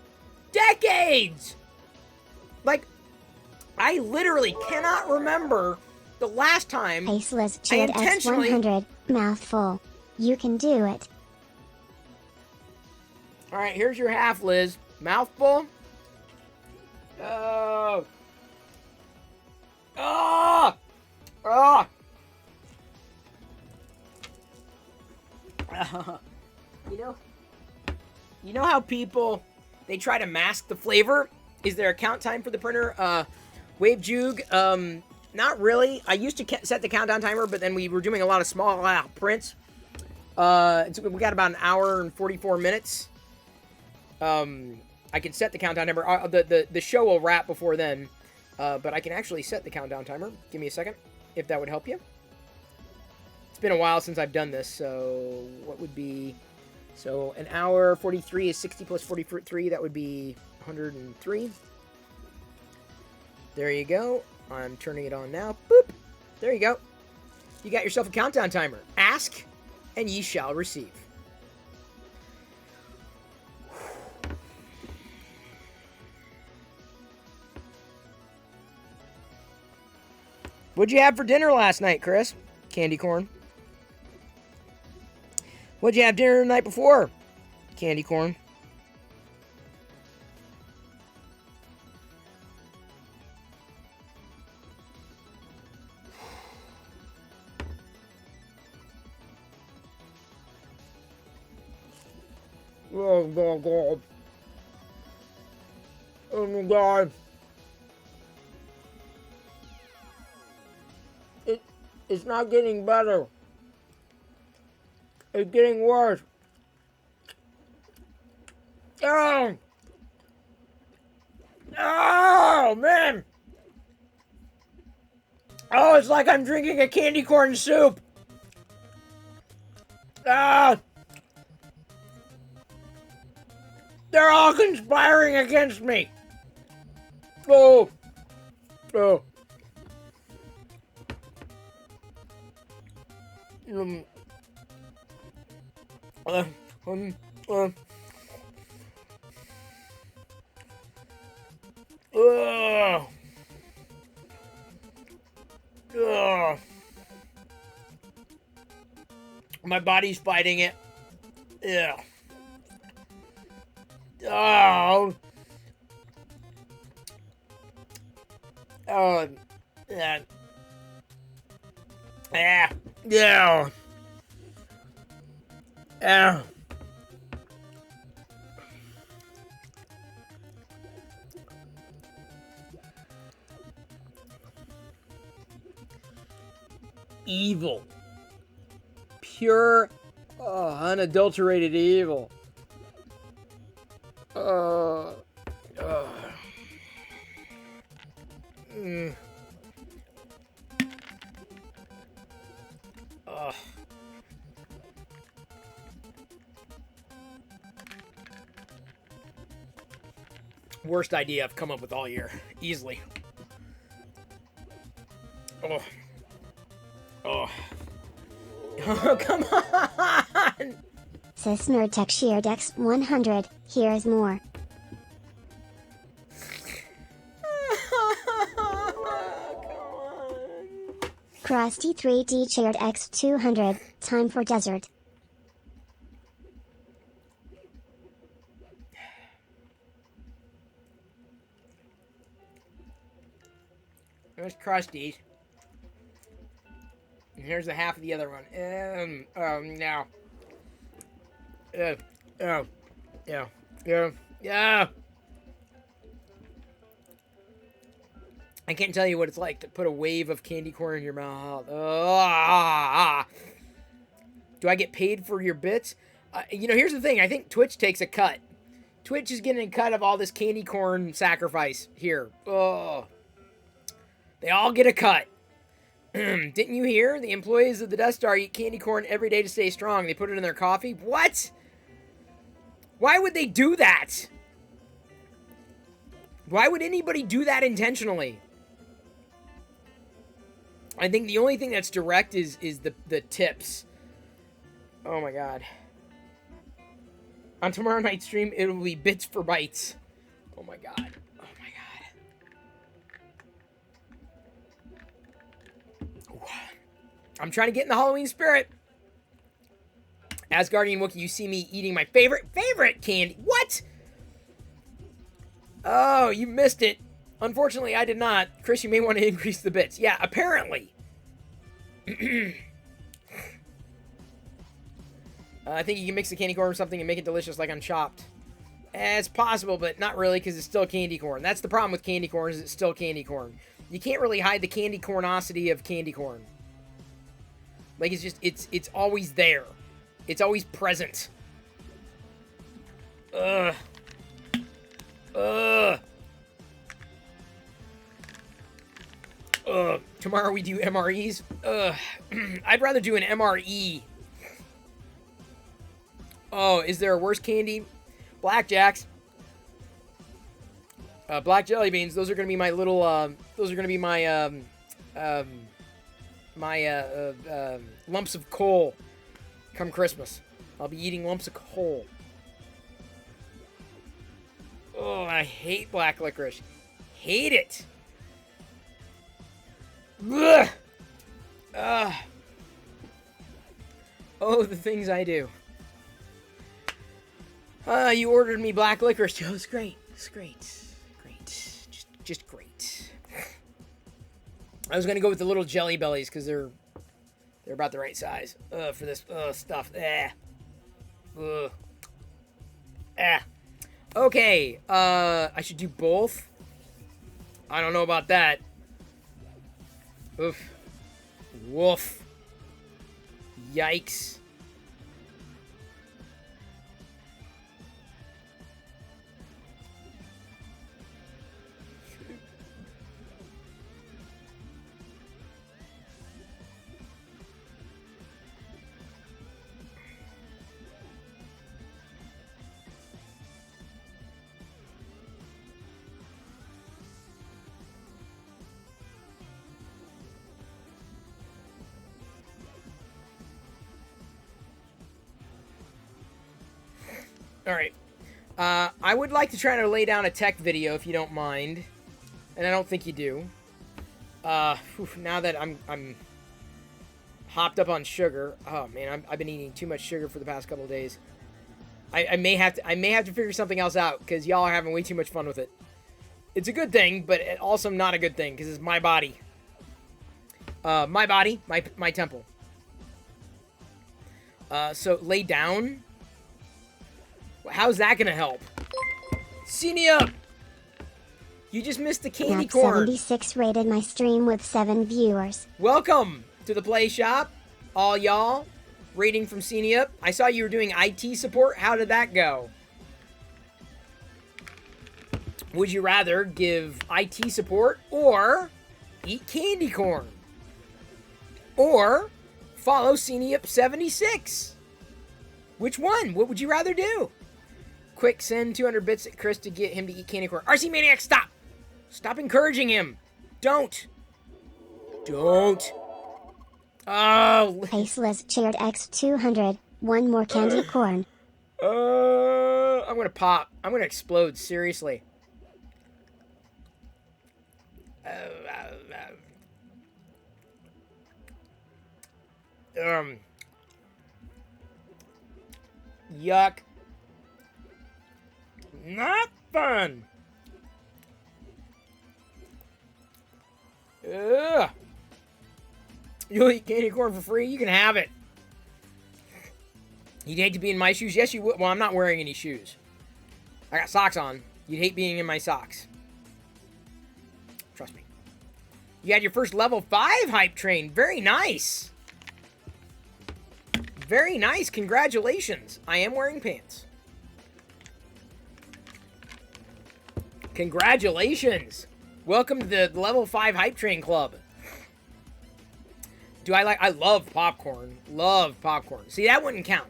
Decades. Like, I literally cannot remember the last time Faceless cheered X 100, mouthful. You can do it. Alright, here's your half, Liz. Mouthful. Oh. Oh. Oh. You know how people, they try to mask the flavor? Is there a count time for the printer? Wave Juke, not really. I used to set the countdown timer, but then we were doing a lot of small prints. We got about an hour and 44 minutes. I can set the countdown timer. The show will wrap before then, but I can actually set the countdown timer. Give me a second, if that would help you. It's been a while since I've done this, so what would be... So an hour 43 is 60 plus 43. That would be 103. There you go. I'm turning it on now. Boop. There you go. You got yourself a countdown timer. Ask, and ye shall receive. What'd you have for dinner last night, Chris? Candy corn. What'd you have dinner the night before? Candy corn. Oh my god. Oh my god. It's not getting better. It's getting worse. Oh! Oh, man! Oh, it's like I'm drinking a candy corn soup. Ah! They're all conspiring against me. Oh! Oh. Uh, um, uh, ugh. Ugh. My body's fighting it. Yeah. Oh. Oh. Yeah. Yeah. Yeah. Yeah. Evil. Pure, unadulterated evil. Uh, uh, mm, uh. Worst idea I've come up with all year. Easily. Oh. Oh. Oh, come on! Says Nerdtech shared X100, here is more. Krusty 3D shared X200, time for dessert. There's Krusty's. And here's the half of the other one. Now. Yeah. I can't tell you what it's like to put a wave of candy corn in your mouth. Do I get paid for your bits? Here's the thing. I think Twitch takes a cut. Twitch is getting a cut of all this candy corn sacrifice here. Oh. They all get a cut. Didn't you hear? The employees of the Death Star eat candy corn every day to stay strong. They put it in their coffee. What? Why would they do that? Why would anybody do that intentionally? I think the only thing that's direct is the tips. Oh my god. On tomorrow night's stream, it will be bits for bytes. Oh my god. Oh my god. Ooh. I'm trying to get in the Halloween spirit. Asgardian Wookiee, you see me eating my favorite candy. What? Oh, you missed it. Unfortunately, I did not. Chris, you may want to increase the bits. Yeah, apparently. I think you can mix the candy corn with something and make it delicious like on Chopped. It's possible, but not really because it's still candy corn. That's the problem with candy corn is it's still candy corn. You can't really hide the candy cornosity of candy corn. Like, it's always there. It's always present. Ugh. Tomorrow we do MREs. I'd rather do an MRE. Oh, is there a worse candy? Blackjacks. Black jelly beans. Those are gonna be my little. Those are gonna be my lumps of coal. Come Christmas, I'll be eating lumps of coal. Oh, I hate black licorice. Hate it. Ugh. Oh, the things I do. You ordered me black licorice. Oh, it's great. It's great. Great. Just great. I was gonna go with the little jelly bellies because they're about the right size. For this stuff. Okay. I should do both. I don't know about that. Oof. Woof. Yikes. All right. I would like to try to lay down a tech video if you don't mind, and I don't think you do. Now that I'm hopped up on sugar, oh man, I've been eating too much sugar for the past couple of days. I may have to figure something else out because y'all are having way too much fun with it. It's a good thing, but also not a good thing because it's my body. My body, my temple. So lay down. How's that gonna help? Senior, you just missed the candy Nap corn. 76 rated my stream with 7 viewers. Welcome to the Play Shop, all y'all. Rating from Senior. I saw you were doing IT support. How did that go? Would you rather give IT support or eat candy corn? Or follow Senior 76? Which one? What would you rather do? Quick, send 200 bits at Chris to get him to eat candy corn. RC Maniac, stop! Stop encouraging him. Don't. Don't. Oh. Faceless cheered X200. One more candy corn. I'm gonna pop. I'm gonna explode. Seriously. Yuck. Not fun. Ugh. You'll eat candy corn for free? You can have it. You'd hate to be in my shoes? Yes, you would. Well, I'm not wearing any shoes. I got socks on. You'd hate being in my socks. Trust me. You had your first level 5 hype train. Very nice. Very nice. Congratulations. I am wearing pants. Congratulations. Welcome to the level 5 hype train club. I love popcorn. Love popcorn. See, that wouldn't count.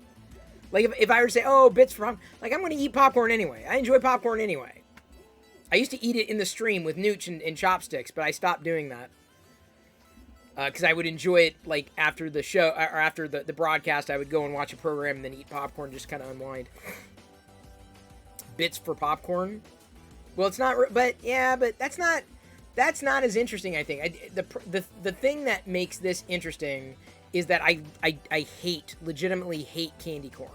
Like, if I were to say, oh, bits for popcorn. Like, I'm going to eat popcorn anyway. I enjoy popcorn anyway. I used to eat it in the stream with Nooch and chopsticks, but I stopped doing that. Because I would enjoy it, like, after the show, or after the broadcast, I would go and watch a program and then eat popcorn, just kind of unwind. Bits for popcorn? Well, it's not, but, yeah, but that's not as interesting, I think. The thing that makes this interesting is that I legitimately hate candy corn.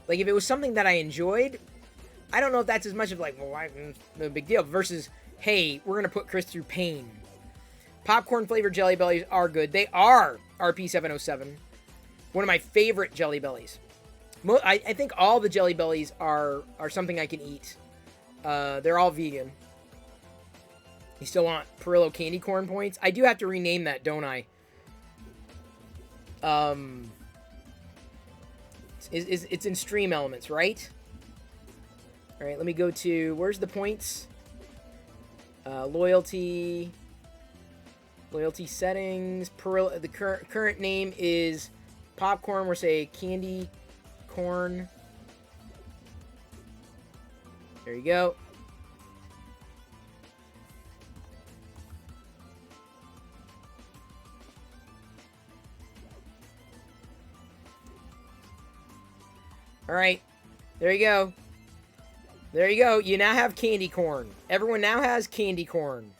Like, if it was something that I enjoyed, I don't know if that's as much of like, well, why, no big deal, versus, hey, we're going to put Chris through pain. Popcorn flavored Jelly Bellies are good. They are RP707. One of my favorite Jelly Bellies. I think all the Jelly Bellies are something I can eat. They're all vegan. You still want Perillo candy corn points? I do have to rename that, don't I? It's in Stream Elements, right? All right, let me go to, where's the points? Loyalty settings. Perillo, the current name is Popcorn. We're say candy corn. There you go. All right, there you go. There you go. You now have candy corn. Everyone now has candy corn.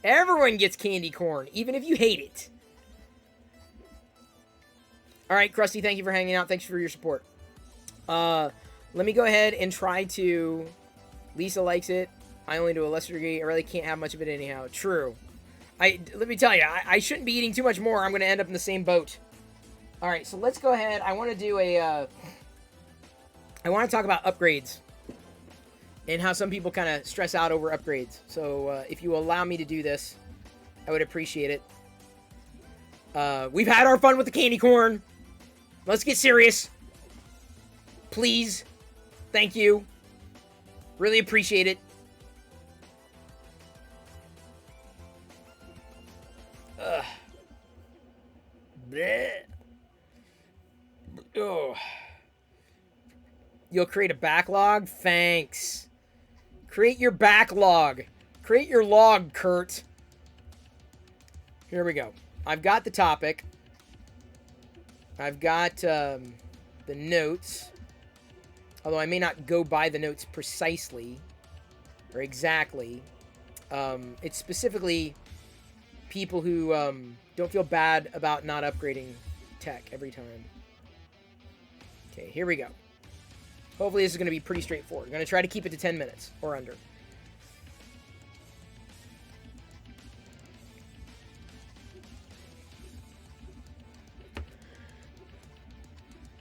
Everyone gets candy corn, even if you hate it. All right, Krusty, thank you for hanging out. Thanks for your support. Let me go ahead and try to... Lisa likes it. I only do a lesser degree. I really can't have much of it anyhow. True. Let me tell you, I shouldn't be eating too much more. I'm going to end up in the same boat. All right, so let's go ahead. I want to do a... I want to talk about upgrades and how some people kind of stress out over upgrades. So if you allow me to do this, I would appreciate it. We've had our fun with the candy corn. Let's get serious. Please. Thank you. Really appreciate it. Ugh. Bleh. Oh. You'll create a backlog? Thanks. Create your backlog. Create your log, Kurt. Here we go. I've got the topic. I've got the notes. although I may not go by the notes precisely or exactly. It's specifically people who don't feel bad about not upgrading tech every time. Okay, here we go. Hopefully this is going to be pretty straightforward. I'm going to try to keep it to 10 minutes or under.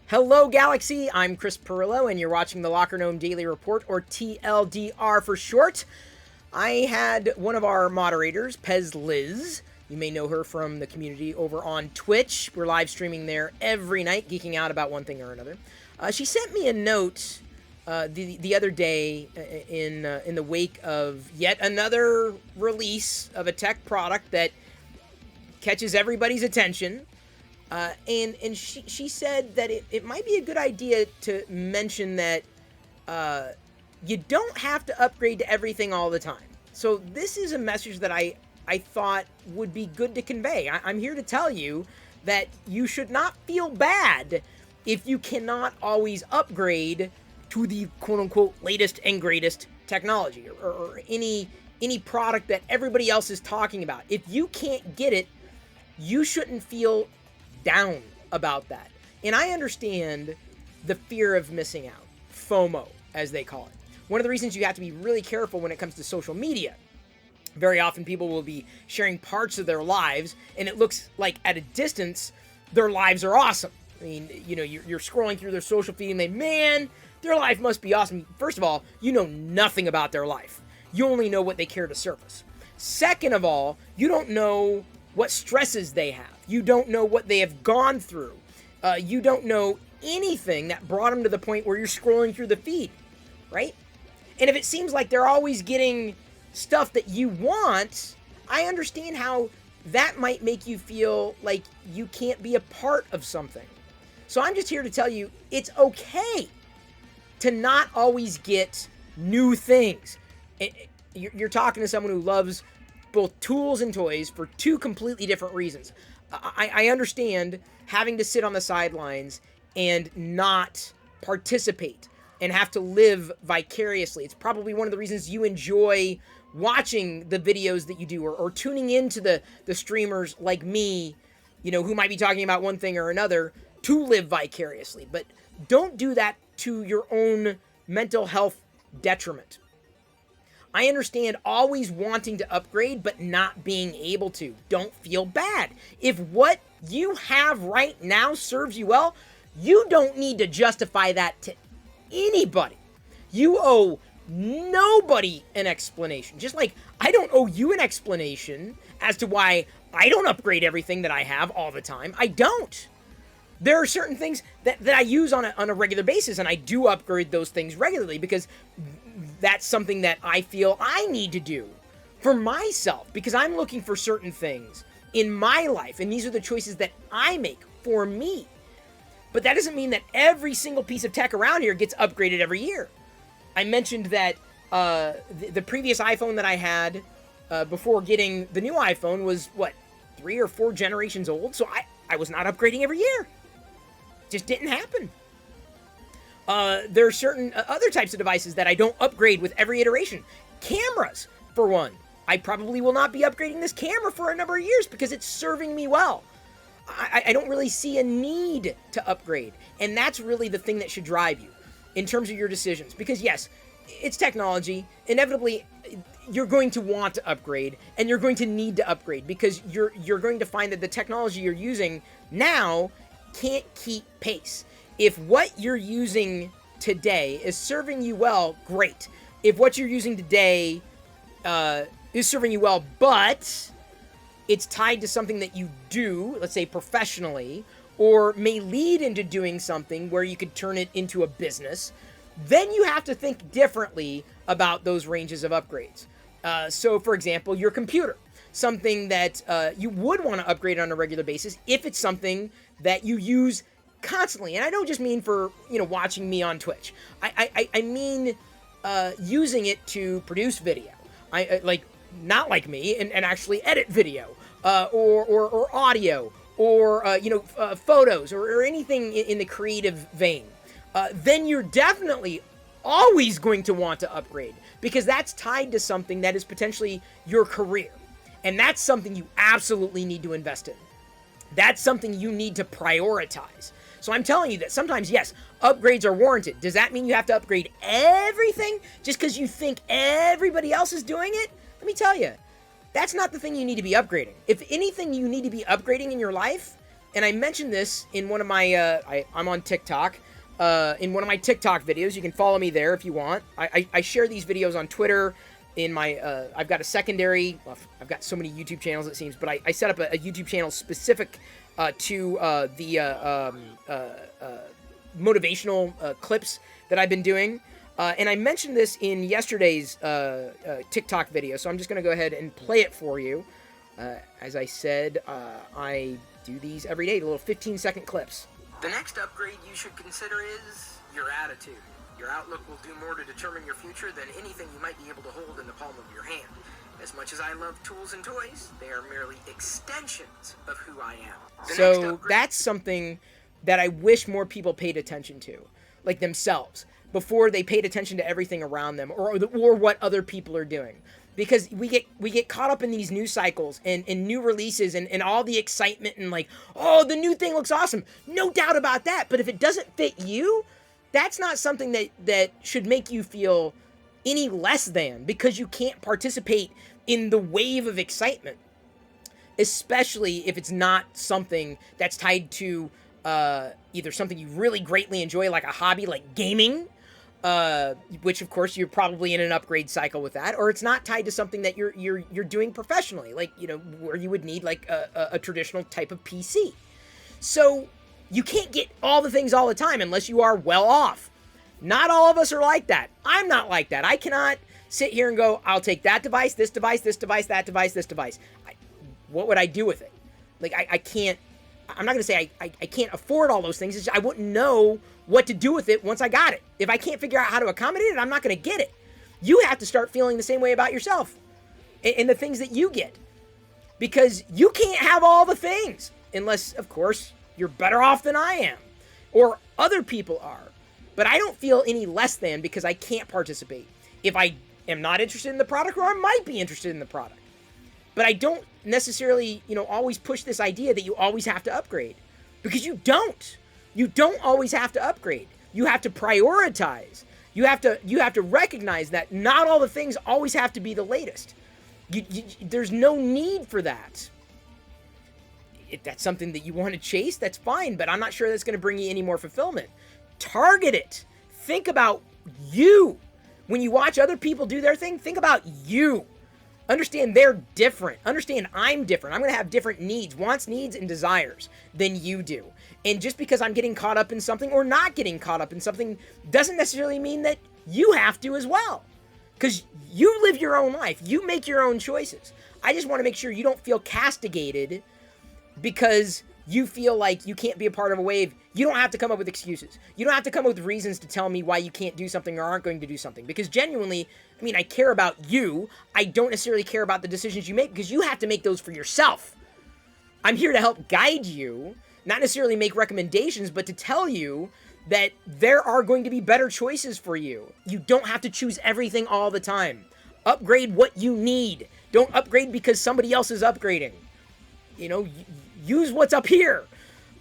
Hello, Galaxy. I'm Chris Pirillo, and you're watching the Locker Gnome Daily Report, or TLDR for short. I had one of our moderators, Pez Liz. You may know her from the community over on Twitch. We're live streaming there every night, geeking out about one thing or another. She sent me a note the other day in the wake of yet another release of a tech product that catches everybody's attention. And she said that it might be a good idea to mention that you don't have to upgrade to everything all the time. So this is a message that I thought would be good to convey. I'm here to tell you that you should not feel bad if you cannot always upgrade to the quote-unquote latest and greatest technology or any product that everybody else is talking about. If you can't get it, you shouldn't feel down about that. And I understand the fear of missing out, FOMO, as they call it. One of the reasons you have to be really careful when it comes to social media. Very often people will be sharing parts of their lives, and it looks like at a distance, their lives are awesome. I mean, you know, you're scrolling through their social feed and man, their life must be awesome. First of all, you know nothing about their life. You only know what they care to surface. Second of all, you don't know what stresses they have. You don't know what they have gone through. You don't know anything that brought them to the point where you're scrolling through the feed, right? And if it seems like they're always getting stuff that you want, I understand how that might make you feel like you can't be a part of something. So I'm just here to tell you, it's okay to not always get new things. You're talking to someone who loves both tools and toys for two completely different reasons. I understand having to sit on the sidelines and not participate and have to live vicariously. It's probably one of the reasons you enjoy watching the videos that you do or tuning into the streamers like me, you know, who might be talking about one thing or another to live vicariously. But don't do that to your own mental health detriment. I understand always wanting to upgrade, but not being able to. Don't feel bad. If what you have right now serves you well, you don't need to justify that to anybody. You owe nobody an explanation. Just like I don't owe you an explanation as to why I don't upgrade everything that I have all the time. I don't. There are certain things that I use on a regular basis, and I do upgrade those things regularly because that's something that I feel I need to do for myself because I'm looking for certain things in my life, and these are the choices that I make for me. But that doesn't mean that every single piece of tech around here gets upgraded every year. I mentioned that the previous iPhone that I had before getting the new iPhone was, 3 or 4 generations old, so I was not upgrading every year. Just didn't happen. There are certain other types of devices that I don't upgrade with every iteration. Cameras, for one. I probably will not be upgrading this camera for a number of years because it's serving me well. I don't really see a need to upgrade. And that's really the thing that should drive you in terms of your decisions. Because yes, it's technology. Inevitably, you're going to want to upgrade and you're going to need to upgrade because you're going to find that the technology you're using now can't keep pace. If what you're using today is serving you well, great. If what you're using today is serving you well, but it's tied to something that you do, let's say professionally, or may lead into doing something where you could turn it into a business, then you have to think differently about those ranges of upgrades. So, for example, your computer. Something that you would want to upgrade on a regular basis if it's something that you use constantly. And I don't just mean for, watching me on Twitch. I mean using it to produce video. Not like me, and actually edit video, or audio, or, photos, or anything in the creative vein. then you're definitely always going to want to upgrade, because that's tied to something that is potentially your career. And that's something you absolutely need to invest in. That's something you need to prioritize. So I'm telling you that sometimes, yes, upgrades are warranted. Does that mean you have to upgrade everything just because you think everybody else is doing it? Let me tell you, that's not the thing you need to be upgrading. If anything you need to be upgrading in your life, and I mentioned this in one of my, I'm on TikTok, in one of my TikTok videos. You can follow me there if you want. I share these videos on Twitter. In my, I've got a secondary, well, I've got so many YouTube channels it seems, but I set up a YouTube channel specific to the motivational clips that I've been doing. And I mentioned this in yesterday's TikTok video, so I'm just going to go ahead and play it for you. As I said, I do these every day, little 15-second clips. The next upgrade you should consider is your attitude. Your outlook will do more to determine your future than anything you might be able to hold in the palm of your hand. As much as I love tools and toys, they are merely extensions of who I am. So that's something that I wish more people paid attention to, like themselves, before they paid attention to everything around them or what other people are doing. Because we get caught up in these news cycles and new releases and all the excitement and like, oh, the new thing looks awesome. No doubt about that. But if it doesn't fit you, that's not something that should make you feel any less than, because you can't participate in the wave of excitement, especially if it's not something that's tied to either something you really greatly enjoy, like a hobby like gaming, which of course you're probably in an upgrade cycle with that, or it's not tied to something that you're doing professionally, like, you know, where you would need like a traditional type of PC. So you can't get all the things all the time unless you are well off. Not all of us are like that. I'm not like that. I cannot sit here and go, I'll take that device, this device, this device, that device, this device. What would I do with it? Like, I can't, I'm not going to say I can't afford all those things. It's just, I wouldn't know what to do with it once I got it. If I can't figure out how to accommodate it, I'm not going to get it. You have to start feeling the same way about yourself and the things that you get. Because you can't have all the things unless, of course, you're better off than I am or other people are. But I don't feel any less than because I can't participate. If I am not interested in the product, or I might be interested in the product. But I don't necessarily, you know, always push this idea that you always have to upgrade. Because you don't. You don't always have to upgrade. You have to prioritize. You have to recognize that not all the things always have to be the latest. There's no need for that. If that's something that you want to chase, that's fine, but I'm not sure that's going to bring you any more fulfillment. Target it. Think about you. When you watch other people do their thing, think about you. Understand they're different. Understand I'm different. I'm going to have different needs, wants, needs, and desires than you do. And just because I'm getting caught up in something or not getting caught up in something doesn't necessarily mean that you have to as well. Because you live your own life. You make your own choices. I just want to make sure you don't feel castigated because you feel like you can't be a part of a wave. You don't have to come up with excuses. You don't have to come up with reasons to tell me why you can't do something or aren't going to do something. Because genuinely, I mean, I care about you. I don't necessarily care about the decisions you make because you have to make those for yourself. I'm here to help guide you, not necessarily make recommendations, but to tell you that there are going to be better choices for you. You don't have to choose everything all the time. Upgrade what you need. Don't upgrade because somebody else is upgrading. You know, use what's up here.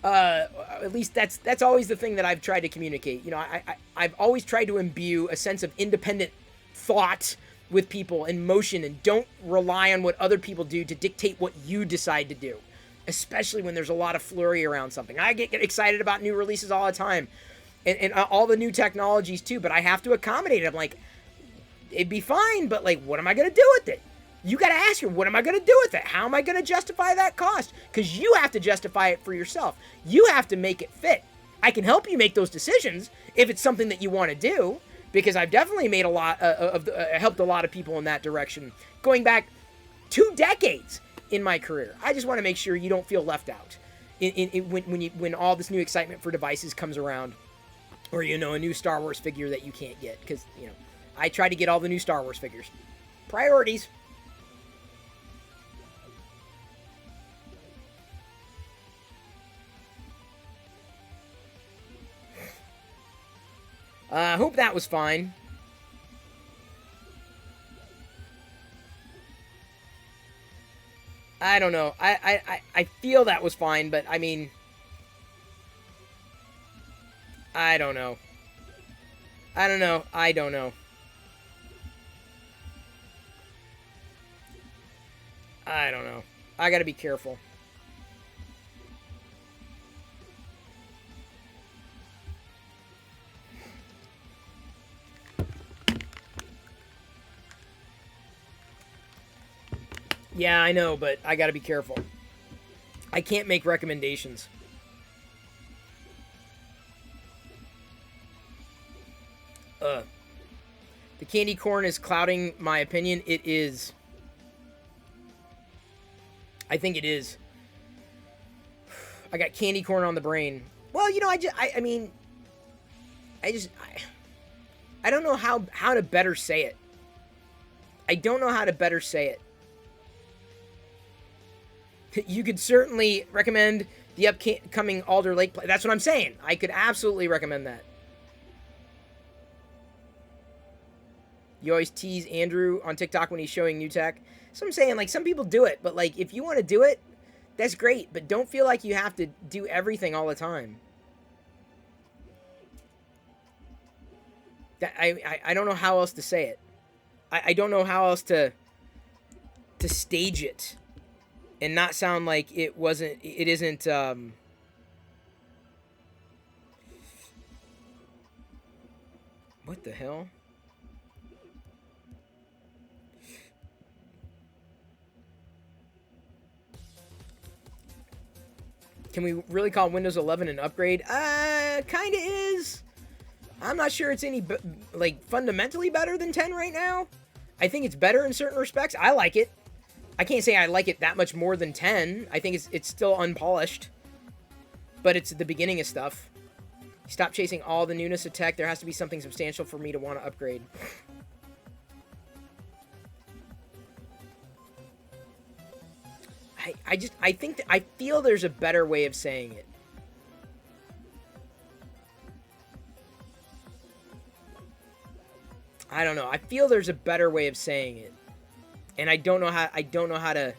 At least that's always the thing that I've tried to communicate. You know, I've always tried to imbue a sense of independent thought with people and motion, and don't rely on what other people do to dictate what you decide to do, especially when there's a lot of flurry around something. I get excited about new releases all the time and all the new technologies too, but I have to accommodate it. I'm like, it'd be fine, but like, what am I going to do with it? You got to ask her, what am I going to do with it? How am I going to justify that cost? Because you have to justify it for yourself. You have to make it fit. I can help you make those decisions if it's something that you want to do, because I've definitely made a lot helped a lot of people in that direction, going back 2 decades in my career. I just want to make sure you don't feel left out when all this new excitement for devices comes around, or, you know, a new Star Wars figure that you can't get, because, you know, I try to get all the new Star Wars figures. Priorities. I hope that was fine. I don't know. I feel that was fine, but I mean... I don't know. I don't know. I don't know. I don't know. I gotta be careful. Yeah, I know, but I gotta be careful. I can't make recommendations. The candy corn is clouding my opinion. It is. I think it is. I got candy corn on the brain. Well, you know, I don't know how to better say it. I don't know how to better say it. You could certainly recommend the upcoming Alder Lake play. That's what I'm saying. I could absolutely recommend that. You always tease Andrew on TikTok when he's showing new tech. So I'm saying, like, some people do it, but, like, if you want to do it, that's great. But don't feel like you have to do everything all the time. I don't know how else to say it. I don't know how else to stage it and not sound like it isn't, what the hell? Can we really call Windows 11 an upgrade? Kinda is. I'm not sure it's any, like, fundamentally better than 10 right now. I think it's better in certain respects. I like it. I can't say I like it that much more than 10. I think it's still unpolished. But it's the beginning of stuff. Stop chasing all the newness of tech. There has to be something substantial for me to want to upgrade. I feel there's a better way of saying it. I don't know. I feel there's a better way of saying it. And I don't know how to.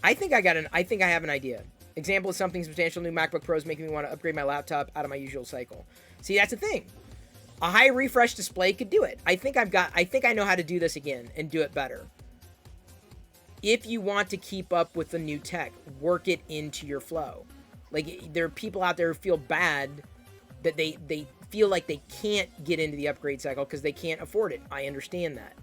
I think I have an idea. Example of something substantial. New MacBook Pro is making me want to upgrade my laptop out of my usual cycle. See, that's the thing. A high refresh display could do it. I think I know how to do this again and do it better. If you want to keep up with the new tech, work it into your flow. Like, there are people out there who feel bad that they feel like they can't get into the upgrade cycle because they can't afford it. I understand that.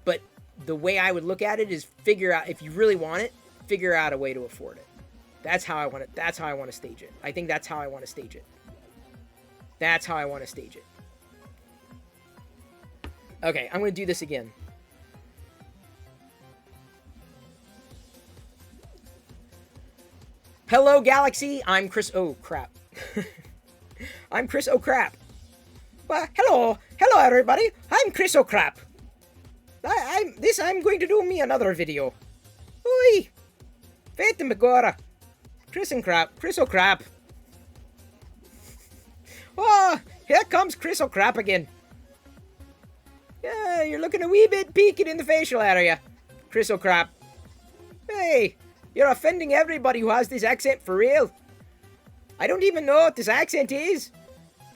But the way I would look at it is figure out, if you really want it, figure out a way to afford it. That's how I want it. That's how I want to stage it. I think that's how I want to stage it. That's how I want to stage it. Okay, I'm going to do this again. Hello, Galaxy. I'm Chris. Oh, crap. I'm Chris O'Crap. Well, hello. Hello, everybody. I'm Chris O'Crap. I'm going to do me another video. Oi. Fate Megora. Chris and Crap. Chris O'Crap. Oh, here comes Chris O'Crap again. Yeah, you're looking a wee bit peaked in the facial area. Chris O'Crap. Hey, you're offending everybody who has this accent for real. I don't even know what this accent is.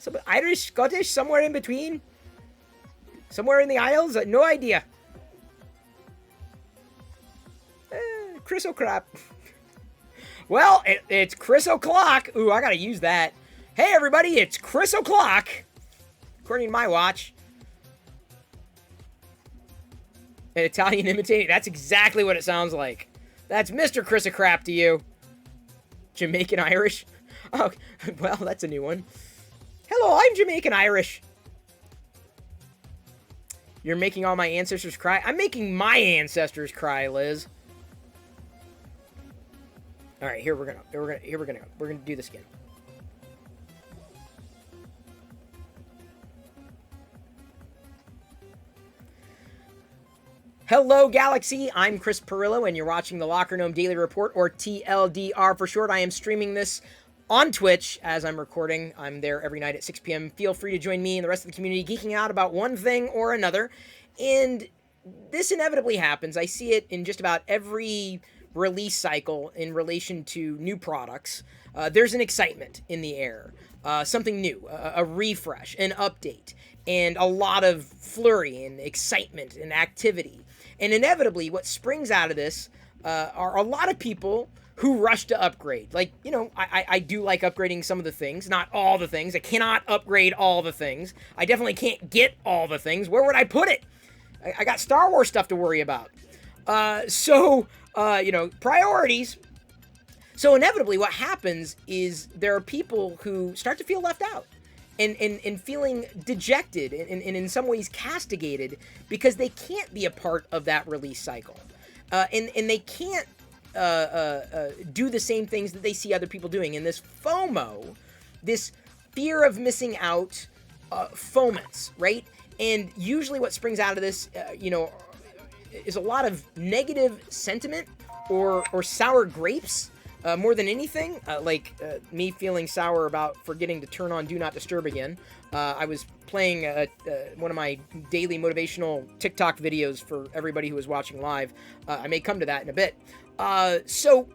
Some Irish, Scottish, somewhere in between. Somewhere in the Isles, no idea. Chris O'Crap. Well, it's Chris O'Clock. Ooh, I gotta use that. Hey, everybody, it's Chris O'Clock. According to my watch. An Italian imitating. That's exactly what it sounds like. That's Mr. Chris O'Crap to you. Jamaican Irish. Oh, well, that's a new one. Hello, I'm Jamaican Irish. You're making all my ancestors cry? I'm making my ancestors cry, Liz. All right, here we're gonna go. We're gonna do this again. Hello, Galaxy. I'm Chris Pirillo, and you're watching the Locker Gnome Daily Report, or TLDR for short. I am streaming this on Twitch as I'm recording. I'm there every night at 6 p.m. Feel free to join me and the rest of the community geeking out about one thing or another. And this inevitably happens. I see it in just about every release cycle in relation to new products. There's an excitement in the air. Something new, a refresh, an update, and a lot of flurry and excitement and activity. And inevitably, what springs out of this are a lot of people who rush to upgrade. Like, you know, I do like upgrading some of the things, not all the things. I cannot upgrade all the things. I definitely can't get all the things. Where would I put it? I got Star Wars stuff to worry about. You know, priorities. So inevitably, what happens is there are people who start to feel left out. And feeling dejected and in some ways castigated because they can't be a part of that release cycle. And they can't do the same things that they see other people doing. And this FOMO, this fear of missing out, foments, right? And usually what springs out of this, you know, is a lot of negative sentiment or sour grapes. More than anything, me feeling sour about forgetting to turn on Do Not Disturb again. I was playing one of my daily motivational TikTok videos for everybody who was watching live. I may come to that in a bit. So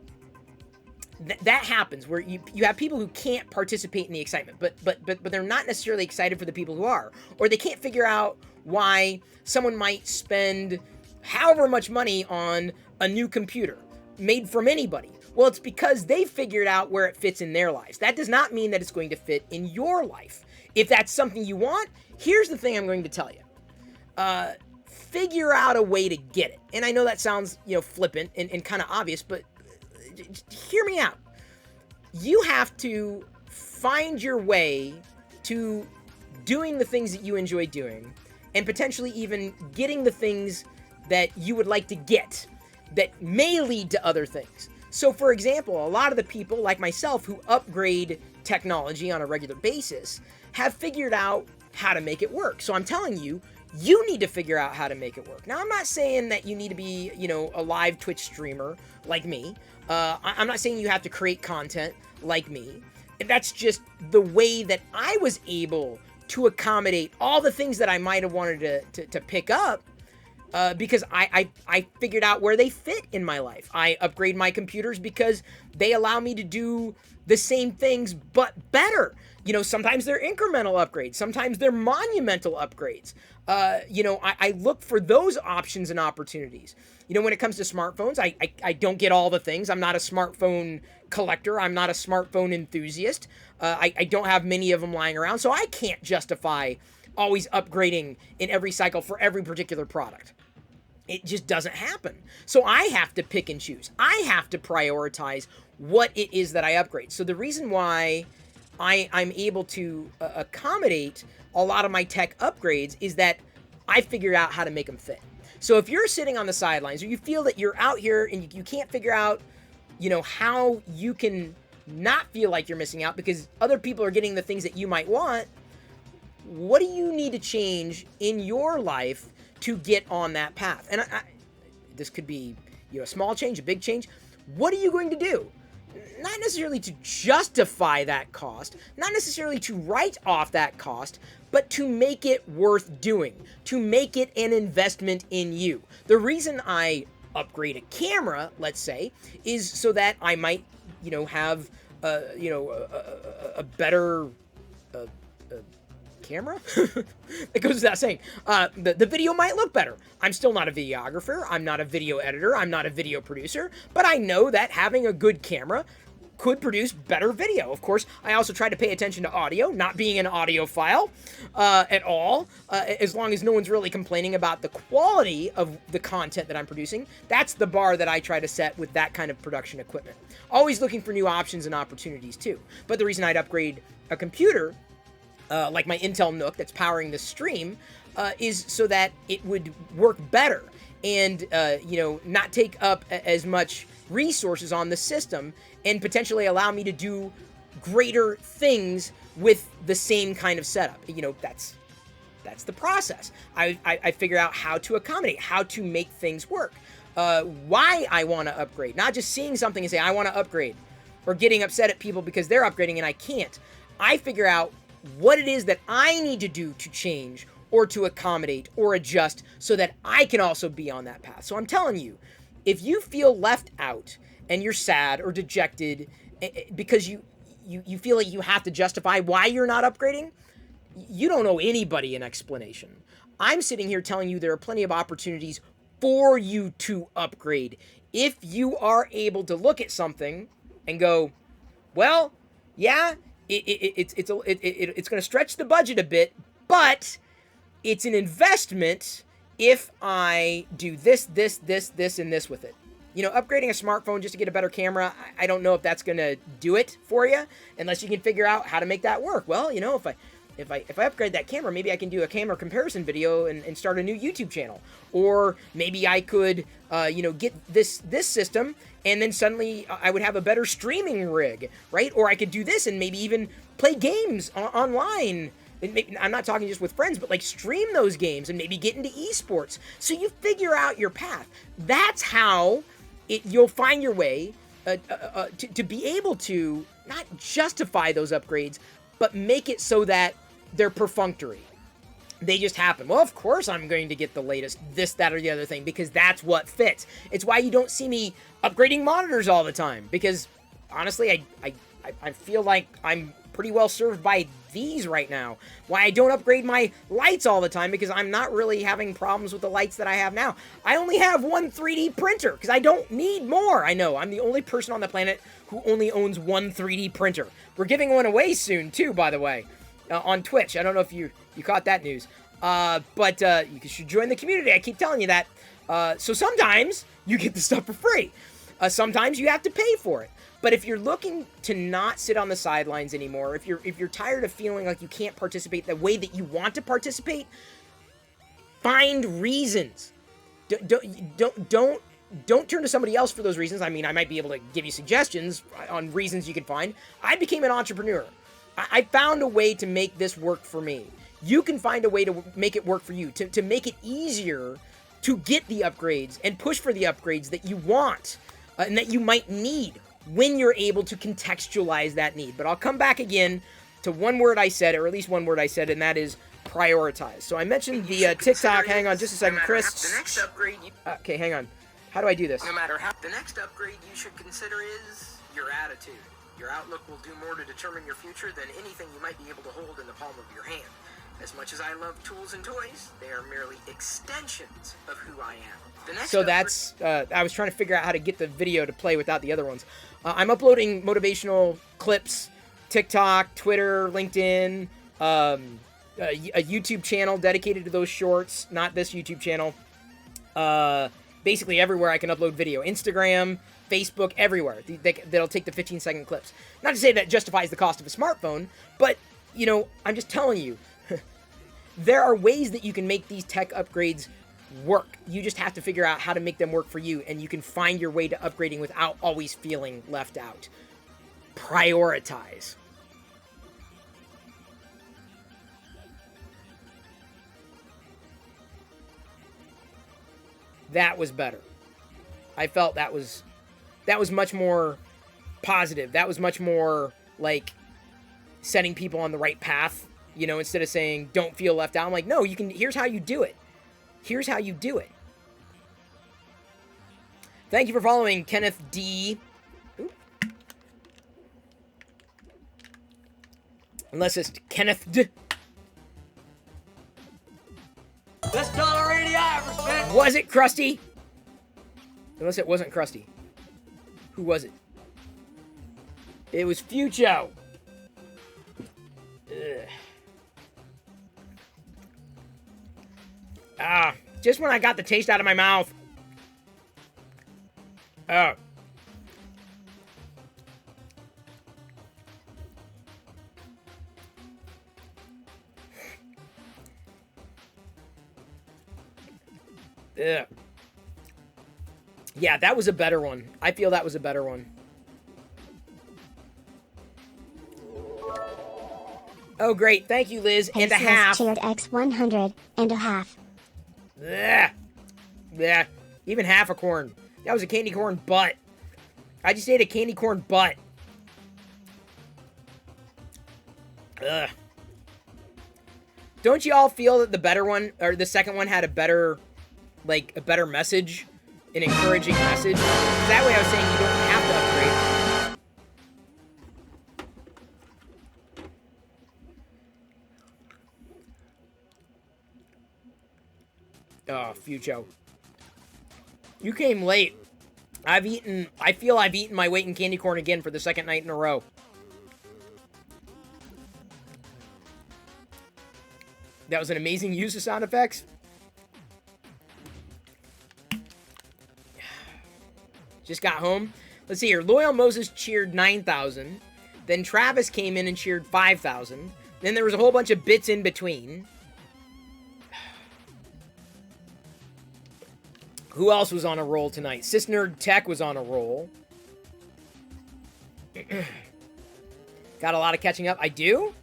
that happens where you have people who can't participate in the excitement, but they're not necessarily excited for the people who are, or they can't figure out why someone might spend however much money on a new computer made from anybody. Well, it's because they figured out where it fits in their lives. That does not mean that it's going to fit in your life. If that's something you want, here's the thing I'm going to tell you. Figure out a way to get it. And I know that sounds, you know, flippant and kind of obvious, but hear me out. You have to find your way to doing the things that you enjoy doing and potentially even getting the things that you would like to get that may lead to other things. So, for example, a lot of the people like myself who upgrade technology on a regular basis have figured out how to make it work. So I'm telling you, you need to figure out how to make it work. Now, I'm not saying that you need to be, you know, a live Twitch streamer like me. I'm not saying you have to create content like me. That's just the way that I was able to accommodate all the things that I might have wanted to pick up. Because I figured out where they fit in my life. I upgrade my computers because they allow me to do the same things, but better. You know, sometimes they're incremental upgrades. Sometimes they're monumental upgrades. You know, I look for those options and opportunities. You know, when it comes to smartphones, I don't get all the things. I'm not a smartphone collector. I'm not a smartphone enthusiast. I don't have many of them lying around, so I can't justify always upgrading in every cycle for every particular product. It just doesn't happen. So I have to pick and choose. I have to prioritize what it is that I upgrade. So the reason why I'm able to accommodate a lot of my tech upgrades is that I figured out how to make them fit. So if you're sitting on the sidelines or you feel that you're out here and you can't figure out, you know, how you can not feel like you're missing out because other people are getting the things that you might want, what do you need to change in your life to get on that path? And this could be, you know, a small change, a big change. What are you going to do? Not necessarily to justify that cost, not necessarily to write off that cost, but to make it worth doing, to make it an investment in you. The reason I upgrade a camera, let's say, is so that I might, you know, have, a better camera. It goes without saying. The video might look better. I'm still not a videographer. I'm not a video editor. I'm not a video producer. But I know that having a good camera could produce better video. Of course, I also try to pay attention to audio, not being an audiophile at all, as long as no one's really complaining about the quality of the content that I'm producing. That's the bar that I try to set with that kind of production equipment. Always looking for new options and opportunities too. But the reason I'd upgrade a computer, like my Intel NUC that's powering this stream, is so that it would work better and, not take up as much resources on the system and potentially allow me to do greater things with the same kind of setup. You know, that's That's the process. I figure out how to accommodate, how to make things work, why I want to upgrade. Not just seeing something and say, I want to upgrade, or getting upset at people because they're upgrading and I can't. I figure out what it is that I need to do to change or to accommodate or adjust so that I can also be on that path. So I'm telling you, if you feel left out and you're sad or dejected because you feel like you have to justify why you're not upgrading, you don't owe anybody an explanation. I'm sitting here telling you there are plenty of opportunities for you to upgrade. If you are able to look at something and go, well, yeah, it's going to stretch the budget a bit, but it's an investment if I do this, and this with it. You know, upgrading a smartphone just to get a better camera, I don't know if that's going to do it for you, unless you can figure out how to make that work. Well, you know, if I upgrade that camera, maybe I can do a camera comparison video and start a new YouTube channel. Or maybe I could, get this system, and then suddenly I would have a better streaming rig, right? Or I could do this and maybe even play games online. I'm not talking just with friends, but like stream those games and maybe get into esports. So you figure out your path. That's how you'll find your way to be able to not justify those upgrades, but make it so that they're perfunctory. They just happen. Well, of course I'm going to get the latest this, that, or the other thing because that's what fits. It's why you don't see me upgrading monitors all the time because honestly, I feel like I'm pretty well served by these right now. Why I don't upgrade my lights all the time because I'm not really having problems with the lights that I have now. I only have one 3D printer because I don't need more. I know, I'm the only person on the planet who only owns one 3D printer. We're giving one away soon too, by the way, on Twitch. I don't know if you caught that news. But you should join the community. I keep telling you that. So sometimes you get the stuff for free. Sometimes you have to pay for it. But if you're looking to not sit on the sidelines anymore, if you're tired of feeling like you can't participate the way that you want to participate, find reasons. Don't turn to somebody else for those reasons. I mean, I might be able to give you suggestions on reasons you can find. I became an entrepreneur. I found a way to make this work for me. You can find a way to make it work for you, to make it easier to get the upgrades and push for the upgrades that you want and that you might need when you're able to contextualize that need. But I'll come back again to one word I said, or at least one word I said, and that is prioritize. So I mentioned the TikTok. Hang on just a second, Chris. The next upgrade okay, hang on. How do I do this? No matter how, the next upgrade you should consider is your attitude. Your outlook will do more to determine your future than anything you might be able to hold in the palm of your hand. As much as I love tools and toys, they are merely extensions of who I am. So that's, I was trying to figure out how to get the video to play without the other ones. I'm uploading motivational clips, TikTok, Twitter, LinkedIn, a YouTube channel dedicated to those shorts, not this YouTube channel. Basically everywhere I can upload video. Instagram, Facebook, everywhere. That'll take the 15-second clips. Not to say that justifies the cost of a smartphone, but, you know, I'm just telling you, there are ways that you can make these tech upgrades work. You just have to figure out how to make them work for you, and you can find your way to upgrading without always feeling left out. Prioritize. That was better. I felt that was much more positive. That was much more like setting people on the right path. You know, instead of saying, don't feel left out. I'm like, no, here's how you do it. Here's how you do it. Thank you for following, Kenneth D. Ooh. Unless it's Kenneth D. Best dollar radio I ever spent. Was it Krusty? Unless it wasn't Krusty. Who was it? It was Fucho. Ugh. Just when I got the taste out of my mouth. Oh. Ugh. Yeah, that was a better one. I feel that was a better one. Oh, great. Thank you, Liz. And a Aceless half. cheered X100 and a half. Blech. Blech. Even half a corn. That was a candy corn butt. I just ate a candy corn butt. Ugh. Don't you all feel that the better one, or the second one, had a better, like, a better message? An encouraging message? 'Cause that way I was saying you don't have to upgrade. Oh, Fucho. You came late. I feel I've eaten my weight in candy corn again for the second night in a row. That was an amazing use of sound effects. Just got home. Let's see here. Loyal Moses cheered 9,000. Then Travis came in and cheered 5,000. Then there was a whole bunch of bits in between. Who else was on a roll tonight? Cisnerd Tech was on a roll. Got a lot of catching up. I do?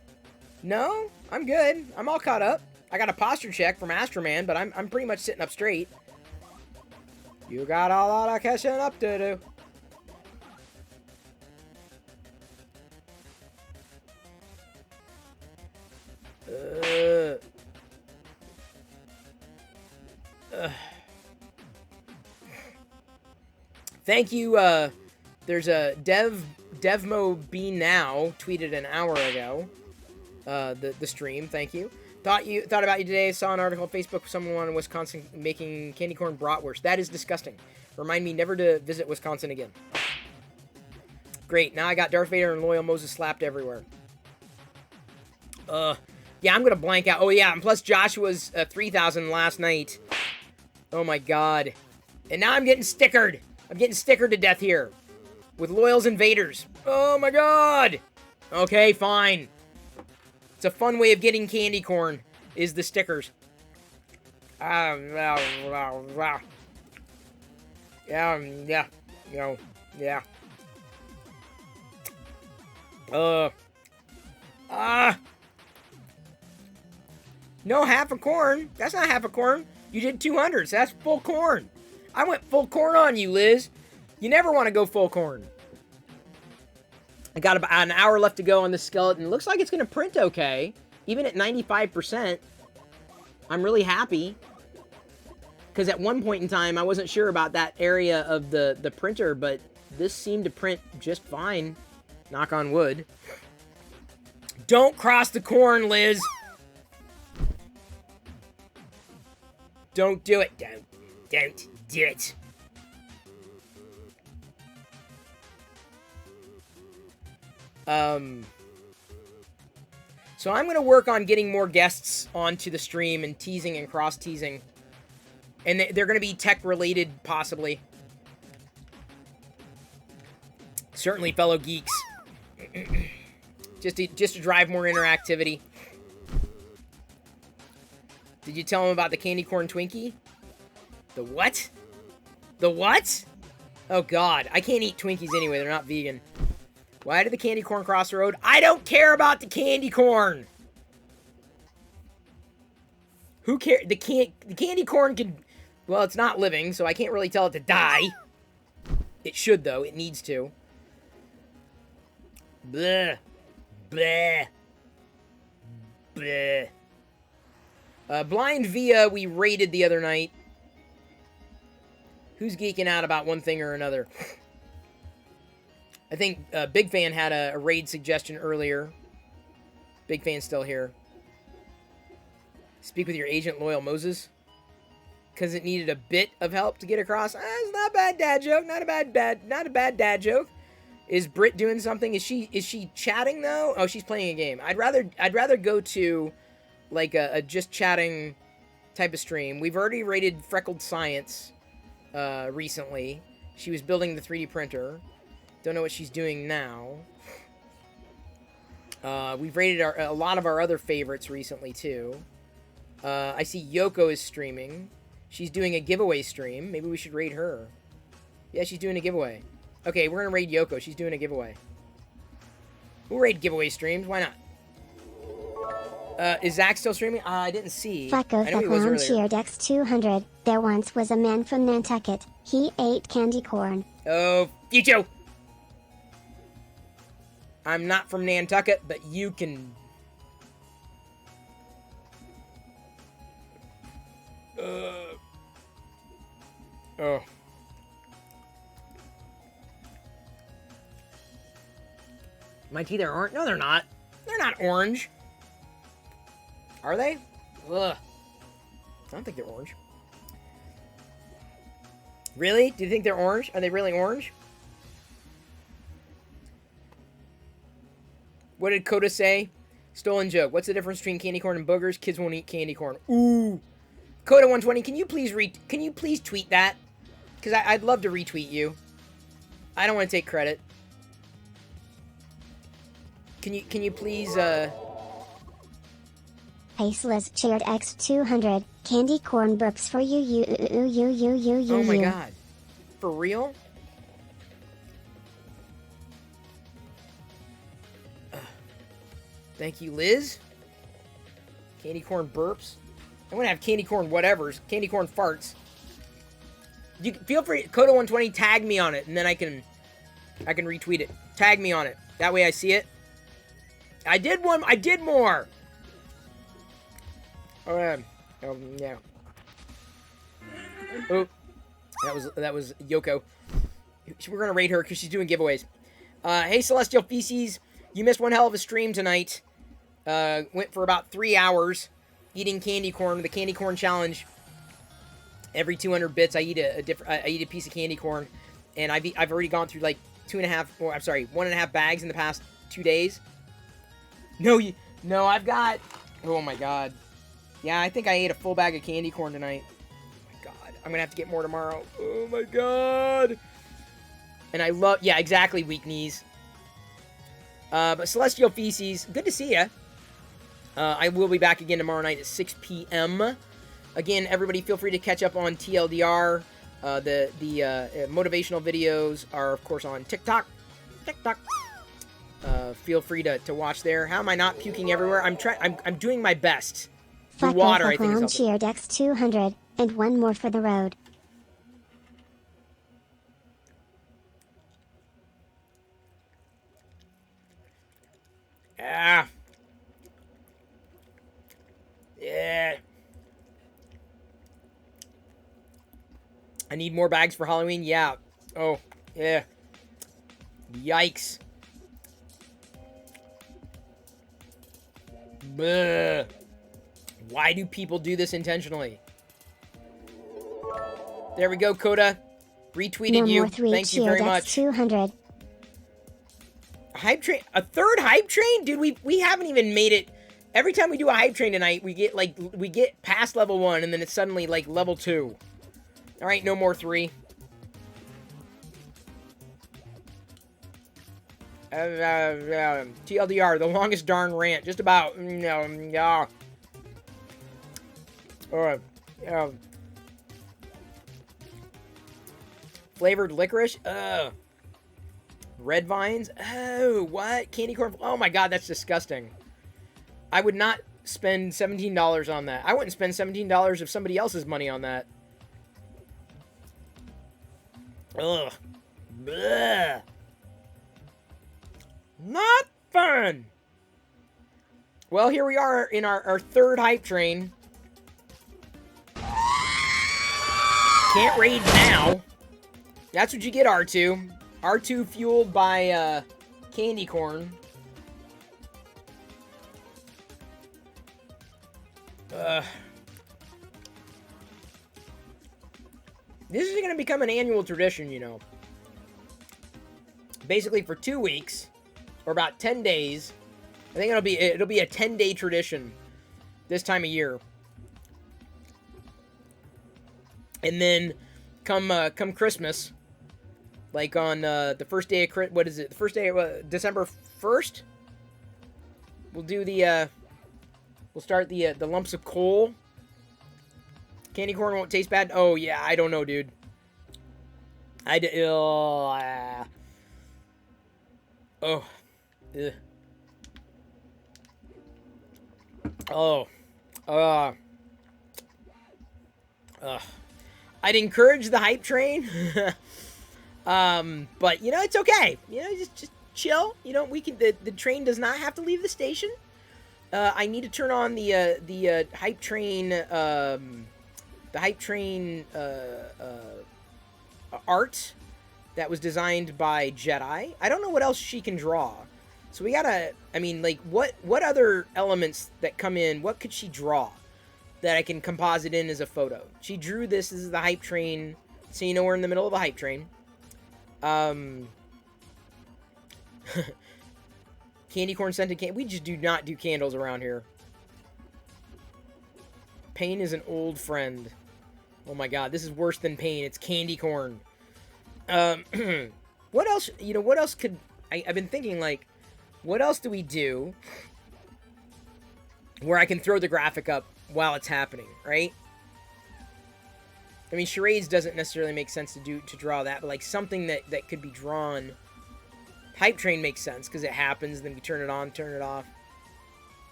No? I'm good. I'm all caught up. I got a posture check from Astroman, but I'm pretty much sitting up straight. You got a lot of catching up to do. Thank you, there's a Devmo B Now tweeted an hour ago, the stream, thank you. Thought about you today, saw an article on Facebook, someone in Wisconsin making candy corn bratwurst. That is disgusting. Remind me never to visit Wisconsin again. Great, now I got Darth Vader and Loyal Moses slapped everywhere. Yeah, I'm gonna blank out. Oh yeah, and plus Joshua's 3,000 last night. Oh my god. And now I'm getting stickered. I'm getting stickered to death here. With Loyals and Vaders. Oh my god! Okay, fine. It's a fun way of getting candy corn, is the stickers. Yeah. No, half a corn. That's not half a corn. You did 200s. That's full corn. I went full corn on you, Liz. You never want to go full corn. I got about an hour left to go on the skeleton. Looks like it's going to print okay. Even at 95%. I'm really happy. Because at one point in time, I wasn't sure about that area of the printer, but this seemed to print just fine. Knock on wood. Don't cross the corn, Liz. Don't do it. Don't do it. So I'm going to work on getting more guests onto the stream and teasing and cross-teasing. And they're going to be tech-related, possibly. Certainly fellow geeks. just to drive more interactivity. Did you tell them about the candy corn Twinkie? The what? The what? Oh god, I can't eat Twinkies anyway, they're not vegan. Why did the candy corn cross the road? I don't care about the candy corn! Who cares? The candy corn can... Well, it's not living, so I can't really tell it to die. It should, though. It needs to. Bleh. Bleh. Bleh. Blind Via, we raided the other night. Who's geeking out about one thing or another? I think Big Fan had a raid suggestion earlier. Big Fan's still here. Speak with your agent, Loyal Moses. Because it needed a bit of help to get across. It's not a bad dad joke. Not a bad dad joke. Is Britt doing something? Is she chatting though? Oh, she's playing a game. I'd rather go to like a just chatting type of stream. We've already rated Freckled Science recently. She was building the 3D printer. Don't know what she's doing now. We've rated a lot of our other favorites recently too. I see Yoko is streaming. She's doing a giveaway stream. Maybe we should raid her. Yeah, she's doing a giveaway. Okay, we're gonna raid Yoko. She's doing a giveaway. We'll raid giveaway streams. Why not? Is Zach still streaming? I didn't see. Flacco I know he was Clown earlier. cheered X200. There once was a man from Nantucket. He ate candy corn. Oh, Fucho! I'm not from Nantucket, but you can... Oh. My teeth are orange? No, they're not. They're not orange. Are they? Ugh. I don't think they're orange. Really? Do you think they're orange? Are they really orange? What did Coda say? Stolen joke. What's the difference between candy corn and boogers? Kids won't eat candy corn. Ooh. Coda 120, can you please tweet that? Because I'd love to retweet you. I don't want to take credit. Can you please Faceless cheered X200. Candy corn burps for you. Oh my god. For real? Thank you, Liz. Candy corn burps. I'm gonna have candy corn whatevers. Candy corn farts. You feel free, Coda120, tag me on it, and then I can retweet it. Tag me on it. That way I see it. I did more. Yeah. Oh, that was Yoko. We're gonna rate her because she's doing giveaways. Hey, Celestial Feces, you missed one hell of a stream tonight. Went for about 3 hours eating candy corn. The candy corn challenge. Every 200 bits, I eat a piece of candy corn, and I've already gone through like 1.5 bags in the past 2 days. No, I've got. Oh my god. Yeah, I think I ate a full bag of candy corn tonight. Oh my god, I'm gonna have to get more tomorrow. Oh my god. And I love. Yeah, exactly. Weak knees. But Celestial Feces, good to see ya. I will be back again tomorrow night at 6 p.m. Again, everybody feel free to catch up on TLDR. The motivational videos are, of course, on TikTok. Feel free to watch there. How am I not puking everywhere? I'm doing my best. The water, I think, is helping. Cheered X200, and one more for the road. Ah. Yeah. I need more bags for Halloween. Yeah. Oh, yeah. Yikes. Bleh. Why do people do this intentionally? There we go, Coda. Retweeted you. Thank you very much. 200. Hype train, a third hype train, dude. We haven't even made it. Every time we do a hype train tonight, we get past level 1, and then it's suddenly like level 2. All right, no more 3. TLDR, the longest darn rant, just about. Flavored licorice. Red vines. Oh, what? Candy corn. Oh my god, that's disgusting. I would not spend $17 on that. I wouldn't spend $17 of somebody else's money on that. Ugh. Bleh. Not fun. Well, here we are in our third hype train. Can't raid now. That's what you get, R2. R2 fueled by candy corn. This is going to become an annual tradition, you know. Basically for 2 weeks, or about 10 days. I think it'll be a 10-day tradition this time of year. And then come Christmas, like on the first day of what is it? The first day of December 1st. We'll do we'll start the lumps of coal. Candy corn won't taste bad. Oh yeah, I don't know, dude. Oh. I'd encourage the hype train. But, you know, it's okay. You know, just chill. You know, we can... The train does not have to leave the station. I need to turn on the hype train... the hype train art that was designed by Jedi. I don't know what else she can draw. So we gotta... I mean, like, what other elements that come in, what could she draw that I can composite in as a photo? She drew this. This is the hype train. So you know we're in the middle of a hype train. Candy corn scented candy. We just do not do candles around here. Pain is an old friend. Oh my god, this is worse than pain. It's candy corn. What else? You know, what else could... I've been thinking, like, what else do we do where I can throw the graphic up while it's happening, right? I mean, charades doesn't necessarily make sense to draw that, but like something that could be drawn. Hype train makes sense because it happens, then we turn it on, turn it off.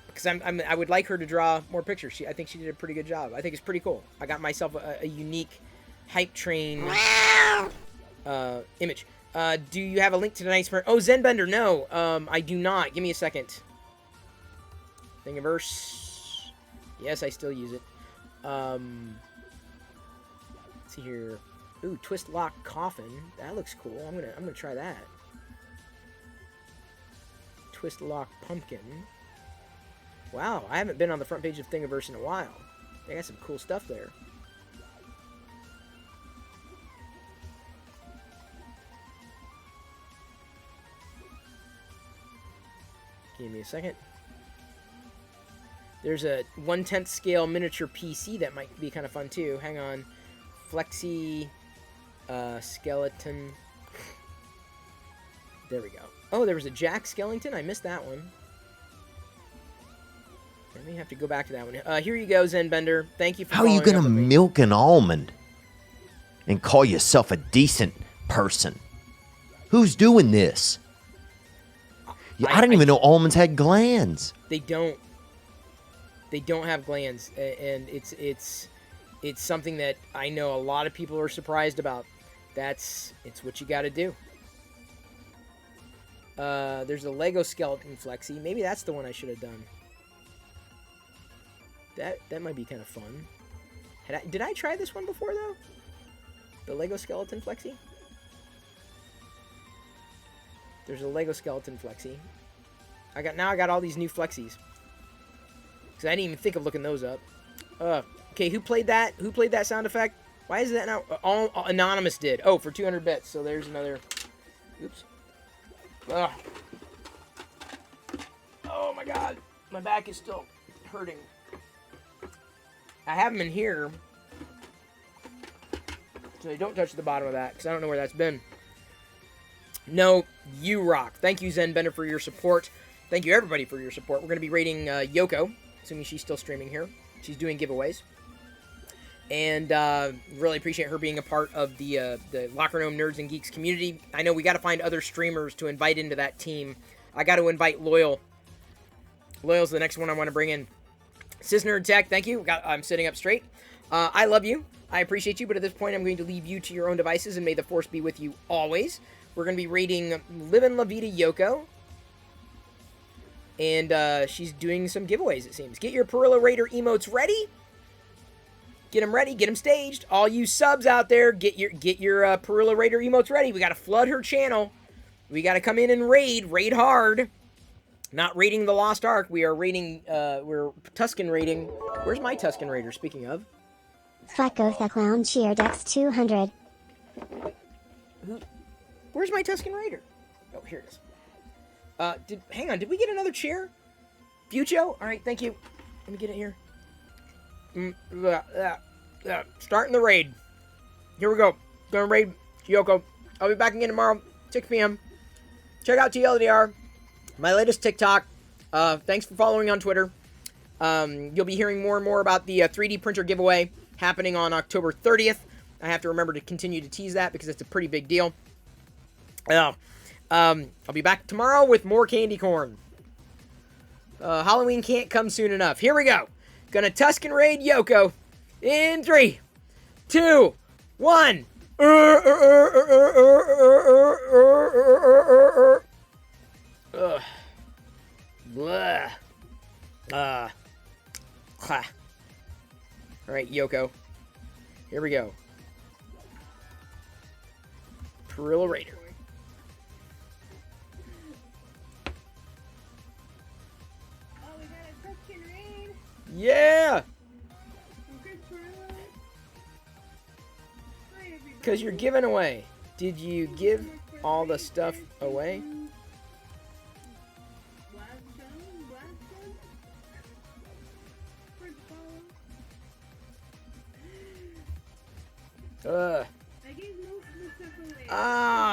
Because I would like her to draw more pictures. I think she did a pretty good job. I think it's pretty cool. I got myself a unique hype train image. Do you have a link to tonight's... Oh, Zenbender, no. I do not. Give me a second. Thingiverse. Yes, I still use it. Let's see here. Ooh, twist lock coffin. That looks cool. I'm gonna try that. Twist lock pumpkin. Wow, I haven't been on the front page of Thingiverse in a while. They got some cool stuff there. Give me a second. There's a 1/10 scale miniature PC that might be kind of fun too. Hang on. Flexi skeleton. There we go. Oh, there was a Jack Skellington. I missed that one. I may have to go back to that one. Here you go, Zenbender. Thank you for How are you following going up to with me. milk an almond and call yourself a decent person? Who's doing this? I didn't even know almonds had glands. They don't. They don't have glands, and it's something that I know a lot of people are surprised about. It's what you got to do. There's a Lego skeleton flexi. Maybe that's the one I should have done. That might be kind of fun. Did I try this one before though? The Lego skeleton flexi. There's a Lego skeleton flexi. I got all these new flexis. Cause I didn't even think of looking those up. Okay, who played that? Who played that sound effect? Why is that now? All Anonymous did. Oh, for 200 bits. So there's another. Oops. Ugh. Oh my god, my back is still hurting. I have them in here, so don't touch the bottom of that because I don't know where that's been. No, you rock. Thank you, Zenbender, for your support. Thank you, everybody, for your support. We're going to be rating Yoko, assuming she's still streaming here. She's doing giveaways. And really appreciate her being a part of the Locker Room Nerds and Geeks community. I know we got to find other streamers to invite into that team. I got to invite Loyal. Loyal's the next one I want to bring in. Cisnerd Tech, thank you. I'm sitting up straight. I love you. I appreciate you, but at this point, I'm going to leave you to your own devices, and may the Force be with you always. We're going to be rating Livin' La Vida Yoko. And she's doing some giveaways, it seems. Get your Perilla Raider emotes ready. Get them ready. Get them staged. All you subs out there, get your Perilla Raider emotes ready. We got to flood her channel. We got to come in and raid hard. Not raiding the Lost Ark. We are raiding, we're Tusken raiding. Where's my Tusken Raider, speaking of? Flacco the Clown cheered X200. Where's my Tusken Raider? Oh, here it is. Hang on, did we get another chair? Fucho? Alright, thank you. Let me get it here. Starting the raid. Here we go. Gonna raid Yoko. I'll be back again tomorrow, 6 p.m. Check out TLDR. My latest TikTok. Thanks for following on Twitter. You'll be hearing more and more about the 3D printer giveaway happening on October 30th. I have to remember to continue to tease that because it's a pretty big deal. I'll be back tomorrow with more candy corn. Halloween can't come soon enough. Here we go. Gonna Tusken Raid Yoko in 3, 2, 1. Ugh. Blah. Alright, Yoko. Here we go. Perilla Raider. Oh, we got a Tusken Raid. Yeah! Good for us. Hi, everybody. Because you're giving away. Did you give all the stuff away? I gave most of the stuff away. Ah!